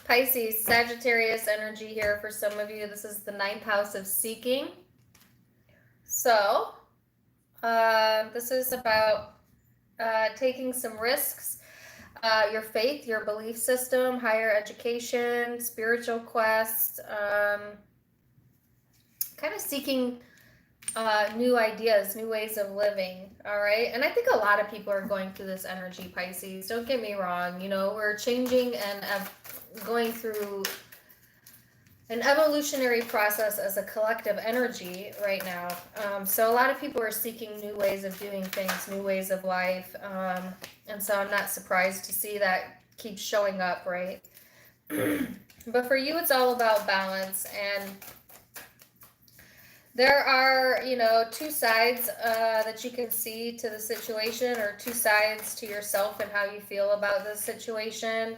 Pisces, Sagittarius energy here for some of you. This is the 9th house of seeking. So, this is about taking some risks, your faith, your belief system, higher education, spiritual quest, kind of seeking new ideas, new ways of living, all right? And I think a lot of people are going through this energy, Pisces. Don't get me wrong. You know, we're changing and going through an evolutionary process as a collective energy right now. So a lot of people are seeking new ways of doing things, new ways of life. And so I'm not surprised to see that keep showing up, right? But for you, it's all about balance. And there are, you know, two sides that you can see to the situation, or two sides to yourself and how you feel about this situation.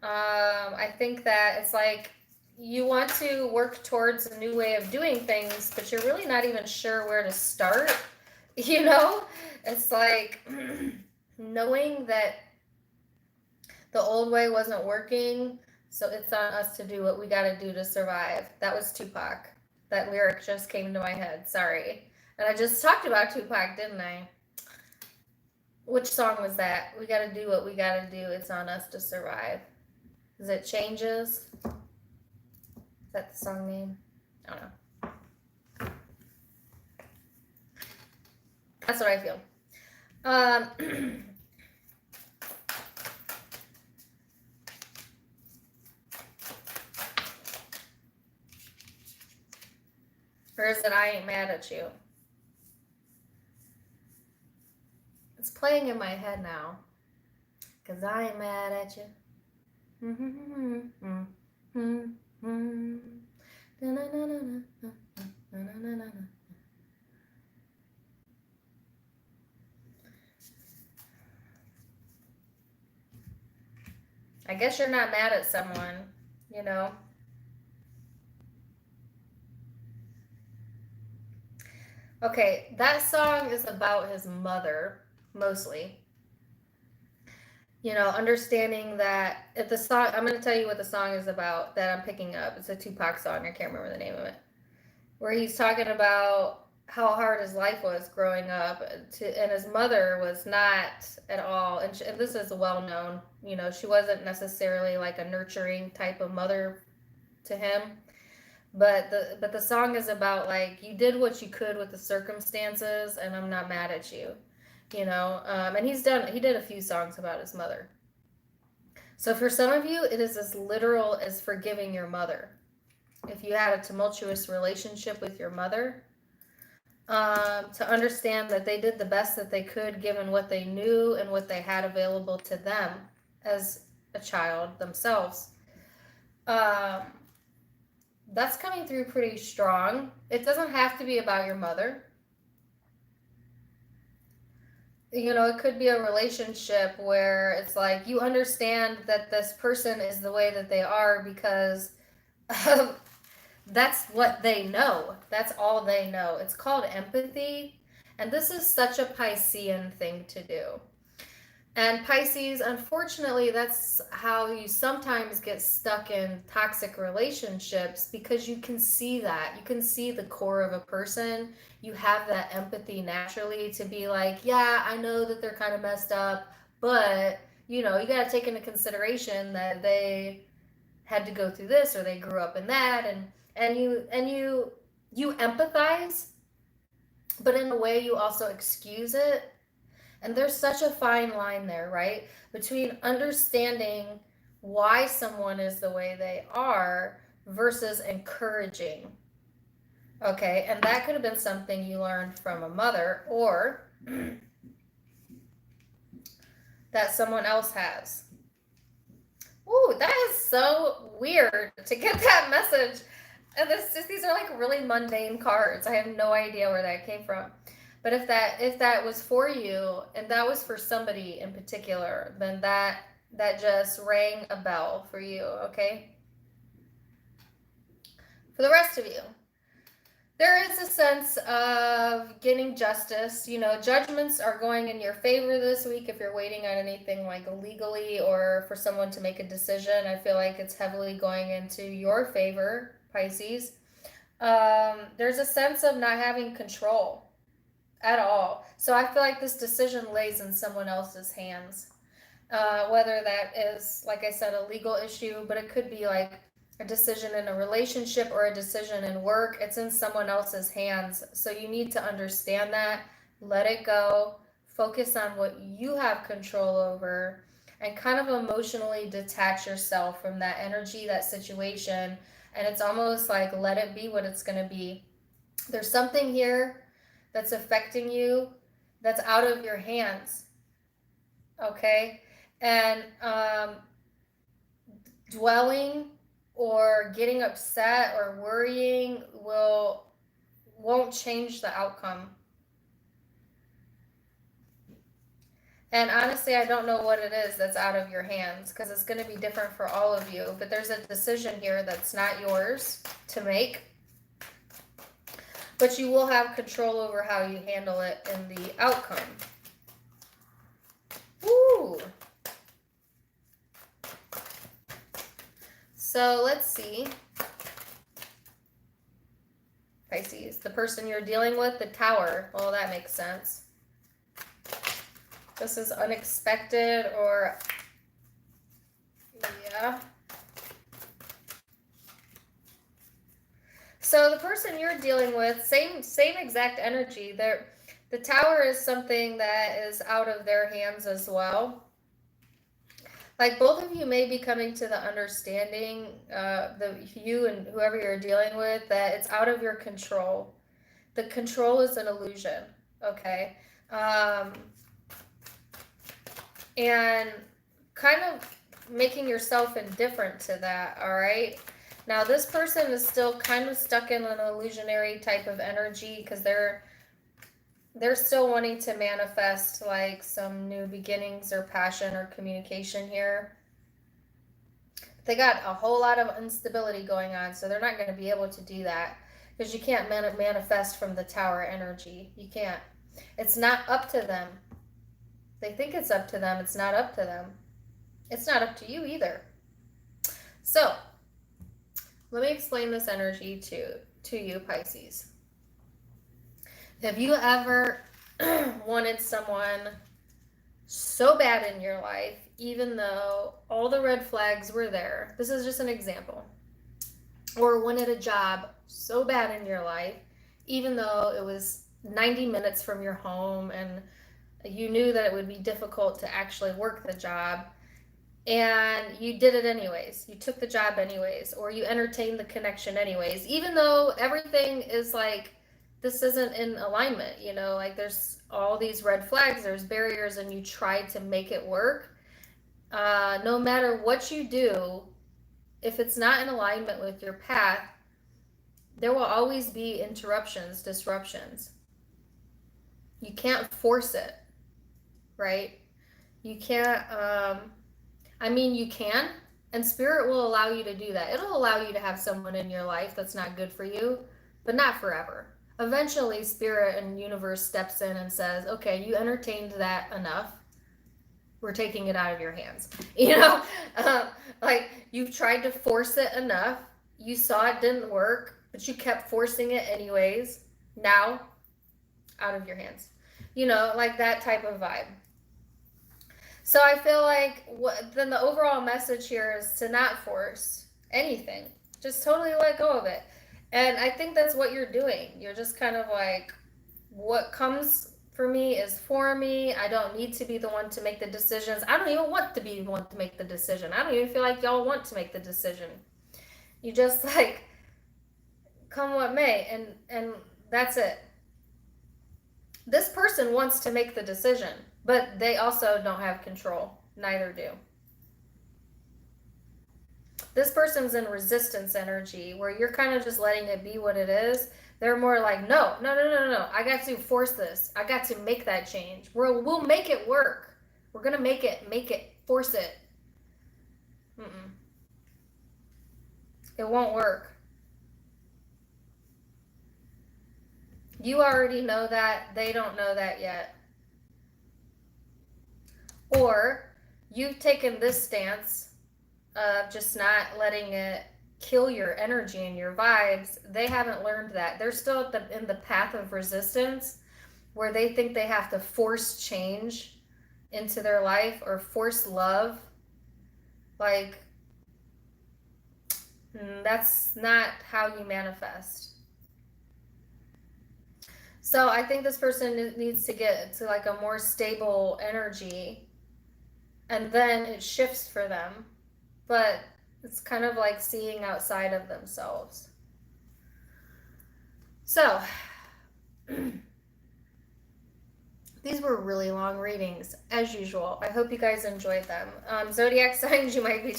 I think that it's like you want to work towards a new way of doing things, but you're really not even sure where to start. You know, it's like knowing that the old way wasn't working, so it's on us to do what we got to do to survive. That was Tupac. That lyric just came to my head. Sorry. And I just talked about Tupac, didn't I? Which song was that? We got to do what we got to do. It's on us to survive. Is it Changes? Is that the song name? I don't know. That's what I feel. Or is it I Ain't Mad at You? It's playing in my head now. 'Cause I ain't mad at you. I guess you're not mad at someone, you know? Okay, that song is about his mother, mostly. You know, understanding that if the song, I'm going to tell you what the song is about that I'm picking up. It's a Tupac song. I can't remember the name of it. Where he's talking about how hard his life was growing up, and his mother was not at all, and this is well known, you know, she wasn't necessarily like a nurturing type of mother to him. But the song is about like, you did what you could with the circumstances, and I'm not mad at you. You know, and he did a few songs about his mother. So for some of you, it is as literal as forgiving your mother. If you had a tumultuous relationship with your mother, to understand that they did the best that they could given what they knew and what they had available to them as a child themselves. That's coming through pretty strong. It doesn't have to be about your mother. You know, it could be a relationship where it's like you understand that this person is the way that they are because that's what they know. That's all they know. It's called empathy. And this is such a Piscean thing to do. And Pisces, unfortunately, that's how you sometimes get stuck in toxic relationships, because you can see that. You can see the core of a person. You have that empathy naturally to be like, yeah, I know that they're kind of messed up, but, you know, you got to take into consideration that they had to go through this, or they grew up in that, and you empathize, but in a way you also excuse it. And there's such a fine line there, right? Between understanding why someone is the way they are versus encouraging. Okay, and that could have been something you learned from a mother, or that someone else has. Ooh, that is so weird to get that message. And these are like really mundane cards. I have no idea where that came from. But if that was for you and that was for somebody in particular, then that just rang a bell for you, okay? For the rest of you, there is a sense of getting justice. You know, judgments are going in your favor this week if you're waiting on anything like legally or for someone to make a decision. I feel like it's heavily going into your favor, Pisces. There's a sense of not having control at all. So I feel like this decision lays in someone else's hands. Whether that is, like I said, a legal issue, but it could be like a decision in a relationship or a decision in work. It's in someone else's hands. So you need to understand that, let it go, focus on what you have control over, and kind of emotionally detach yourself from that energy, that situation. And it's almost like let it be what it's going to be. There's something here that's affecting you that's out of your hands. Okay? And dwelling or getting upset or worrying won't change the outcome. And honestly, I don't know what it is that's out of your hands because it's going to be different for all of you. But there's a decision here that's not yours to make. But you will have control over how you handle it in the outcome. Ooh. So let's see. Pisces, the person you're dealing with, the Tower. Well, that makes sense. This is unexpected or, yeah. So the person you're dealing with, same exact energy. The Tower is something that is out of their hands as well. Like both of you may be coming to the understanding, you and whoever you're dealing with, that it's out of your control. The control is an illusion, okay? And kind of making yourself indifferent to that, all right? Now, this person is still kind of stuck in an illusionary type of energy because they're still wanting to manifest like some new beginnings or passion or communication here. They got a whole lot of instability going on, so they're not going to be able to do that because you can't manifest from the Tower energy. You can't. It's not up to them. They think it's up to them. It's not up to them. It's not up to you either. So, let me explain this energy to you, Pisces. Have you ever wanted someone so bad in your life, even though all the red flags were there? This is just an example. Or wanted a job so bad in your life, even though it was 90 minutes from your home and you knew that it would be difficult to actually work the job, and you did it anyways. You took the job anyways, or you entertained the connection anyways, even though everything is like, this isn't in alignment, you know, like there's all these red flags, there's barriers, and you tried to make it work. No matter what you do, if it's not in alignment with your path, there will always be interruptions, disruptions. You can't force it, right? You can't, you can, and Spirit will allow you to do that. It'll allow you to have someone in your life that's not good for you, but not forever. Eventually, Spirit and Universe steps in and says, okay, you entertained that enough. We're taking it out of your hands. You know, like you've tried to force it enough. You saw it didn't work, but you kept forcing it anyways. Now, out of your hands. You know, like that type of vibe. So I feel like then the overall message here is to not force anything. Just totally let go of it. And I think that's what you're doing. You're just kind of like, what comes for me is for me. I don't need to be the one to make the decisions. I don't even want to be the one to make the decision. I don't even feel like y'all want to make the decision. You just like, come what may, and that's it. This person wants to make the decision, but they also don't have control. Neither do. This person's in resistance energy where you're kind of just letting it be what it is. They're more like, no, no, no, no, no. I got to force this. I got to make that change. We'll make it work. We're going to make it, force it. Mm-mm. It won't work. You already know that. They don't know that yet. Or you've taken this stance of just not letting it kill your energy and your vibes. They haven't learned that. They're still in the path of resistance where they think they have to force change into their life or force love. Like, that's not how you manifest. So I think this person needs to get to like a more stable energy, and then it shifts for them. But it's kind of like seeing outside of themselves. So these were really long readings, as usual. I hope you guys enjoyed them. Zodiac signs, you might be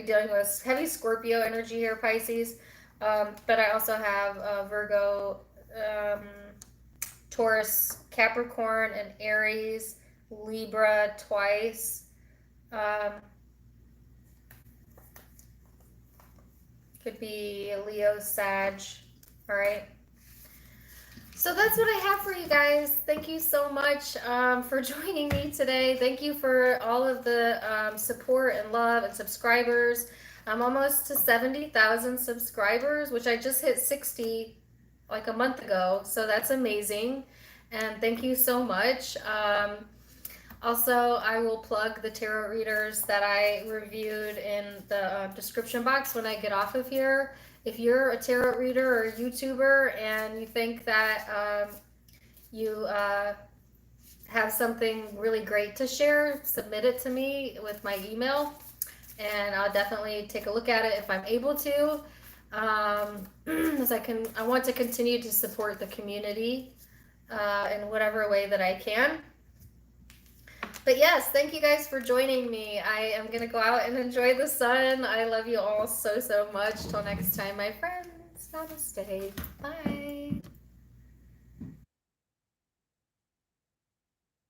dealing with heavy Scorpio energy here, Pisces. But I also have Virgo, Taurus, Capricorn, and Aries, Libra twice. Could be Leo, Sag. All right. So that's what I have for you guys. Thank you so much for joining me today. Thank you for all of the support and love and subscribers. I'm almost to 70,000 subscribers, which I just hit 60 like a month ago. So that's amazing. And thank you so much. Also, I will plug the tarot readers that I reviewed in the description box when I get off of here. If you're a tarot reader or a YouTuber and you think that you have something really great to share, submit it to me with my email, and I'll definitely take a look at it if I'm able to. As I want to continue to support the community in whatever way that I can. But yes, thank you guys for joining me. I am going to go out and enjoy the sun. I love you all so, so much. Till next time, my friends. Namaste. Bye.